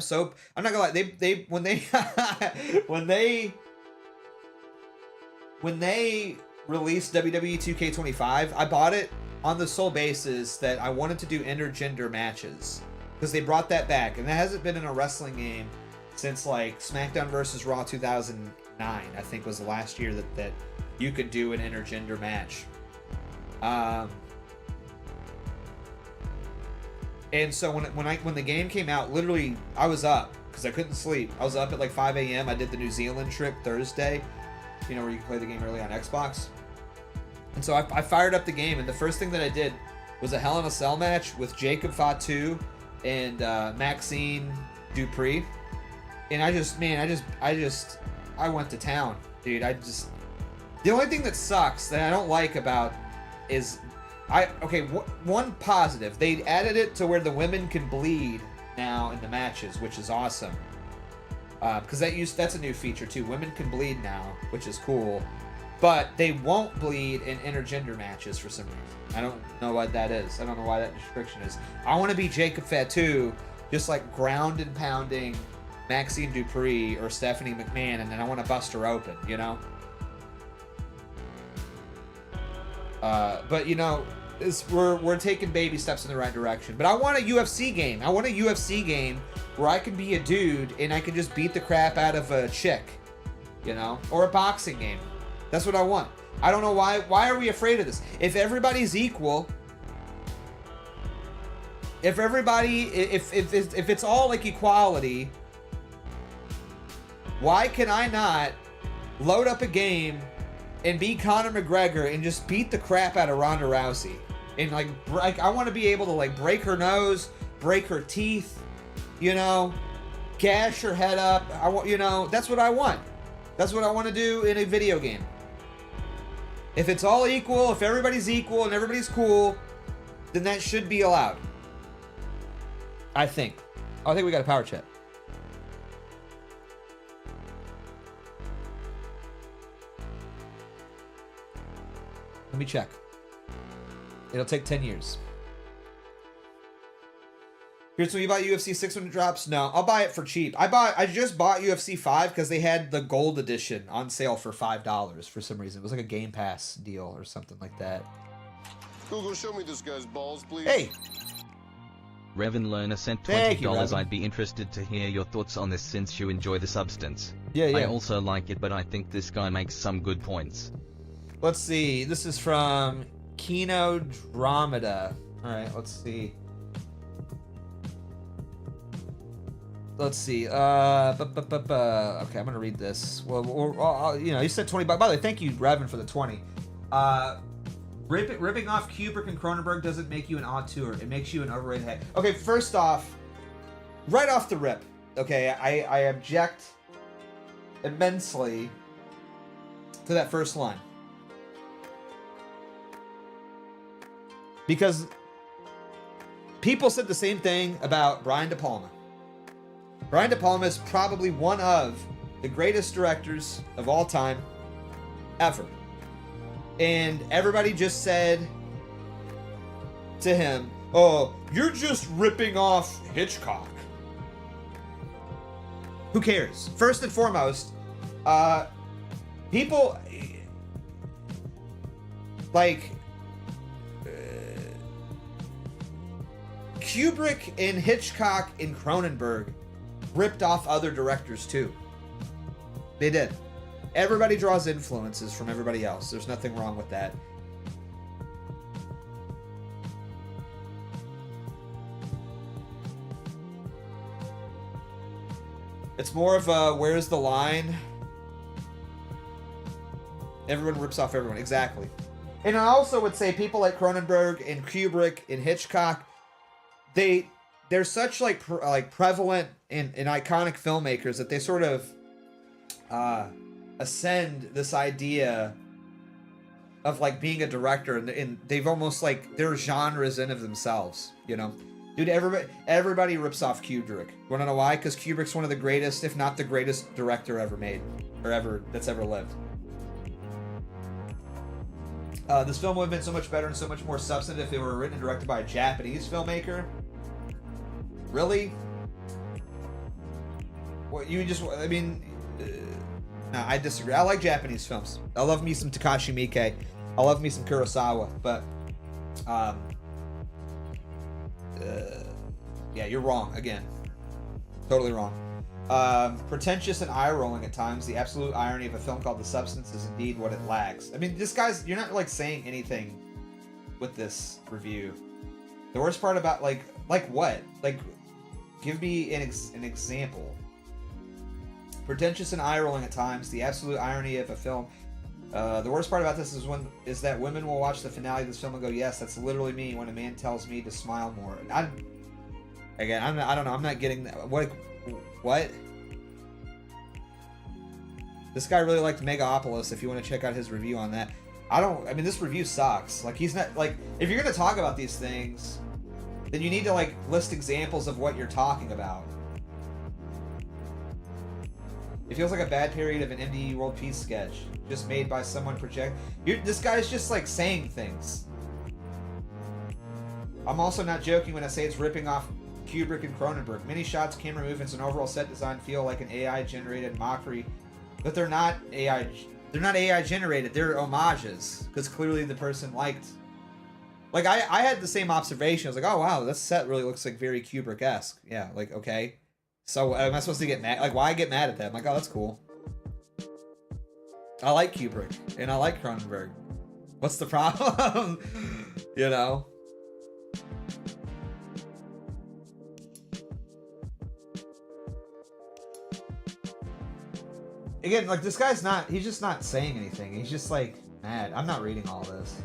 not gonna lie. When they released WWE 2K25, I bought it on the sole basis that I wanted to do intergender matches because they brought that back, and that hasn't been in a wrestling game since like SmackDown vs. Raw 2009. I think was the last year that you could do an intergender match. And so when the game came out, literally I was up because I couldn't sleep. I was up at like 5 a.m. I did the New Zealand trip Thursday, you know, where you can play the game early on Xbox. And so I fired up the game, and the first thing that I did was a Hell in a Cell match with Jacob Fatu and Maxine Dupree. And I went to town, dude. The only thing that sucks that I don't like about is one positive. They added it to where the women can bleed now in the matches, which is awesome. Because that's a new feature too. Women can bleed now, which is cool. But they won't bleed in intergender matches for some reason. I don't know what that is. I don't know why that restriction is. I want to be Jacob Fatu, just like ground and pounding Maxine Dupree or Stephanie McMahon, and then I want to bust her open, you know? But you know, we're taking baby steps in the right direction. But I want a UFC game. I want a UFC game where I can be a dude and I can just beat the crap out of a chick, you know, or a boxing game. That's what I want. I don't know why. Why are we afraid of this? If everybody's equal, if it's all like equality, why can I not load up a game and be Conor McGregor and just beat the crap out of Ronda Rousey? And like I want to be able to like break her nose, break her teeth, you know, gash her head up. You know, that's what I want. That's what I want to do in a video game. If it's all equal, if everybody's equal and everybody's cool, then that should be allowed. I think. Oh, I think we got a power chat. Let me check. It'll take 10 years. Here's when you buy UFC 6 when it drops. No, I'll buy it for cheap. I just bought UFC 5 because they had the gold edition on sale for $5 for some reason. It was like a Game Pass deal or something like that. Google, show me this guy's balls, please. Hey, Revan Lerner sent Thank you, $20. Revan. I'd be interested to hear your thoughts on this since you enjoy the substance. Yeah, yeah. I also like it, but I think this guy makes some good points. Let's see. This is from Kino Dramada. All right, let's see. Let's see. Okay, I'm gonna read this. Well, you know, you said 20 bucks. By the way, thank you, Revan, for the 20. Ripping off Kubrick and Cronenberg doesn't make you an auteur. It makes you an overrated head. Okay, first off, right off the rip, okay, I object immensely to that first line. Because people said the same thing about Brian De Palma. Brian De Palma is probably one of the greatest directors of all time, ever. And everybody just said to him, oh, you're just ripping off Hitchcock. Who cares? First and foremost, people like Kubrick and Hitchcock and Cronenberg ripped off other directors too. They did. Everybody draws influences from everybody else. There's nothing wrong with that. It's more of a where's the line? Everyone rips off everyone. Exactly. And I also would say people like Cronenberg and Kubrick and Hitchcock, they're such like prevalent and iconic filmmakers that they sort of ascend this idea of like being a director, and they've almost like they're genres in of themselves, you know. Dude, everybody rips off Kubrick. Wanna know why? Because Kubrick's one of the greatest, if not the greatest director ever made, or that's ever lived. This film would have been so much better and so much more substantive if it were written and directed by a Japanese filmmaker. Really? What you just? I mean. No, I disagree. I like Japanese films. I love me some Takashi Miike. I love me some Kurosawa. But, yeah, you're wrong again. Totally wrong. Pretentious and eye-rolling at times. The absolute irony of a film called The Substance is indeed what it lacks. I mean, this guy's... You're not, like, saying anything with this review. The worst part about, like what? Like, give me an example. Pretentious and eye-rolling at times. The absolute irony of a film. The worst part about this is that women will watch the finale of this film and go, "Yes, that's literally me." When a man tells me to smile more. I don't know. I'm not getting that. What? This guy really liked Megapolis. If you want to check out his review on that, I mean, this review sucks. Like, he's not like. If you're gonna talk about these things, then you need to like list examples of what you're talking about. It feels like a bad period of an MDE World Peace sketch, just made by someone this guy's just like saying things. I'm also not joking when I say it's ripping off Kubrick and Cronenberg. Many shots, camera movements, and overall set design feel like an AI-generated mockery, but they're not AI. They're not AI-generated. They're homages, because clearly the person liked. Like I had the same observation. I was like, oh wow, this set really looks like very Kubrick-esque. Yeah, like okay. So am I supposed to get mad? Like, why get mad at that? I'm like, oh, that's cool. I like Kubrick and I like Cronenberg. What's the problem? You know? Again, like this guy's not, he's just not saying anything. He's just like mad. I'm not reading all this.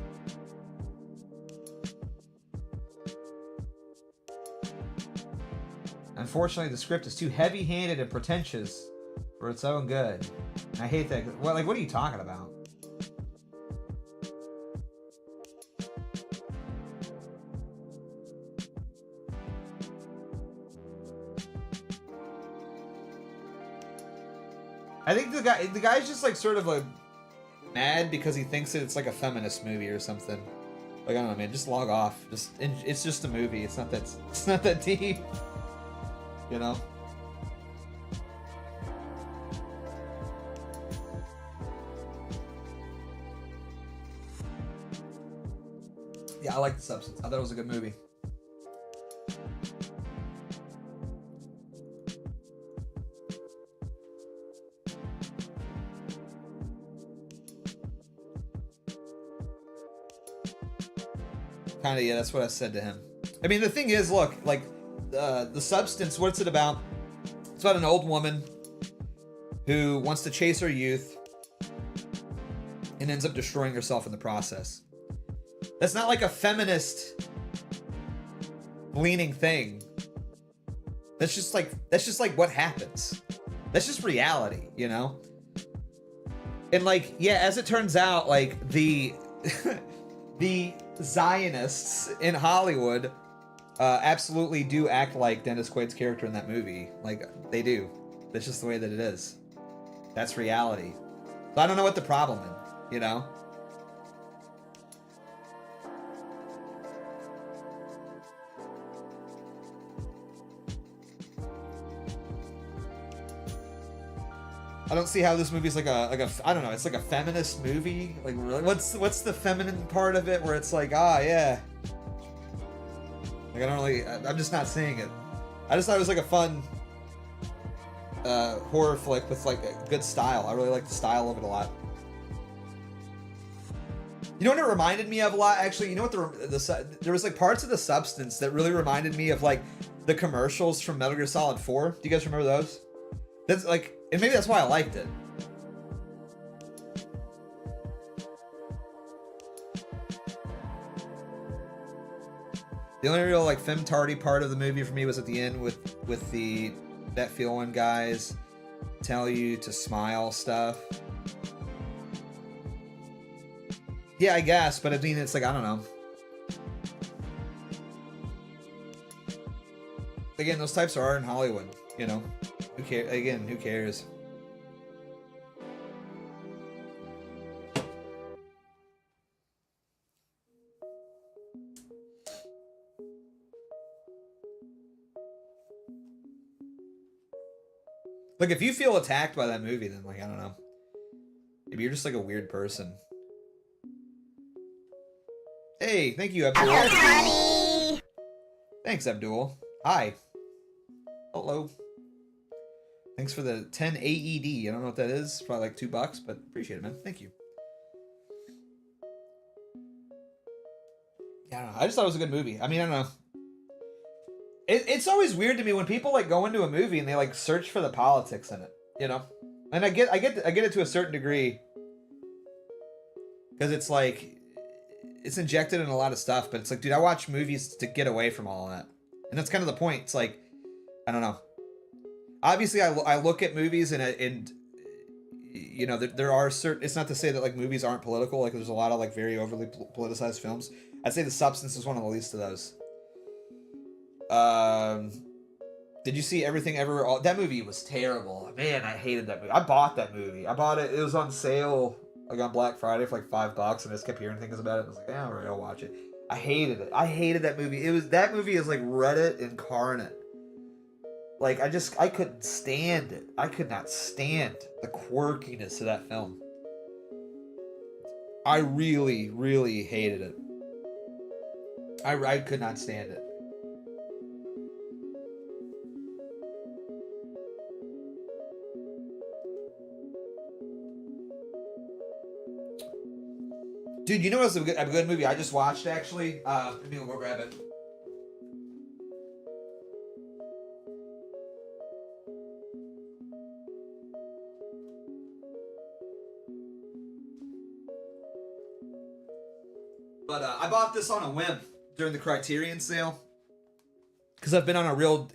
Unfortunately, the script is too heavy-handed and pretentious for its own good. I hate that. What are you talking about? I think the guy's just like sort of like mad because he thinks that it's like a feminist movie or something. Like, I don't know, man. Just log off. It's just a movie. It's not that deep. You know. Yeah, I like The Substance. I thought it was a good movie. Kinda, yeah, that's what I said to him. I mean, the thing is, look, like, The Substance, what's it about? It's about an old woman who wants to chase her youth and ends up destroying herself in the process. That's not like a feminist leaning thing. That's just like what happens. That's just reality, you know? And like, yeah, as it turns out, like the Zionists in Hollywood absolutely do act like Dennis Quaid's character in that movie. Like, they do. That's just the way that it is. That's reality. So I don't know what the problem is, you know? I don't see how this movie's like a I don't know, it's like a feminist movie. Like, really, what's the feminine part of it where it's like, ah, yeah. Like, I don't really, I'm just not seeing it. I just thought it was like a fun horror flick with like a good style. I really like the style of it a lot. You know what it reminded me of a lot? Actually, you know what there was like parts of The Substance that really reminded me of like the commercials from Metal Gear Solid 4. Do you guys remember those? That's like, and maybe that's why I liked it. The only real like femtardy part of the movie for me was at the end with the that feeling guys tell you to smile stuff. Yeah, I guess, but I mean, it's like, I don't know. Again, those types are in Hollywood, you know. Who cares? Again, who cares? Like, if you feel attacked by that movie, then, like, I don't know. Maybe you're just, like, a weird person. Hey, thank you, Abdul. Hello, Tony. Thanks, Abdul. Hi. Hello. Thanks for the 10 AED. I don't know what that is. Probably like $2, but appreciate it, man. Thank you. Yeah, I don't know. I just thought it was a good movie. I mean, I don't know. It's always weird to me when people like go into a movie and they like search for the politics in it, you know? And I get it to a certain degree. Because it's like, it's injected in a lot of stuff, but it's like, dude, I watch movies to get away from all of that. And that's kind of the point. It's like, I don't know. Obviously, I look at movies and you know, there are certain, it's not to say that like movies aren't political. Like, there's a lot of like very overly politicized films. I'd say The Substance is one of the least of those. Did you see Everything Ever? That movie was terrible. Man, I hated that movie. I bought that movie. I bought it. It was on sale like on Black Friday for like $5, and I just kept hearing things about it. I was like, yeah, all right, I'll watch it. I hated it. I hated that movie. That movie is like Reddit incarnate. Like, I couldn't stand it. I could not stand the quirkiness of that film. I really, really hated it. I could not stand it. Dude, you know what's a good movie I just watched, actually? Let me go grab it. But I bought this on a whim during the Criterion sale. Because I've been on a real...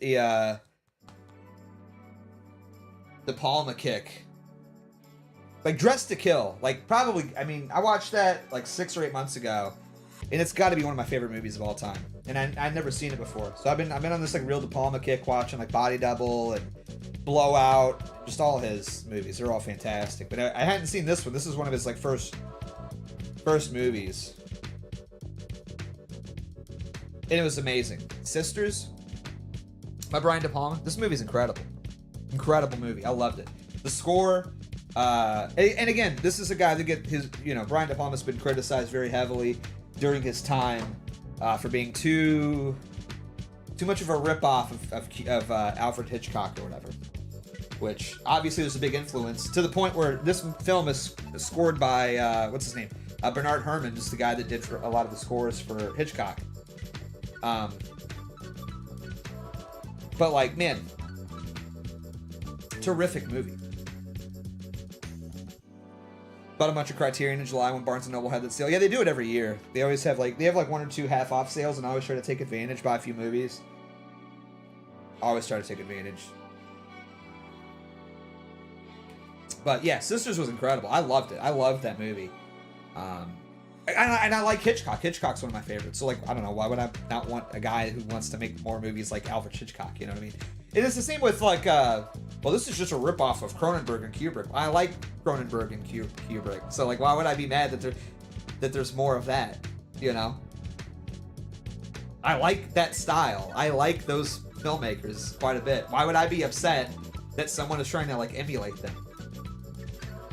De Palma kick. Like, Dressed to Kill. Like, probably, I mean, I watched that like 6 or 8 months ago, and it's got to be one of my favorite movies of all time. And I'd never seen it before. So I've been on this like real De Palma kick, watching like Body Double and Blowout, just all his movies. They're all fantastic. But I hadn't seen this one. This is one of his like first movies. And it was amazing. Sisters by Brian De Palma. This movie's incredible. Incredible movie. I loved it. The score, and again, this is a guy that get his, Brian De Palma's been criticized very heavily during his time for being too much of a ripoff of Alfred Hitchcock or whatever. Which obviously was a big influence to the point where this film is scored by what's his name, Bernard Herrmann, just the guy that did for a lot of the scores for Hitchcock. But like, man, terrific movie. Bought a bunch of Criterion in July when Barnes & Noble had that sale. Yeah, they do it every year. They always have like, 1 or 2 half-off sales, and I always try to take advantage, buy a few movies. I always try to take advantage. But yeah, Sisters was incredible. I loved it. I loved that movie. And I like Hitchcock. Hitchcock's one of my favorites. So like, I don't know, why would I not want a guy who wants to make more movies like Alfred Hitchcock? You know what I mean? It is the same with like, well, this is just a ripoff of Cronenberg and Kubrick. I like Cronenberg and Kubrick. So like, why would I be mad that there's more of that? You know? I like that style. I like those filmmakers quite a bit. Why would I be upset that someone is trying to like emulate them?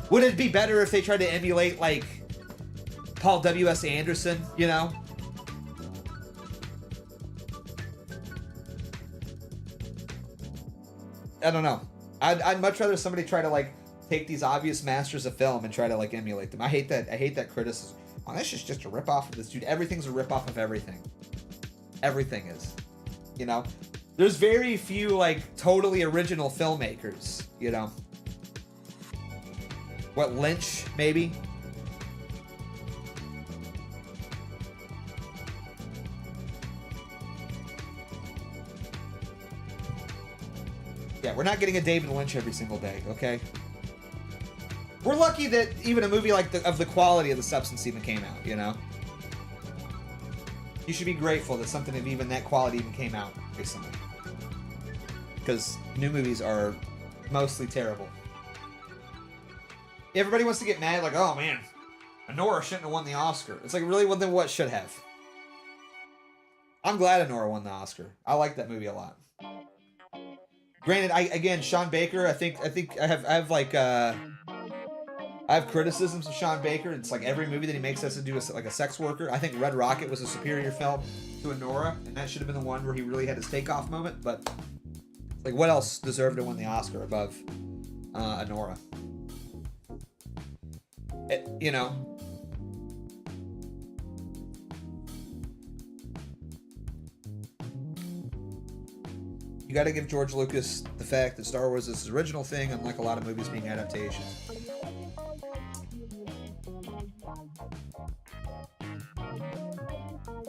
Would it be better if they tried to emulate like Paul W.S. Anderson, you know? I don't know. I'd much rather somebody try to like take these obvious masters of film and try to like emulate them. I hate that criticism. Oh, that's just a ripoff of this dude. Everything's a ripoff of everything. Everything is. You know? There's very few like totally original filmmakers, you know? What, Lynch, maybe? Yeah, we're not getting a David Lynch every single day, okay? We're lucky that even a movie like of the quality of The Substance even came out, you know? You should be grateful that something of even that quality even came out recently. Because new movies are mostly terrible. Everybody wants to get mad, like, oh man, Honora shouldn't have won the Oscar. It's like, really, well, then what should have? I'm glad Honora won the Oscar. I like that movie a lot. Granted, again, Sean Baker, I think I have criticisms of Sean Baker. It's like every movie that he makes has to do with like a sex worker. I think Red Rocket was a superior film to Honora, and that should have been the one where he really had his takeoff moment. But like, what else deserved to win the Oscar above Honora? You know. You got to give George Lucas the fact that Star Wars is his original thing, unlike a lot of movies being adaptations.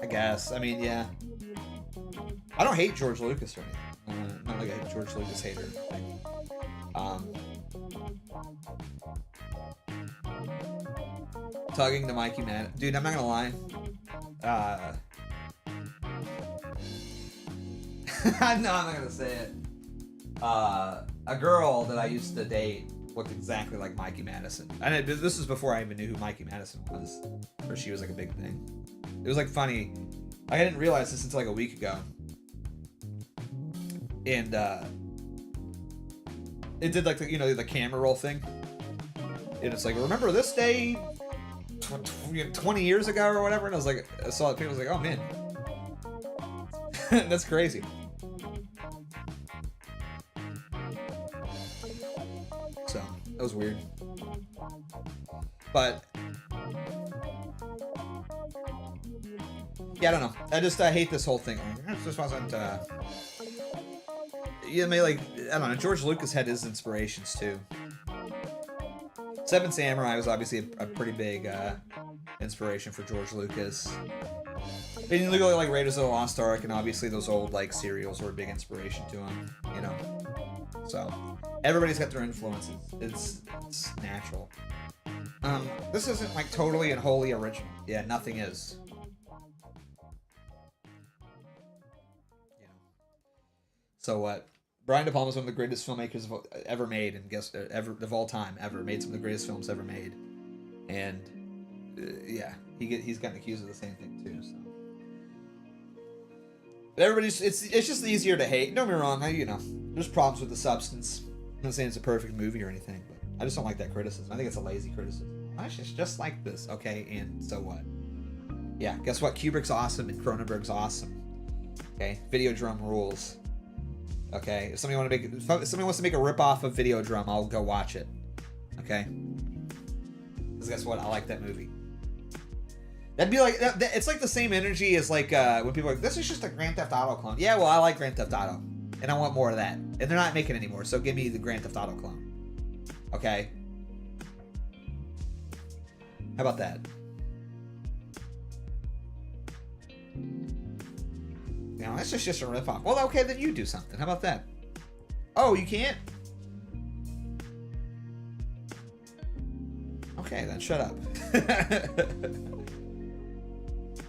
I guess. I mean, yeah. I don't hate George Lucas or anything. Not like a George Lucas hater thing. Tugging to Mikey Man. Dude, I'm not gonna lie. No, I'm not gonna say it. A girl that I used to date looked exactly like Mikey Madison. And this was before I even knew who Mikey Madison was. Or she was like a big thing. It was like funny. I didn't realize this until like a week ago. And it did like the, the camera roll thing. And it's like, remember this day 20 years ago or whatever? And I was like, I saw that people was like, oh man. That's crazy. So, that was weird. But yeah, I don't know. I hate this whole thing. This wasn't like, I don't know, George Lucas had his inspirations too. Seven Samurai was obviously a pretty big inspiration for George Lucas. And you look at like Raiders of the Lost Ark, and obviously those old like serials were a big inspiration to him, So Everybody's got their influences. It's natural. This isn't like totally and wholly original. Yeah, nothing is. You know. So what? Brian De Palma is one of the greatest filmmakers ever made, and ever of all time ever made some of the greatest films ever made. And yeah, he's gotten accused of the same thing too. So. But everybody's it's just easier to hate. Don't get me wrong. There's problems with the substance. I'm not saying it's a perfect movie or anything, but I just don't like that criticism. I think it's a lazy criticism. It's just like this, okay? And so what? Yeah, guess what? Kubrick's awesome and Cronenberg's awesome. Okay, Videodrome rules. Okay, if somebody wants to make a ripoff of Videodrome, I'll go watch it. Okay, because guess what? I like that movie. That'd be like it's like the same energy as like when people are like, this is just a Grand Theft Auto clone. Yeah, well, I like Grand Theft Auto, and I want more of that. And they're not making anymore, so give me the Grand Theft Auto clone. Okay. How about that? That's just a ripoff. Well, okay, then you do something. How about that? Oh, you can't? Okay, then shut up.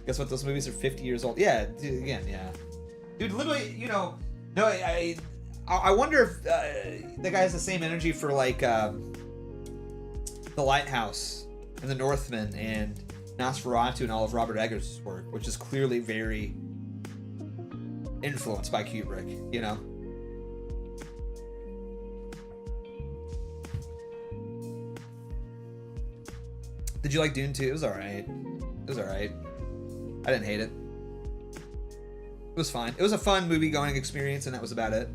Guess what? Those movies are 50 years old. Yeah, dude, again, yeah. Dude, literally, no, I wonder if the guy has the same energy for, like, The Lighthouse and The Northman and Nosferatu and all of Robert Eggers' work, which is clearly very influenced by Kubrick, Did you like Dune 2? It was alright. I didn't hate it. It was fine. It was a fun movie-going experience, and that was about it.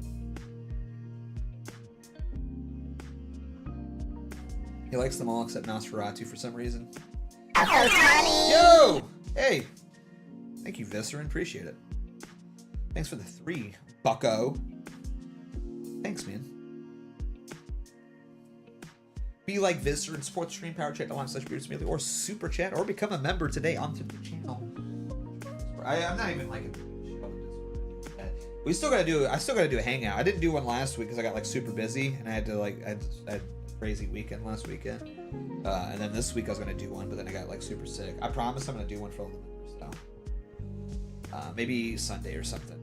He likes them all except Nosferatu for some reason. Yo! Hey! Thank you, Viscerin. Appreciate it. Thanks for the 3, bucko. Thanks, man. Be like Viscerin, support the stream, powerchat.live/BeardsonBeardly, or super chat, or become a member today onto the channel. I'm not even like I still gotta do a hangout. I didn't do one last week because I got like super busy and I had to I had a crazy weekend last weekend. And then this week I was gonna do one, but then I got like super sick. I promise I'm gonna do one for all the members. So maybe Sunday or something.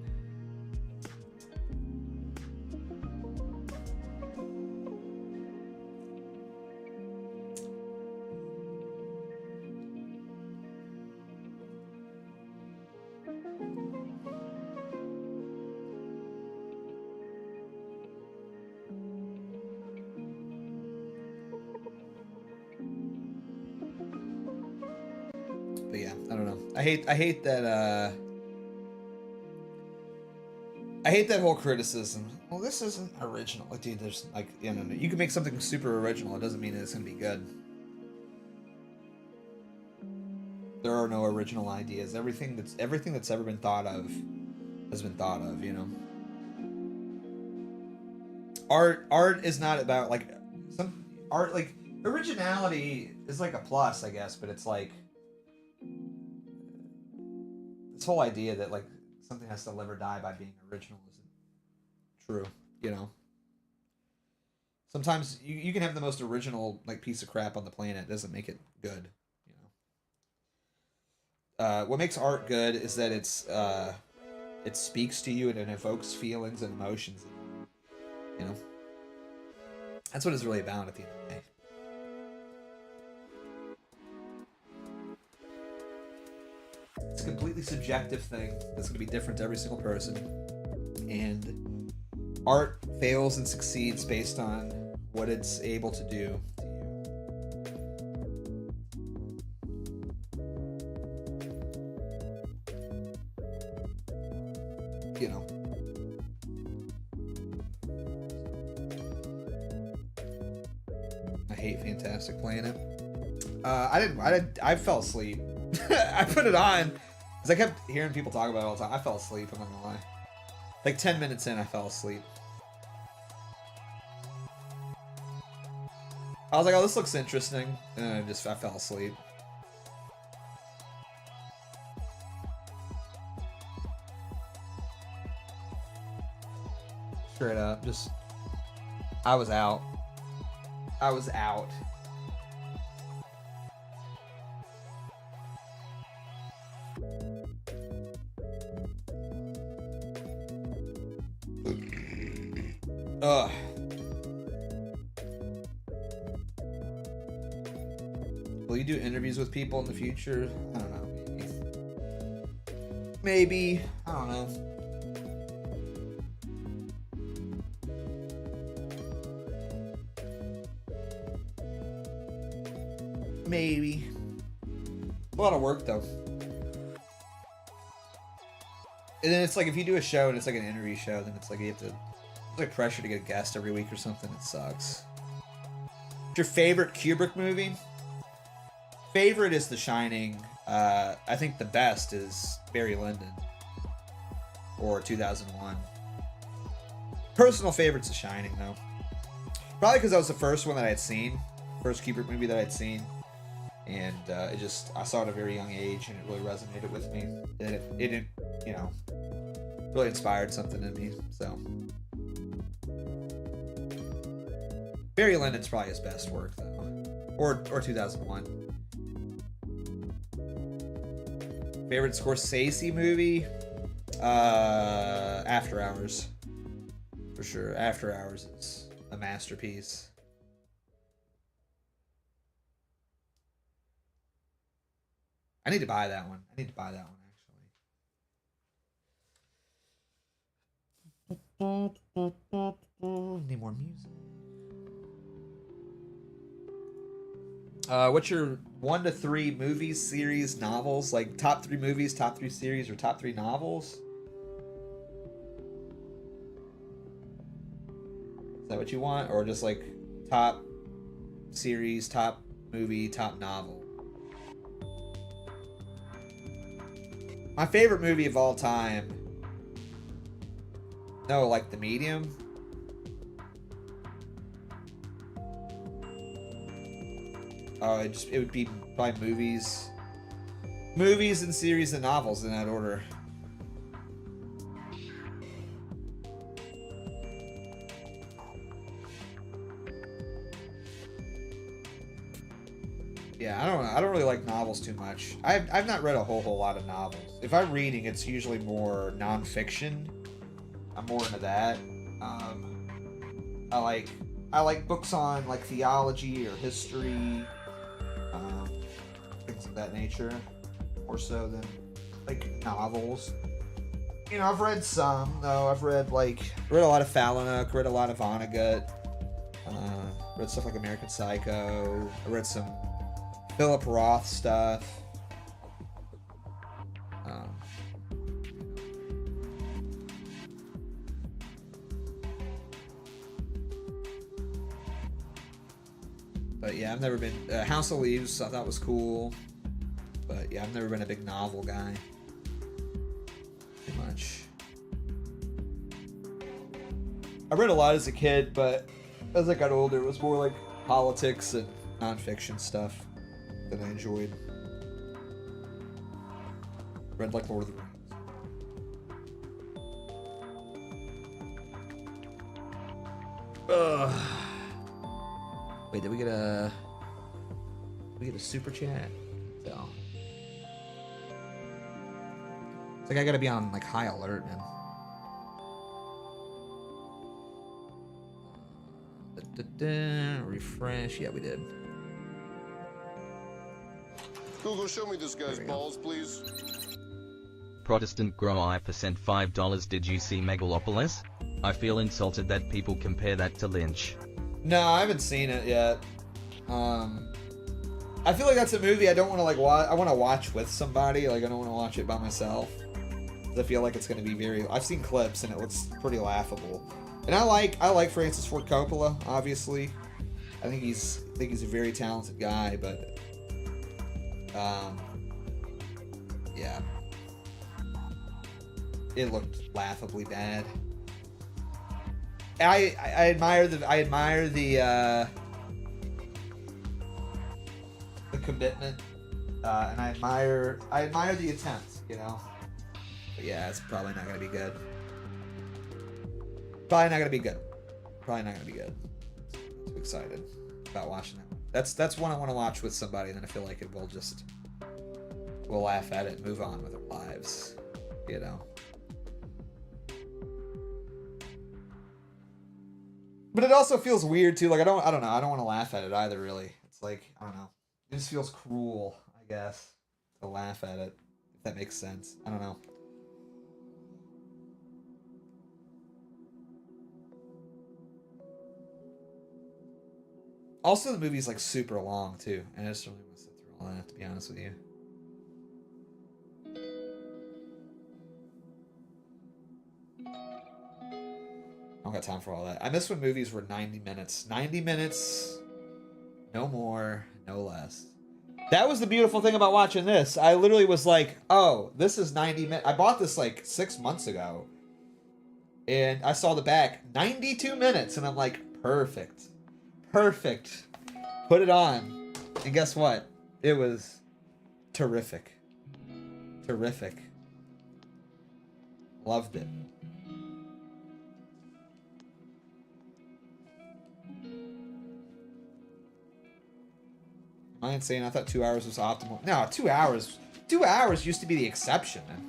I hate that I hate that whole criticism. Well, this isn't original. Like, dude, there's like, you can make something super original. It doesn't mean that it's gonna be good. There are no original ideas. Everything that's ever been thought of has been thought of, Art is not about like some art, like originality is like a plus, I guess, but it's like this whole idea that like something has to live or die by being original isn't true, Sometimes you can have the most original like piece of crap on the planet. It doesn't make it good, What makes art good is that it speaks to you and it evokes feelings and emotions, That's what it's really about at the end of the day. It's a completely subjective thing that's going to be different to every single person. And art fails and succeeds based on what it's able to do to you. I hate Fantastic Planet. I fell asleep. I put it on because I kept hearing people talk about it all the time. I fell asleep, I'm not gonna lie. Like 10 minutes in, I fell asleep. I was like, oh, this looks interesting. And then I fell asleep. Straight up, just I was out. I was out. Ugh. Will you do interviews with people in the future? I don't know. Maybe. I don't know. Maybe. A lot of work though. And then it's like if you do a show and it's like an interview show, then it's like you have to, it's like pressure to get a guest every week or something. It sucks. What's your favorite Kubrick movie? Favorite is The Shining. I think the best is Barry Lyndon or 2001. Personal favorite's The Shining though. Probably because that was the first one that I had seen, first Kubrick movie that I'd seen. And I saw it at a very young age, and it really resonated with me. It you know, really inspired something in me. So, Barry Lyndon's probably his best work, though, or 2001. Favorite Scorsese movie? After Hours, for sure. After Hours is a masterpiece. I need to buy that one. Actually. Need more music. What's your 1 to 3 movies, series, novels? Like top 3 movies, top 3 series, or top 3 novels? Is that what you want? Or just like top series, top movie, top novel? My favorite movie of all time. No, like The Medium. Oh, it would be probably movies and series and novels in that order. Yeah, I don't really like novels too much. I've not read a whole lot of novels. If I'm reading, it's usually more nonfiction. I'm more into that. I like books on like theology or history, things of that nature, more so than like novels. You know, I've read some though. I've read a lot of Fallon, read a lot of Vonnegut, read stuff like American Psycho. I read some Philip Roth stuff. But yeah, I've never been House of Leaves. I thought was cool, but yeah, I've never been a big novel guy. Too much. I read a lot as a kid, but as I got older, it was more like politics and nonfiction stuff that I enjoyed. Read like Lord of the Rings. Ugh. Wait, did we get a super chat? So it's like I gotta be on like high alert, man. Refresh. Yeah, we did. Google, show me this guy's balls, please. Protestant Grow I percent $5. Did you see Megalopolis? I feel insulted that people compare that to Lynch. No, I haven't seen it yet. I feel like that's a movie I don't want to like watch. I want to watch with somebody. Like I don't want to watch it by myself. I feel like it's going to be very. I've seen clips and it looks pretty laughable. And I like Francis Ford Coppola. Obviously, I think he's a very talented guy. But yeah, it looked laughably bad. I admire the commitment, and I admire the attempt, you know. But yeah, it's probably not gonna be good. Probably not gonna be good. excited about watching that one. That's one I want to watch with somebody, and then I feel like we'll laugh at it and move on with our lives, you know. But it also feels weird too. Like I don't know. I don't want to laugh at it either. Really, it's like I don't know. It just feels cruel, I guess, to laugh at it. If that makes sense. I don't know. Also, the movie's like super long too, and I just really want to sit through all that. To be honest with you. I don't got time for all that. I miss when movies were 90 minutes. 90 minutes, no more, no less. That was the beautiful thing about watching this. I literally was like, oh, this is 90 minutes. I bought this like 6 months ago. And I saw the back, 92 minutes. And I'm like, perfect. Perfect. Put it on. And guess what? It was terrific. Terrific. Loved it. Am I insane? I thought 2 hours was optimal. No, 2 hours. 2 hours used to be the exception, man.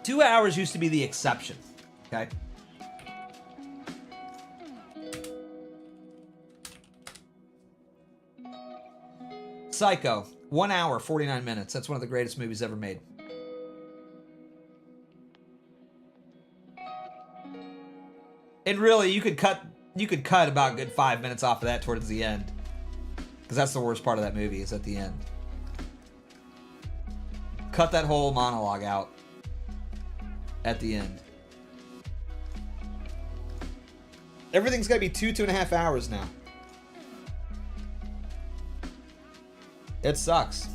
Two hours used to be the exception. Okay. Psycho. 1 hour, 49 minutes. That's one of the greatest movies ever made. And really, you could cut about a good 5 minutes off of that towards the end. Because that's the worst part of that movie, is at the end. Cut that whole monologue out. At the end. Everything's gotta be 2.5 hours now. It sucks.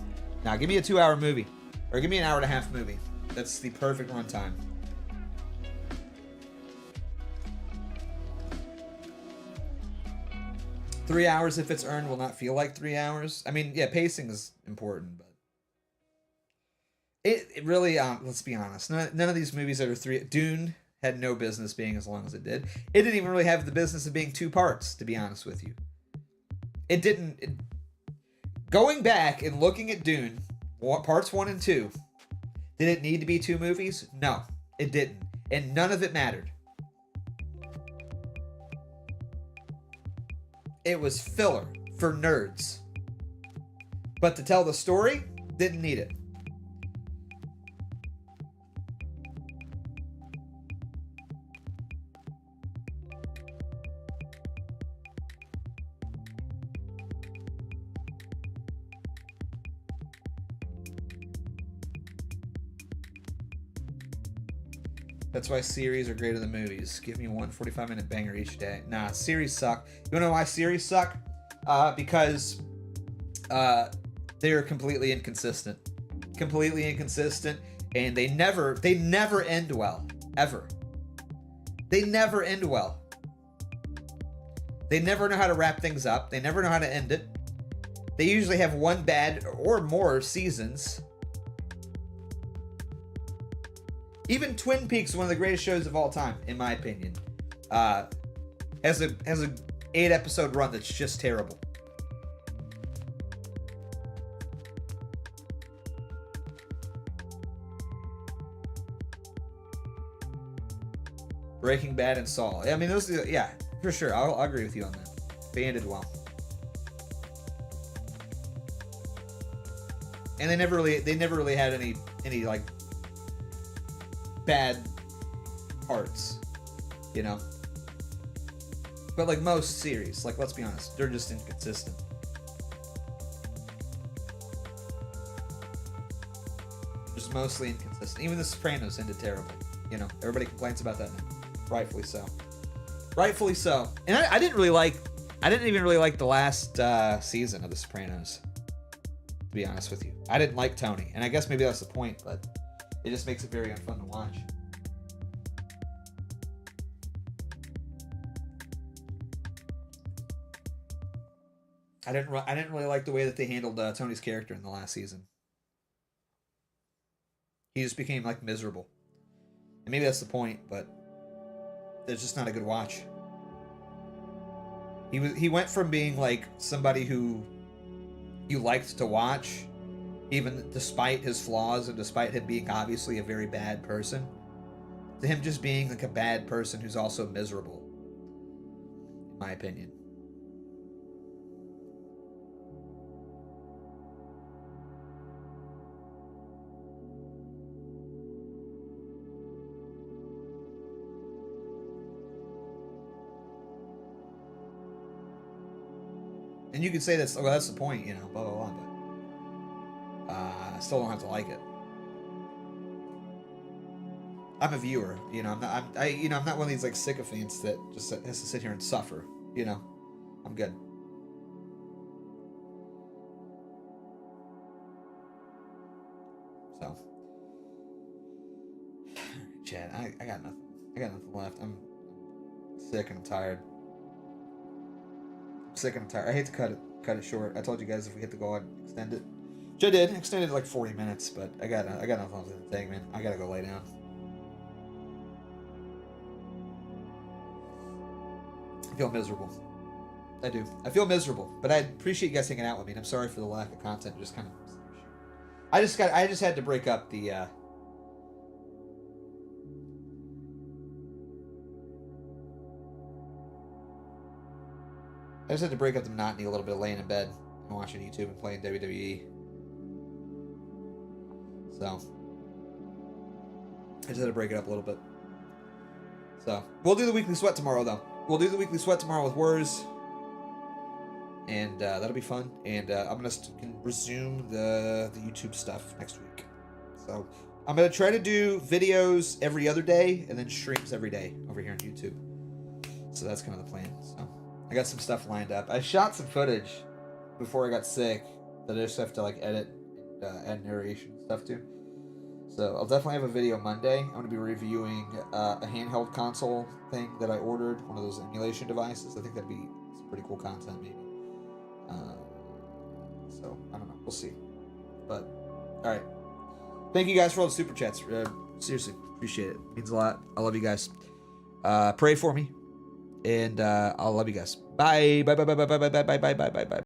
Now, give me a 2-hour movie. Or give me an 1.5 hour movie. That's the perfect runtime. Three hours, if it's earned, will not feel like 3 hours. I mean, yeah, pacing is important, but it really, let's be honest, none of these movies that are three. Dune had no business being as long as it did. It didn't even really have the business of being 2 parts, to be honest with you. It didn't. Going back and looking at Dune, parts 1 and 2, did it need to be 2 movies? No, it didn't, and none of it mattered. It was filler for nerds. But to tell the story, didn't need it. That's why series are greater than movies. Give me one 45-minute banger each day. Nah, series suck. You wanna know why series suck? Because they're completely inconsistent. Completely inconsistent, and they never end well. Ever. They never end well. They never know how to wrap things up. They never know how to end it. They usually have one bad or more seasons. Even Twin Peaks, one of the greatest shows of all time, in my opinion, has a 8-episode run that's just terrible. Breaking Bad and Saul. I mean, those, yeah, for sure. I'll agree with you on that. They ended well, and they never really had any like bad parts, you know. But like most series, like let's be honest, they're just inconsistent. Just mostly inconsistent. Even The Sopranos ended terribly. You know, everybody complains about that now. Rightfully so. Rightfully so. And I didn't even really like the last season of The Sopranos, to be honest with you. I didn't like Tony, and I guess maybe that's the point, but it just makes it very unfun to watch. I didn't really like the way that they handled Tony's character in the last season. He just became like miserable. And maybe that's the point, but it's just not a good watch. He went from being like somebody who you liked to watch, even despite his flaws and despite him being obviously a very bad person, to him just being like a bad person who's also miserable, in my opinion. And you could say that's, well, that's the point, you know, blah, blah, blah, but I still don't have to like it. I'm a viewer, you know, I'm not one of these, like, sycophants that just has to sit here and suffer, you know. I'm good. So. Chad, I got nothing. I got nothing left. I'm sick and I'm tired. Sick and tired. I hate to cut it short. I told you guys if we hit the goal, I'd extend it. Which I did. Extended it like 40 minutes, but I got nothing else to think, man. I gotta go lay down. I feel miserable. I do. I feel miserable, but I appreciate you guys hanging out with me. And I'm sorry for the lack of content. Just kind of. I just had to break up the. I just had to break up the monotony a little bit, laying in bed and watching YouTube and playing WWE. So, I just had to break it up a little bit. So, we'll do the weekly sweat tomorrow, though. We'll do the weekly sweat tomorrow with Wars. And that'll be fun. And I'm going to resume the YouTube stuff next week. So, I'm going to try to do videos every other day and then streams every day over here on YouTube. So, that's kind of the plan. So. I got some stuff lined up. I shot some footage before I got sick that I just have to like edit and add narration and stuff to. So I'll definitely have a video Monday. I'm going to be reviewing a handheld console thing that I ordered, one of those emulation devices. I think that'd be some pretty cool content maybe. So I don't know. We'll see. But all right. Thank you guys for all the super chats. Seriously, appreciate it. It means a lot. I love you guys. Pray for me. And I'll love you guys. Bye. Bye. Bye. Bye. Bye. Bye. Bye. Bye. Bye. Bye. Bye.